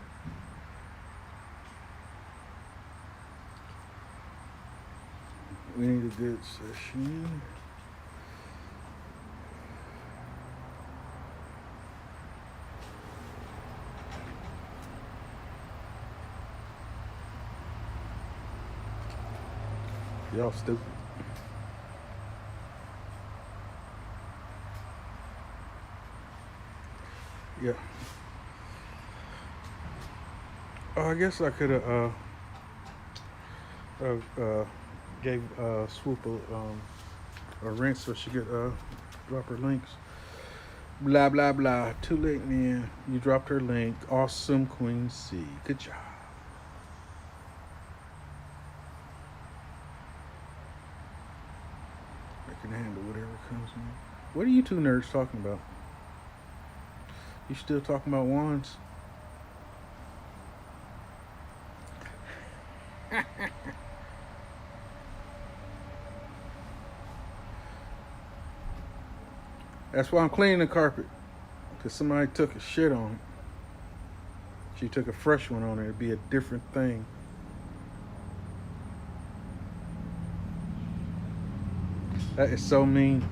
We need a good session. Y'all stupid. Yeah. Oh, I guess I could have gave Swoop a rinse so she could drop her links. Blah blah blah. Too late, man. You dropped her link. Awesome, Queen C. Good job. I can handle whatever comes in. What are you two nerds talking about? You still talking about wands? That's why I'm cleaning the carpet. Because somebody took a shit on it. She took a fresh one on it. It'd be a different thing. That is so mean.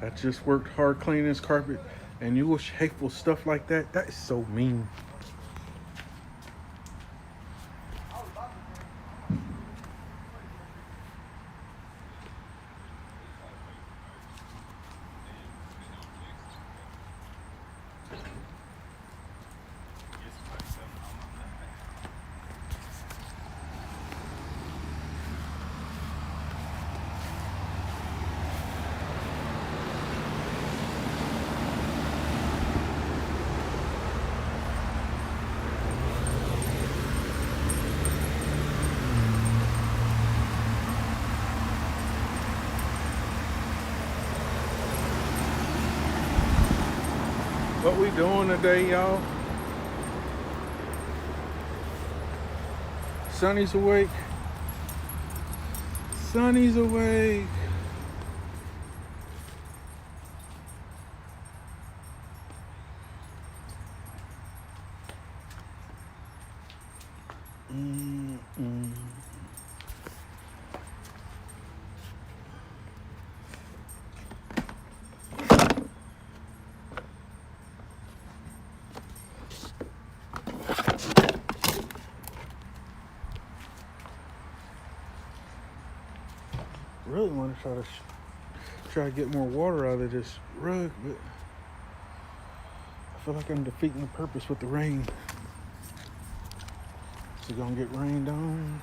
I just worked hard cleaning this carpet and you wish hateful stuff like that? That is so mean. What we doing today, y'all? Sonny's awake. Sonny's awake. Really want to try to get more water out of this rug, but I feel like I'm defeating the purpose with the rain. Is it gonna get rained on?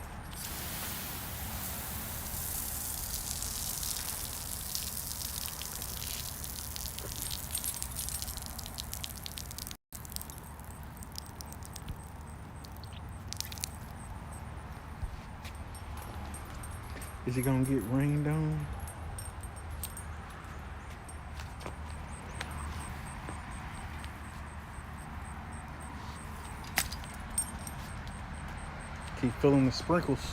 Is it gonna get rained on? Keep filling the sprinkles.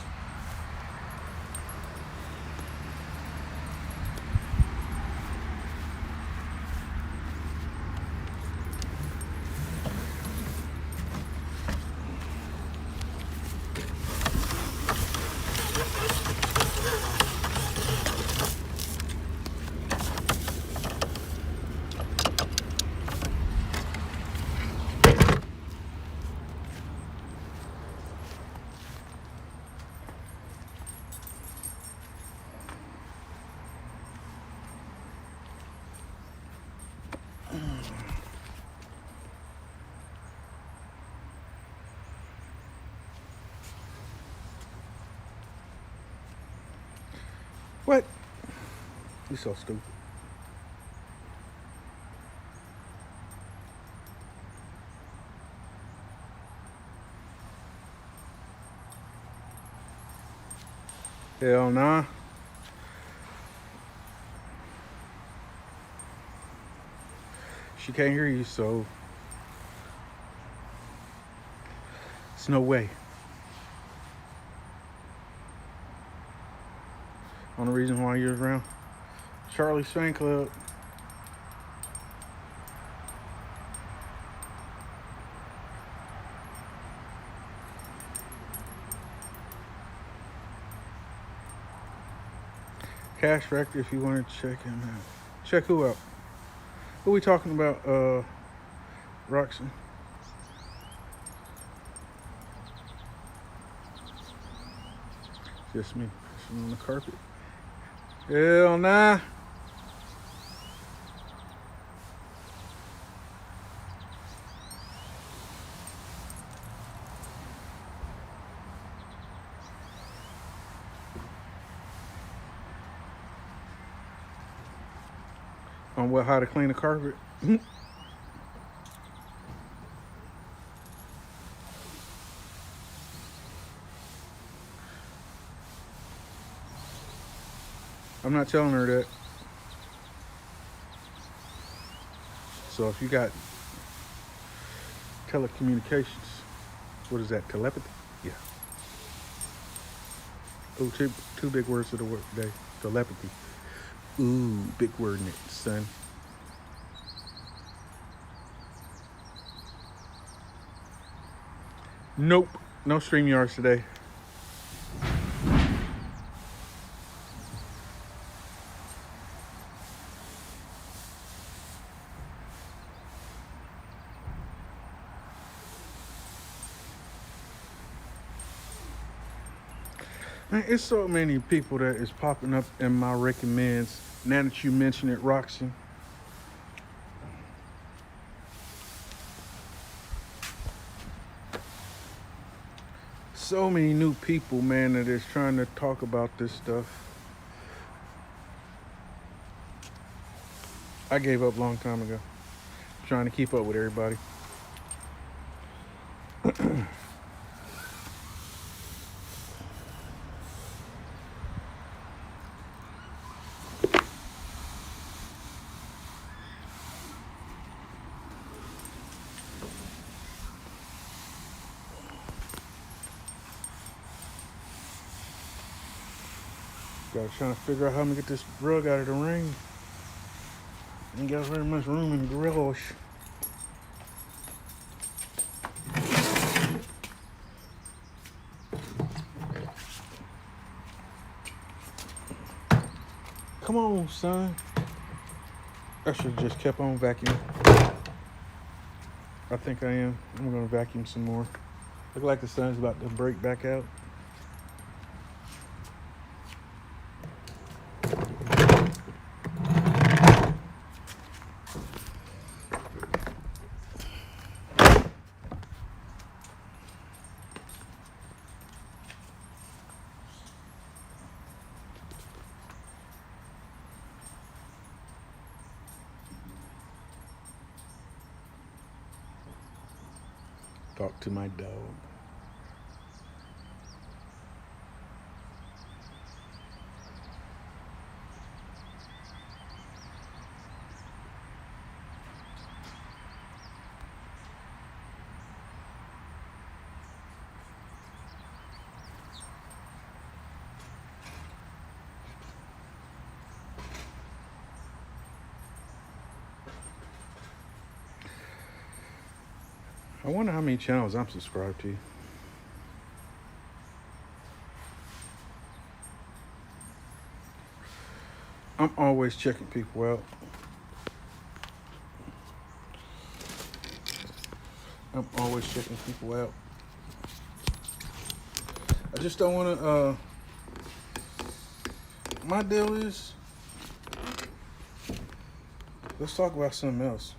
What? You're so stupid. Hell nah. She can't hear you, so it's no way. Only reason why you're around Charlie's fan club. Cash Factor if you want to check him out. Check who out? Who we talking about, Roxy? Just me sitting on the carpet. Hell nah. On what, how to clean the carpet? I'm not telling her that. So if you got telecommunications, what is that? Telepathy? Yeah. Oh, two big words of the word day. Telepathy. Ooh, big word in it, son. Nope. No StreamYards today. Man, it's so many people that is popping up in my recommends. Now that you mention it, Roxy. So many new people, man, that is trying to talk about this stuff. I gave up a long time ago. Trying to keep up with everybody. Got trying to figure out how I'm gonna get this rug out of the rain. Ain't got very much room in the garage. Come on, son. I should have just kept on vacuuming. I think I am. I'm gonna vacuum some more. Look like the sun's about to break back out. Talk to my dog. I wonder how many channels I'm subscribed to. I'm always checking people out. I'm always checking people out. I just don't want to, my deal is, let's talk about something else.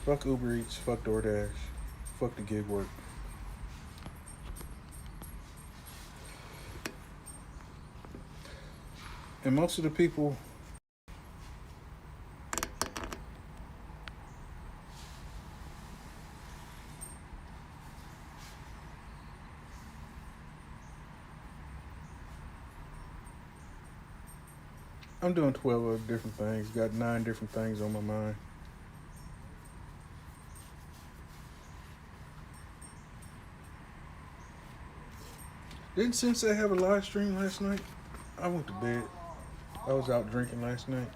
Fuck Uber Eats, fuck DoorDash, fuck the gig work. And most of the people I'm doing 12 other different things, got 9 different things on my mind. Didn't Sensei have a live stream last night? I went to bed. I was out drinking last night.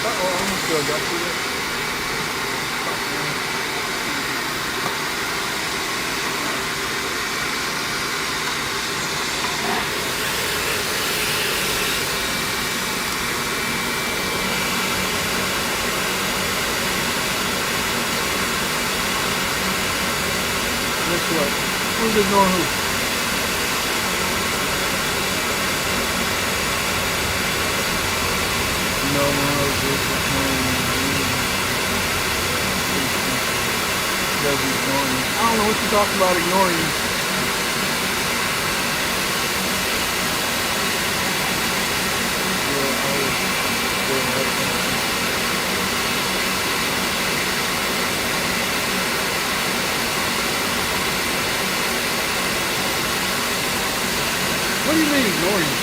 Uh-oh, I almost got through that. Guess what? Who's ignoring who? No, does ignore me. I don't know what you're talking about ignoring you. Yeah, I was doing that. What do you mean ignoring you?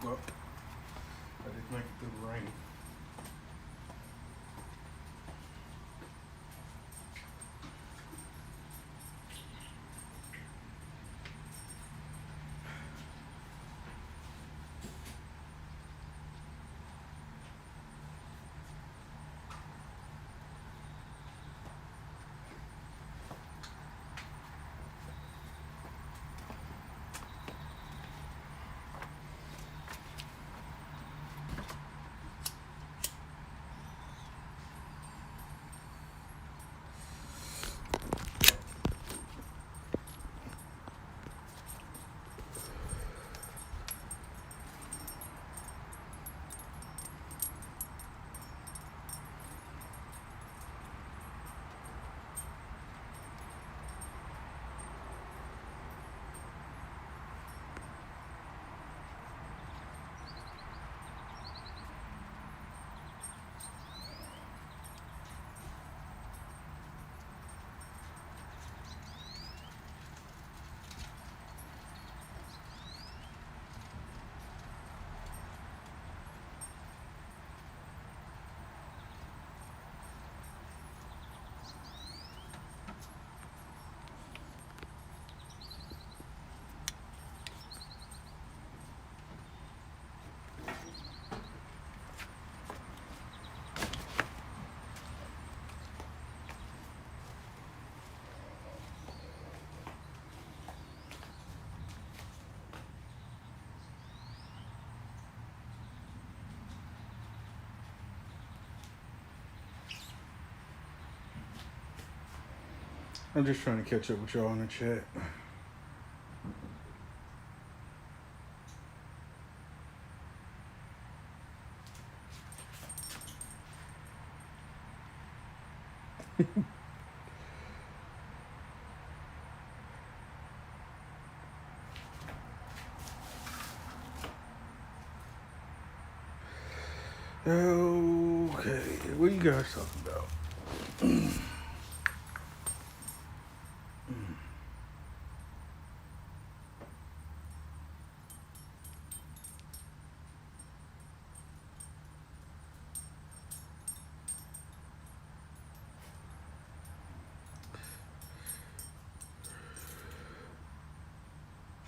Well, I didn't make it through the rain. I'm just trying to catch up with y'all in the chat. Okay, what you guys talking about?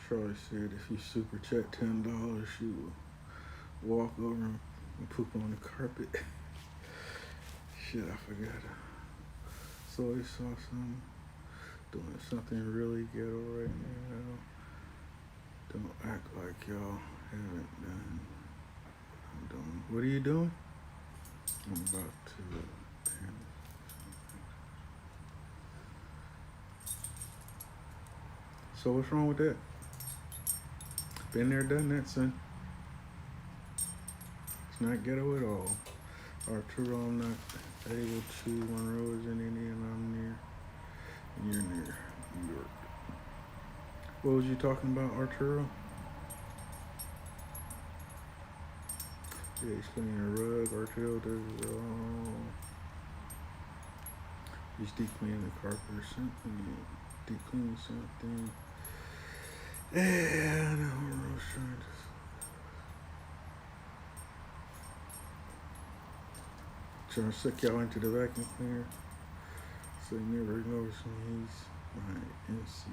Charlie said if you super chat $10, she will walk over and poop on the carpet. Shit, I forgot. Soy sauce, doing something really ghetto right now. Don't act like y'all haven't done. I'm doing. What are you doing? I'm about to. So what's wrong with that? Been there, done that, son. It's not ghetto at all. Arturo, I'm not able to. Monroe is in India and I'm near. And you're near New York. What was you talking about, Arturo? Yeah, he's cleaning a rug. Arturo does it all. He's deep cleaning the carpet or something. Deep cleaning something. Yeah, I know. I was trying to suck y'all into the vacuum cleaner. So you never notice when he's my MC.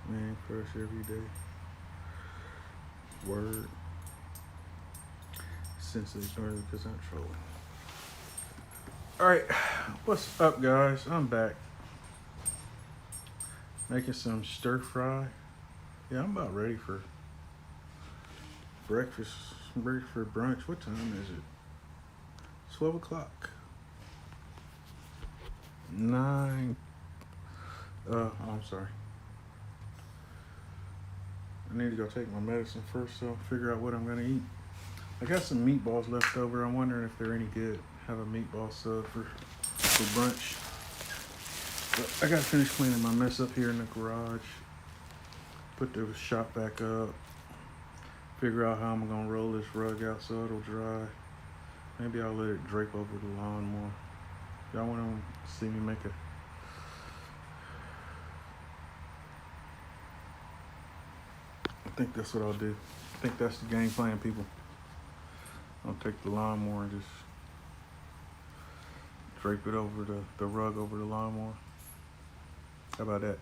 Man crush every day. Word. Since they started because I'm trolling. Alright, what's up, guys? I'm back. Making some stir fry. Yeah, I'm about ready for breakfast. Ready for brunch. What time is it? 12 o'clock. 9. I'm sorry. I need to go take my medicine first, so I'll figure out what I'm gonna eat. I got some meatballs left over. I'm wondering if they're any good. Have a meatball sub for brunch. But I gotta finish cleaning my mess up here in the garage. Put the shop back up. Figure out how I'm gonna roll this rug out so it'll dry. Maybe I'll let it drape over the lawn more. Y'all wanna see me make it? I think that's what I'll do. I think that's the game plan, people. I'll take the lawnmower and just drape it over the rug over the lawnmower. How about that?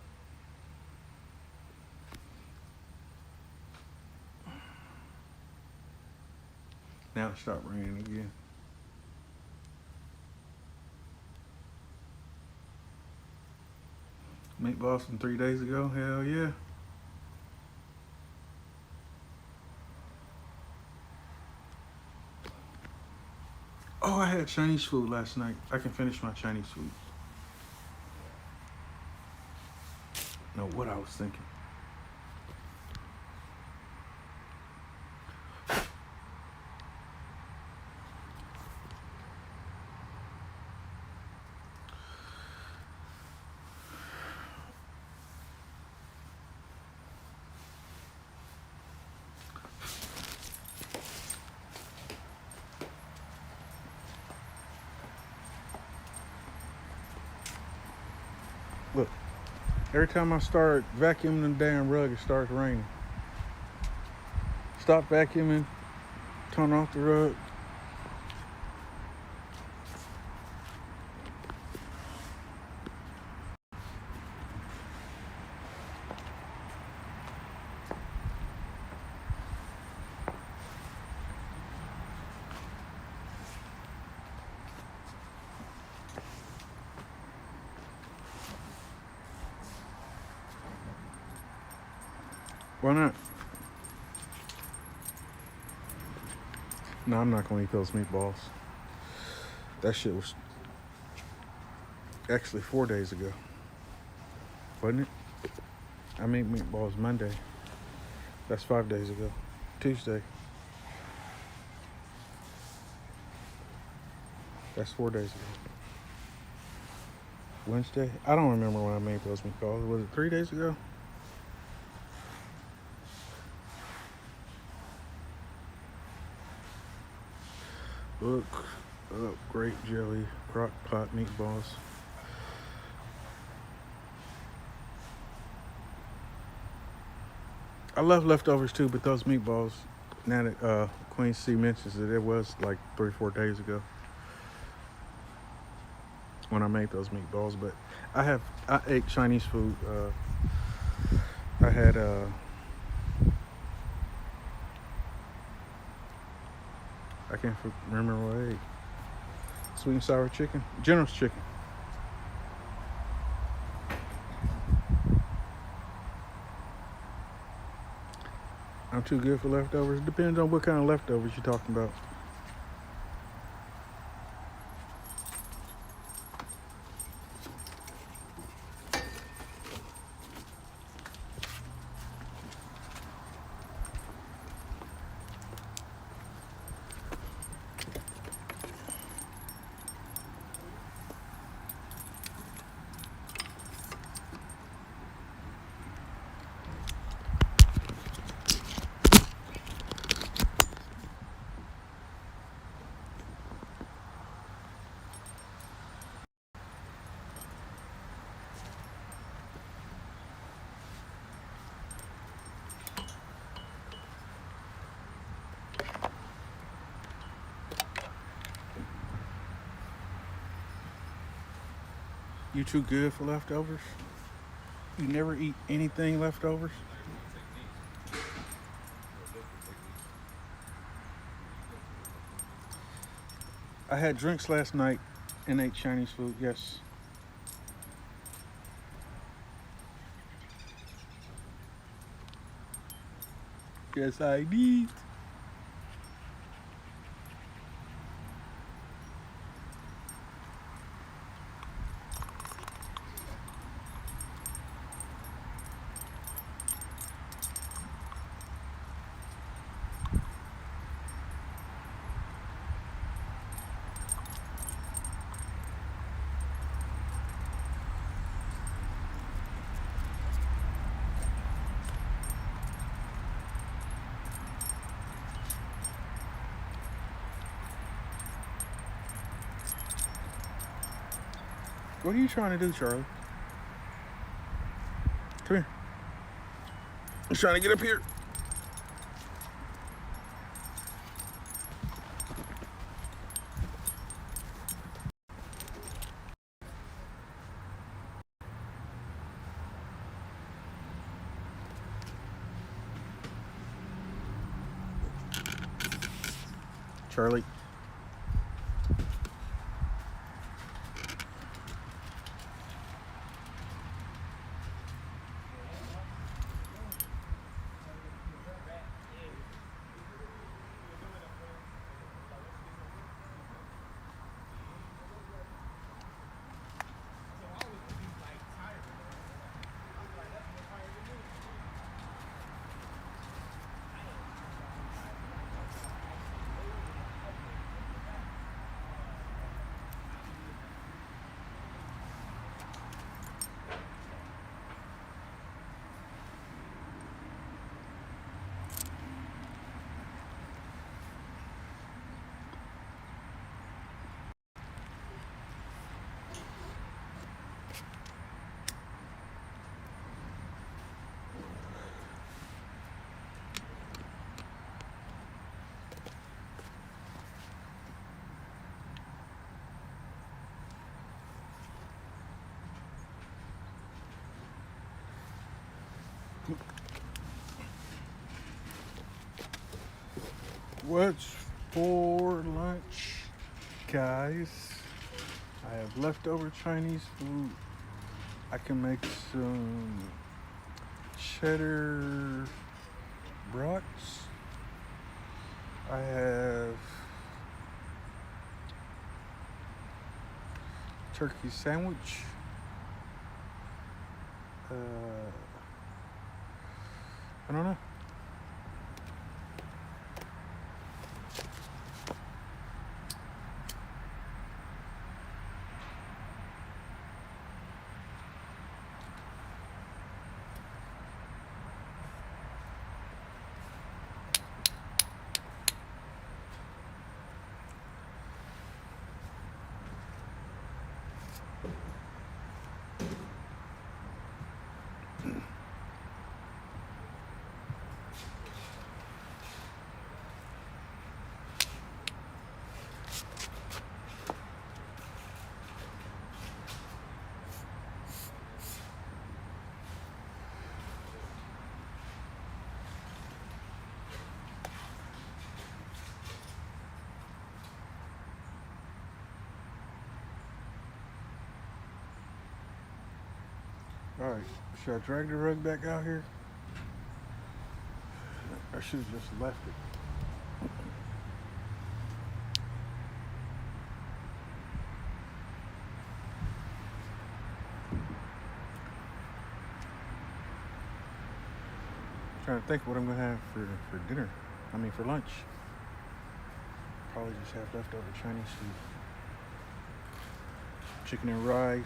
Now it stopped raining again. Meatballs from 3 days ago? Hell yeah. Oh, I had Chinese food last night. I can finish my Chinese food. Know what I was thinking. Look, every time I start vacuuming the damn rug, it starts raining. Stop vacuuming, turn off the rug. Why not? No, I'm not gonna eat those meatballs. That shit was actually 4 days ago, wasn't it? I made meatballs Monday. That's 5 days ago. Tuesday. That's 4 days ago. Wednesday? I don't remember when I made those meatballs. Was it 3 days ago? Look up grape jelly, crock pot meatballs. I love leftovers too, but those meatballs, now that Queen C mentions it, it was like 3-4 days ago when I made those meatballs. But I ate Chinese food. I had I can't remember what I ate. Sweet and sour chicken, General's chicken. I'm too good for leftovers. Depends on what kind of leftovers you're talking about. You too good for leftovers? You never eat anything leftovers? I had drinks last night and ate Chinese food, yes. Yes, I did. What are you trying to do, Charlie? Come here. He's trying to get up here. Charlie. What's for lunch, guys? I have leftover Chinese food. I can make some cheddar brats. I have turkey sandwich. I don't know. Alright, should I drag the rug back out here? I should have just left it. Trying to think what I'm gonna have for dinner. For lunch. Probably just have leftover Chinese food. Chicken and rice.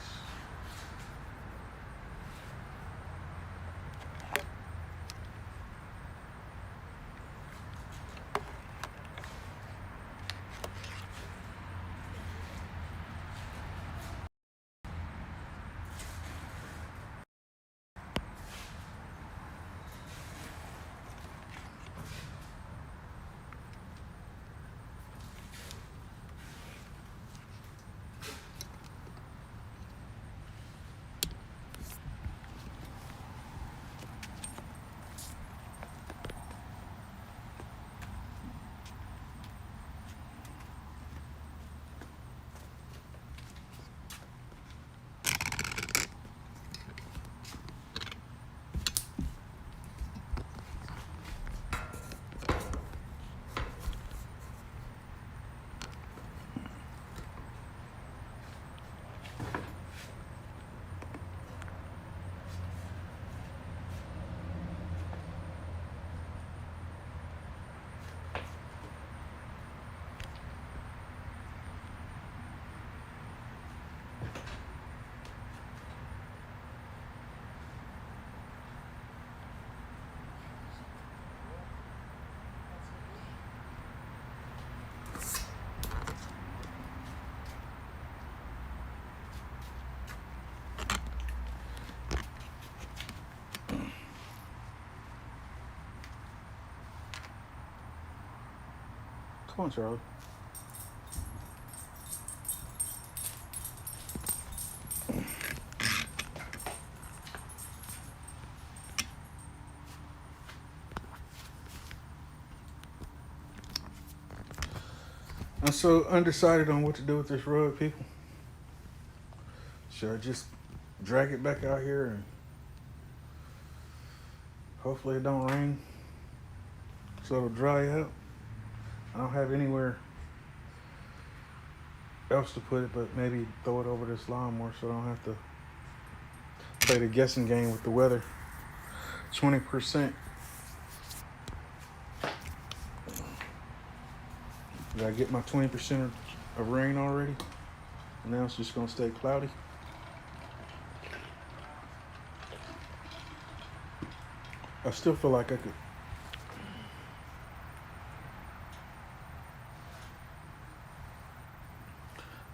Come on, Charlie. I'm so undecided on what to do with this rug, people. Should I just drag it back out here and hopefully it don't rain so it'll dry up? I don't have anywhere else to put it, but maybe throw it over this lawnmower so I don't have to play the guessing game with the weather. 20%. Did I get my 20% of rain already? And now it's just gonna stay cloudy. I still feel like I could.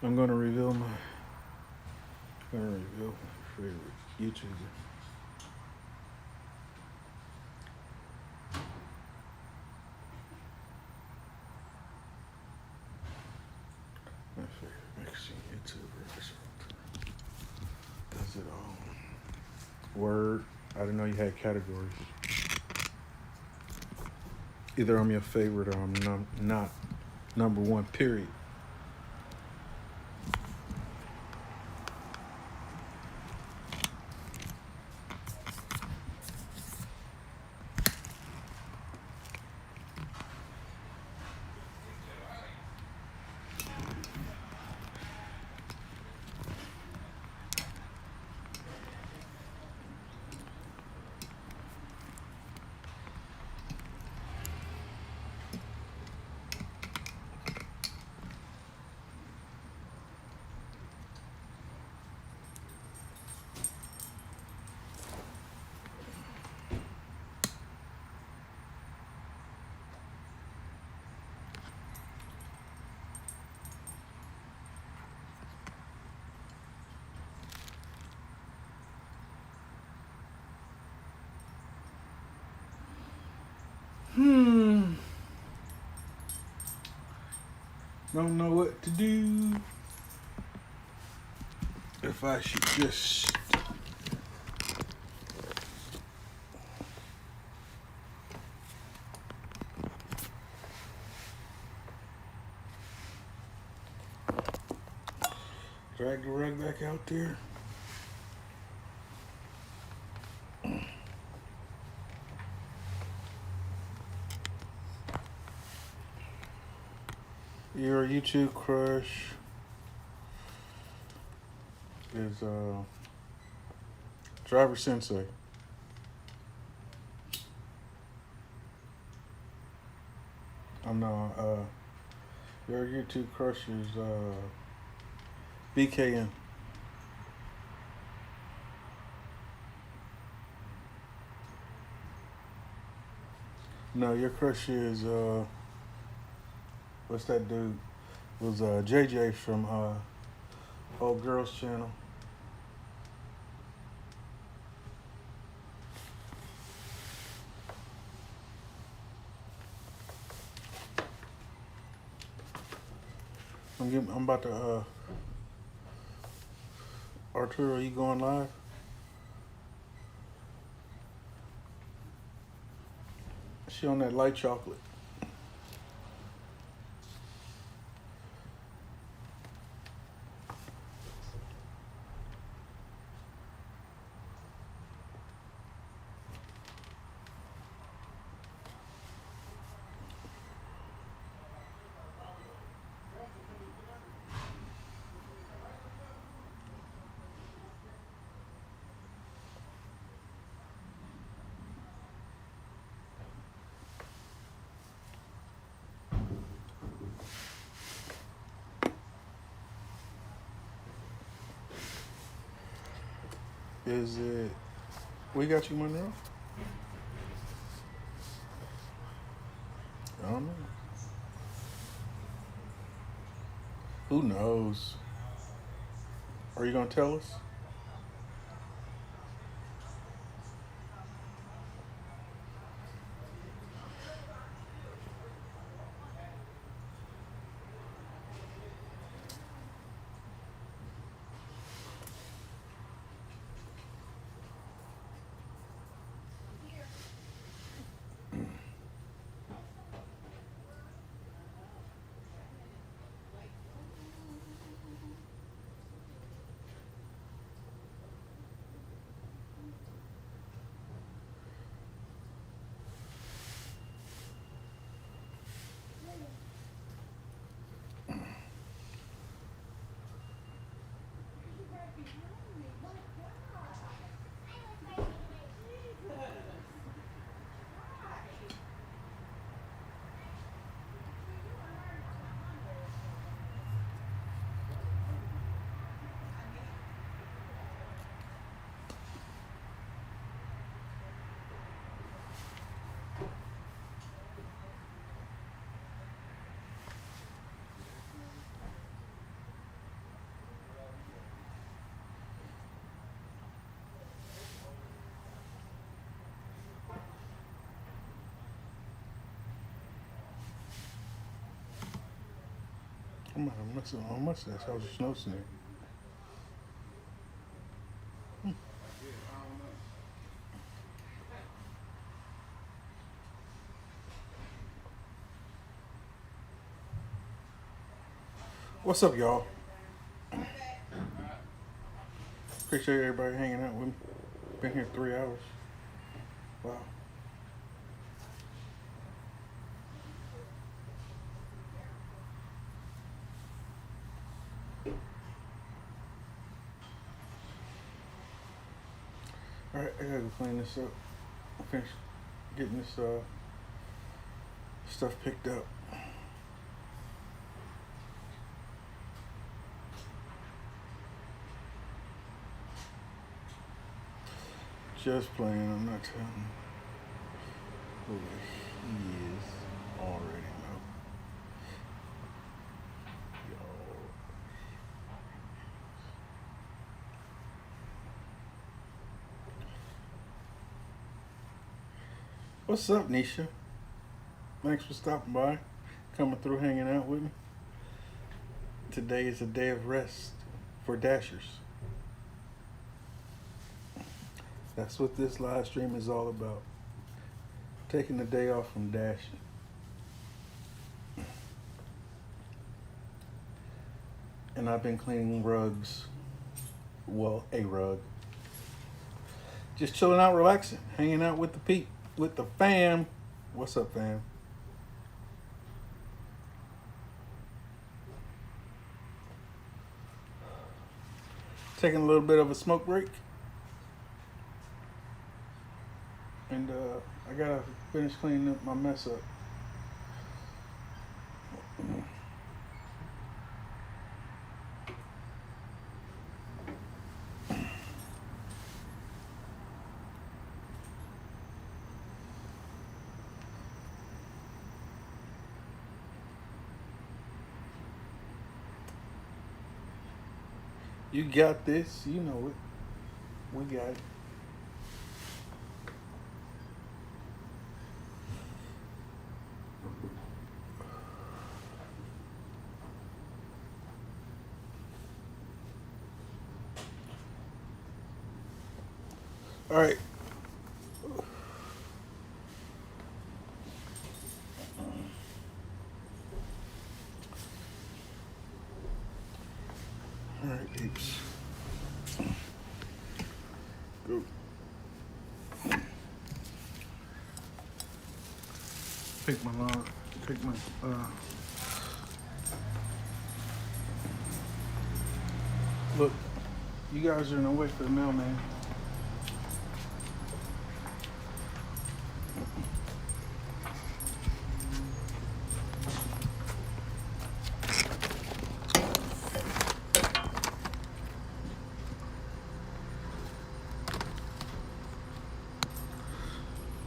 I'm gonna reveal my favorite YouTuber. My favorite mixing YouTuber. Does it all. Word. I didn't know you had categories. Either I'm your favorite or I'm not number one, period. Don't know what to do. If I should just drag the rug back out there. Your YouTube crush is Driver Sensei. I'm not. Your YouTube crush is BKM. No, your crush is what's that dude? It was JJ from Old Girls Channel. I'm about to Arturo, are you going live? She on that light chocolate. Is it? We got you, Monroe? I don't know. Who knows? Are you gonna tell us? I'm not messing on my mustache. I was just noticing it. What's up, y'all? Appreciate everybody hanging out with me. Been here 3 hours. Wow. All right, I gotta go clean this up. Finish getting this stuff picked up. Just playing. I'm not telling who he is. Already know. What's up, Nisha? Thanks for stopping by, coming through, hanging out with me. Today is a day of rest for Dashers. That's what this live stream is all about. Taking the day off from dashing. And I've been cleaning rugs. Well, a rug. Just chilling out, relaxing, hanging out with the fam. What's up, fam? Taking a little bit of a smoke break. And I gotta finish cleaning up my mess up. You got this, you know it. We got it. All right. All right, peeps. Go. Pick my log. Pick my Look, you guys are in the way for the mailman.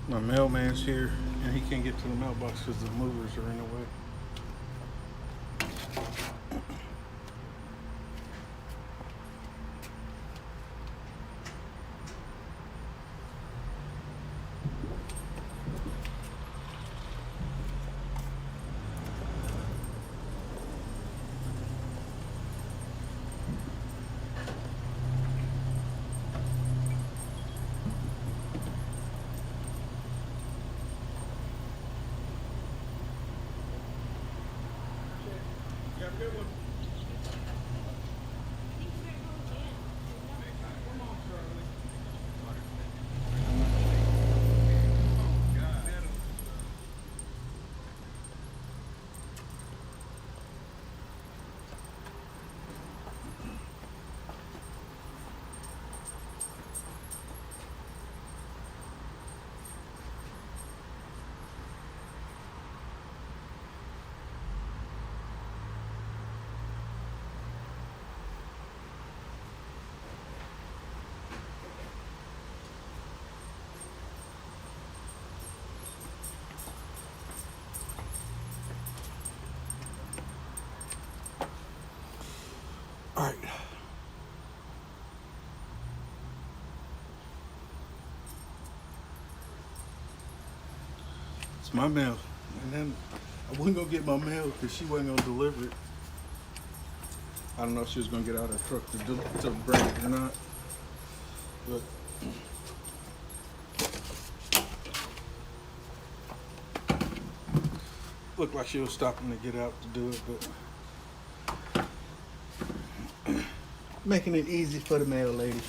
My mailman's here, and he can't get to the mailbox because the movers are in the way. All right. It's my mail. And then I wasn't going to get my mail because she wasn't going to deliver it. I don't know if she was gonna get out of her truck to bring it or not. But looked like she was stopping to get out to do it, but making it easy for the mail lady.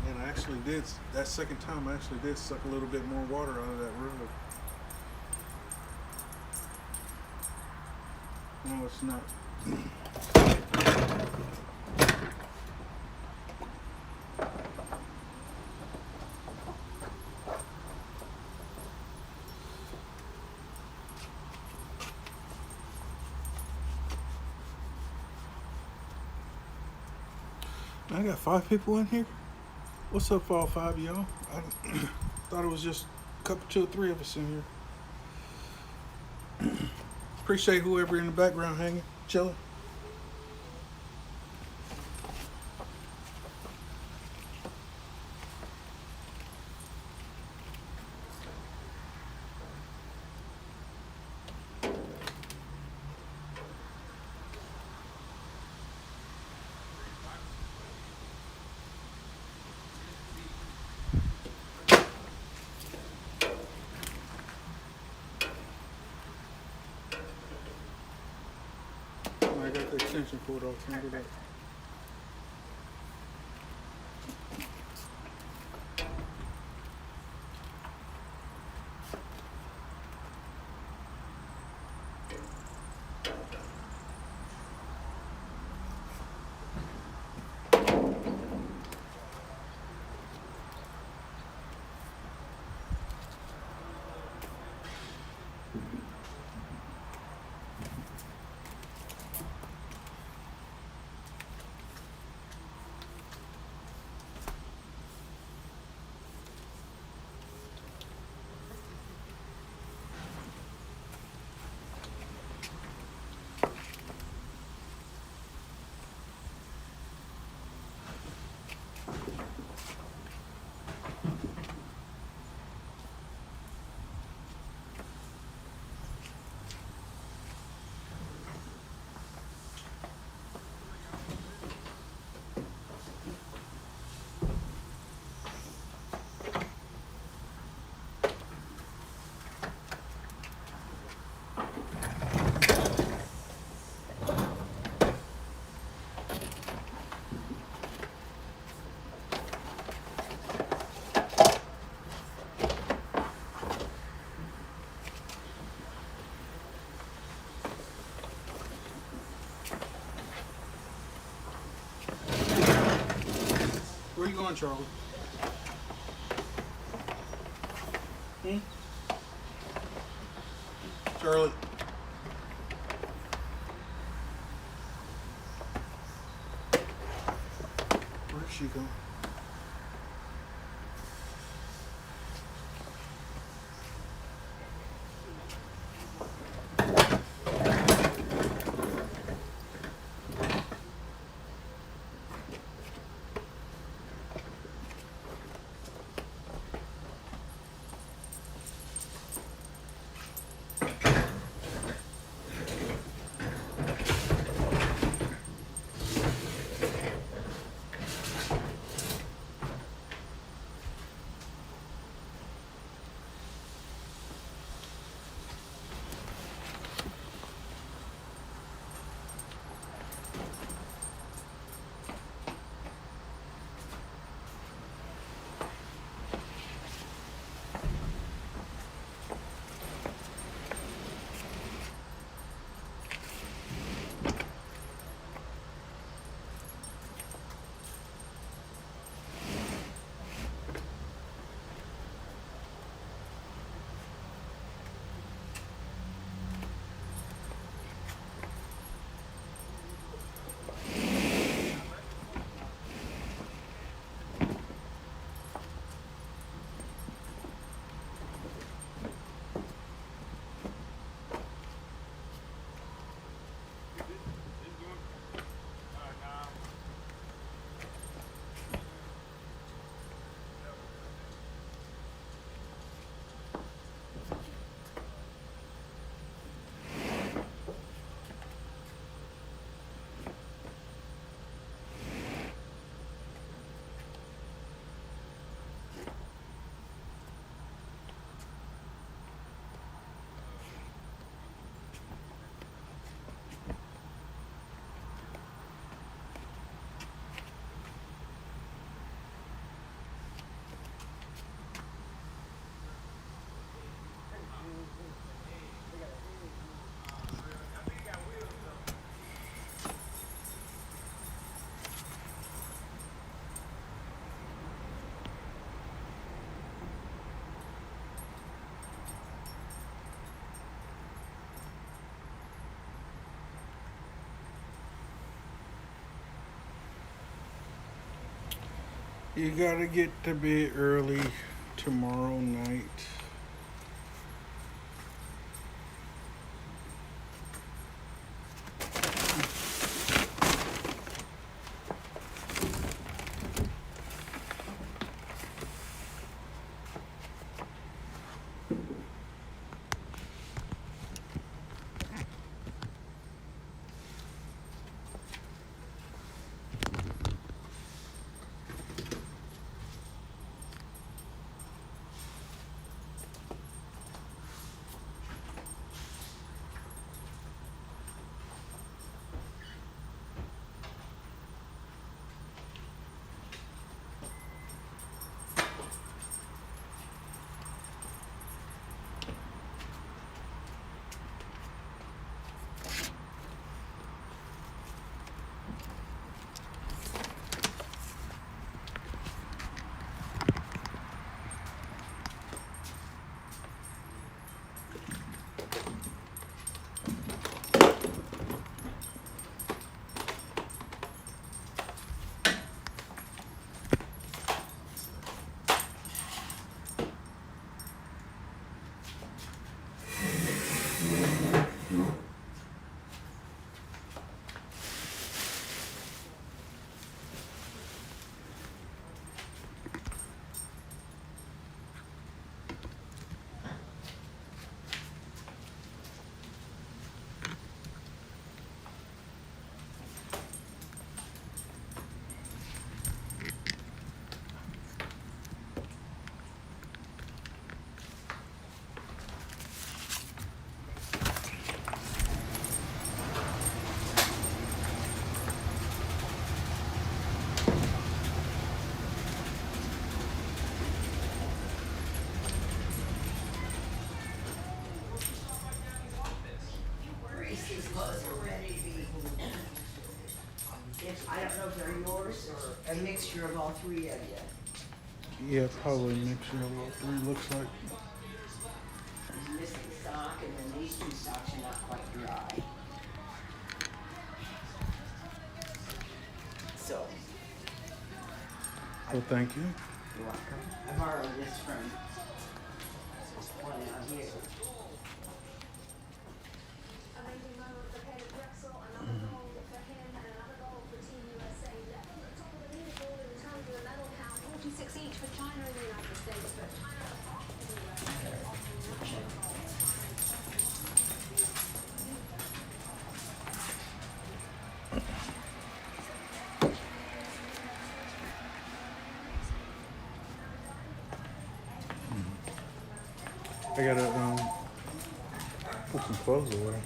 And I actually did, that second time I actually did suck a little bit more water out of that rug. No, it's not. I got 5 people in here. What's up for all 5 of y'all? I thought it was just a couple, 2 or 3 of us in here. Appreciate whoever in the background hanging, chilling. I got the extension cord off. Remember that. Where you going, Charlie? Charlie. Where's she going? You gotta get to bed early tomorrow night. Reese's clothes are ready to be. I don't know if they're yours or a mixture of all three of you. Yeah, probably a mixture of all three. Looks like. There's missing sock, and then these two socks are not quite dry. So. Well, thank you. You're welcome. I borrowed this from one out here. Each for China and the United States, but I gotta put some clothes away.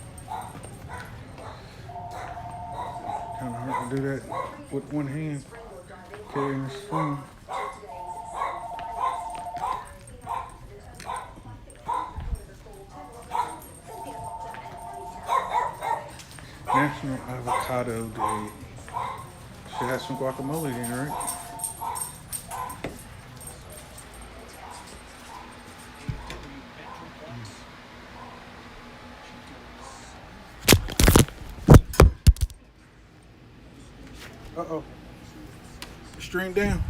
Kind of hard to do that with one hand, carrying this phone. National Avocado Day. Should have some guacamole in, right? Uh-oh. String down.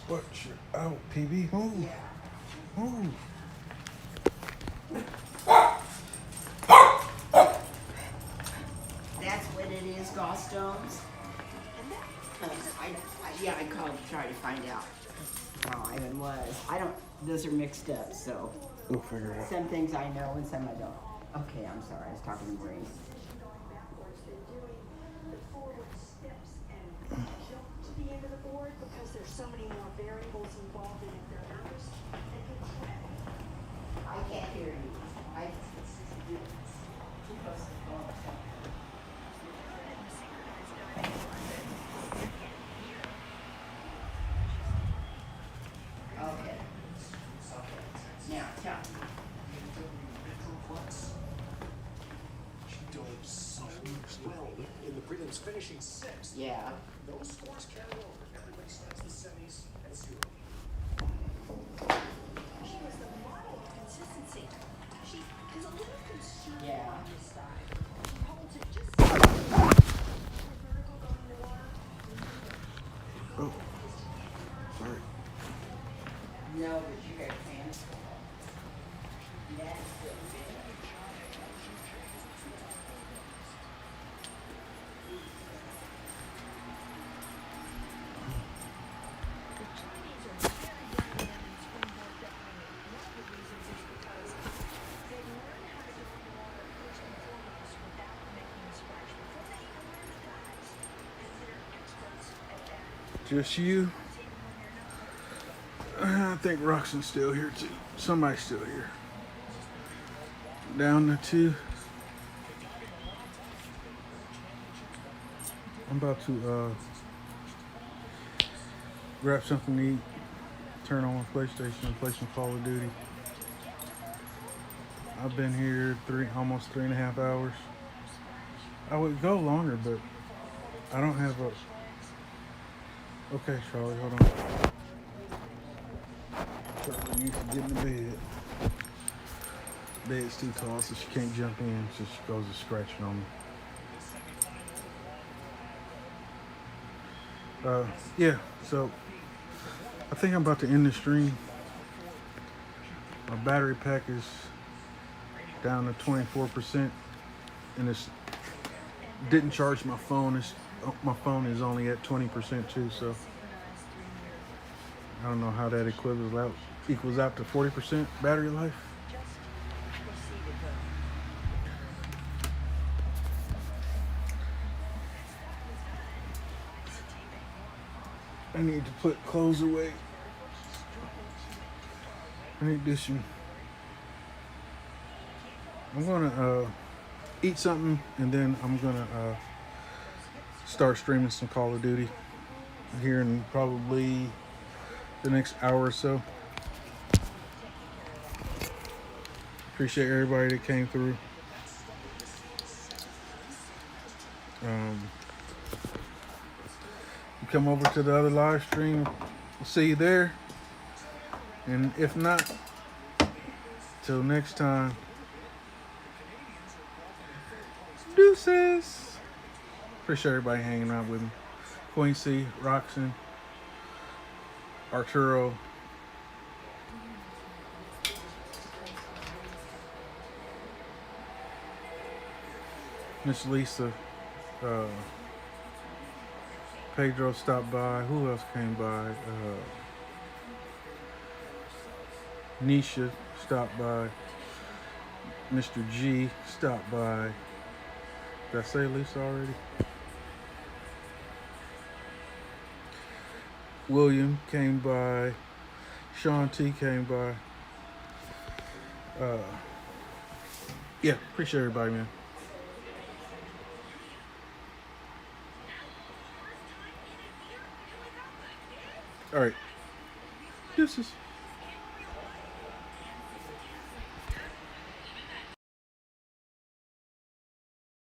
Watch your out, PB. Move. Move. That's what it is, gallstones. Yeah, I called to try to find out how Ivan was. Those are mixed up, so We'll figure it out. some things I know and some I don't. Okay, I'm sorry, I was talking to Grace. To the end of the board because there's so many more variables involved in it than others. I can't hear you. Too close to the phone. Okay. finishing sixth. Yeah. Those scores carry over. Everybody starts the semis at 0. She was the model of consistency. She is a little conservative Yeah. on this side. She holds it just so vertical going in the water. Oh, sorry. No, but you got fans. That's good. The Chinese are very dominant in springboard diving. One of the reasons is because they learn how to go in the water first and foremost without making a splash before they even learn to dive. Because they're experts at that. Just you? I think Roxanne's still here too. Somebody's still here. Down to 2. I'm about to grab something to eat, turn on my PlayStation and play some Call of Duty. I've been here almost 3.5 hours. I would go longer, but I don't have a... Okay, Charlie, hold on. Charlie needs to get in the bed. Bed's too tall, so she can't jump in, so she goes to scratching on me. Yeah, so I think I'm about to end the stream. My battery pack is down to 24%, and it's didn't charge my phone. My phone is only at 20% too, so I don't know how that equals out to 40% battery life. I need to put clothes away. I need to do some... I'm gonna eat something, and then I'm gonna start streaming some Call of Duty here in probably the next hour or so. Appreciate everybody that came through. You come over to the other live stream, we'll see you there. And if not, till next time, deuces. Appreciate everybody hanging out with me. Quincy, Roxanne, Arturo, Miss Lisa, Pedro stopped by. Who else came by? Nisha stopped by. Mr. G stopped by. Did I say Lisa already? William came by. Sean T came by. Yeah, appreciate everybody, man. All right. Deuces.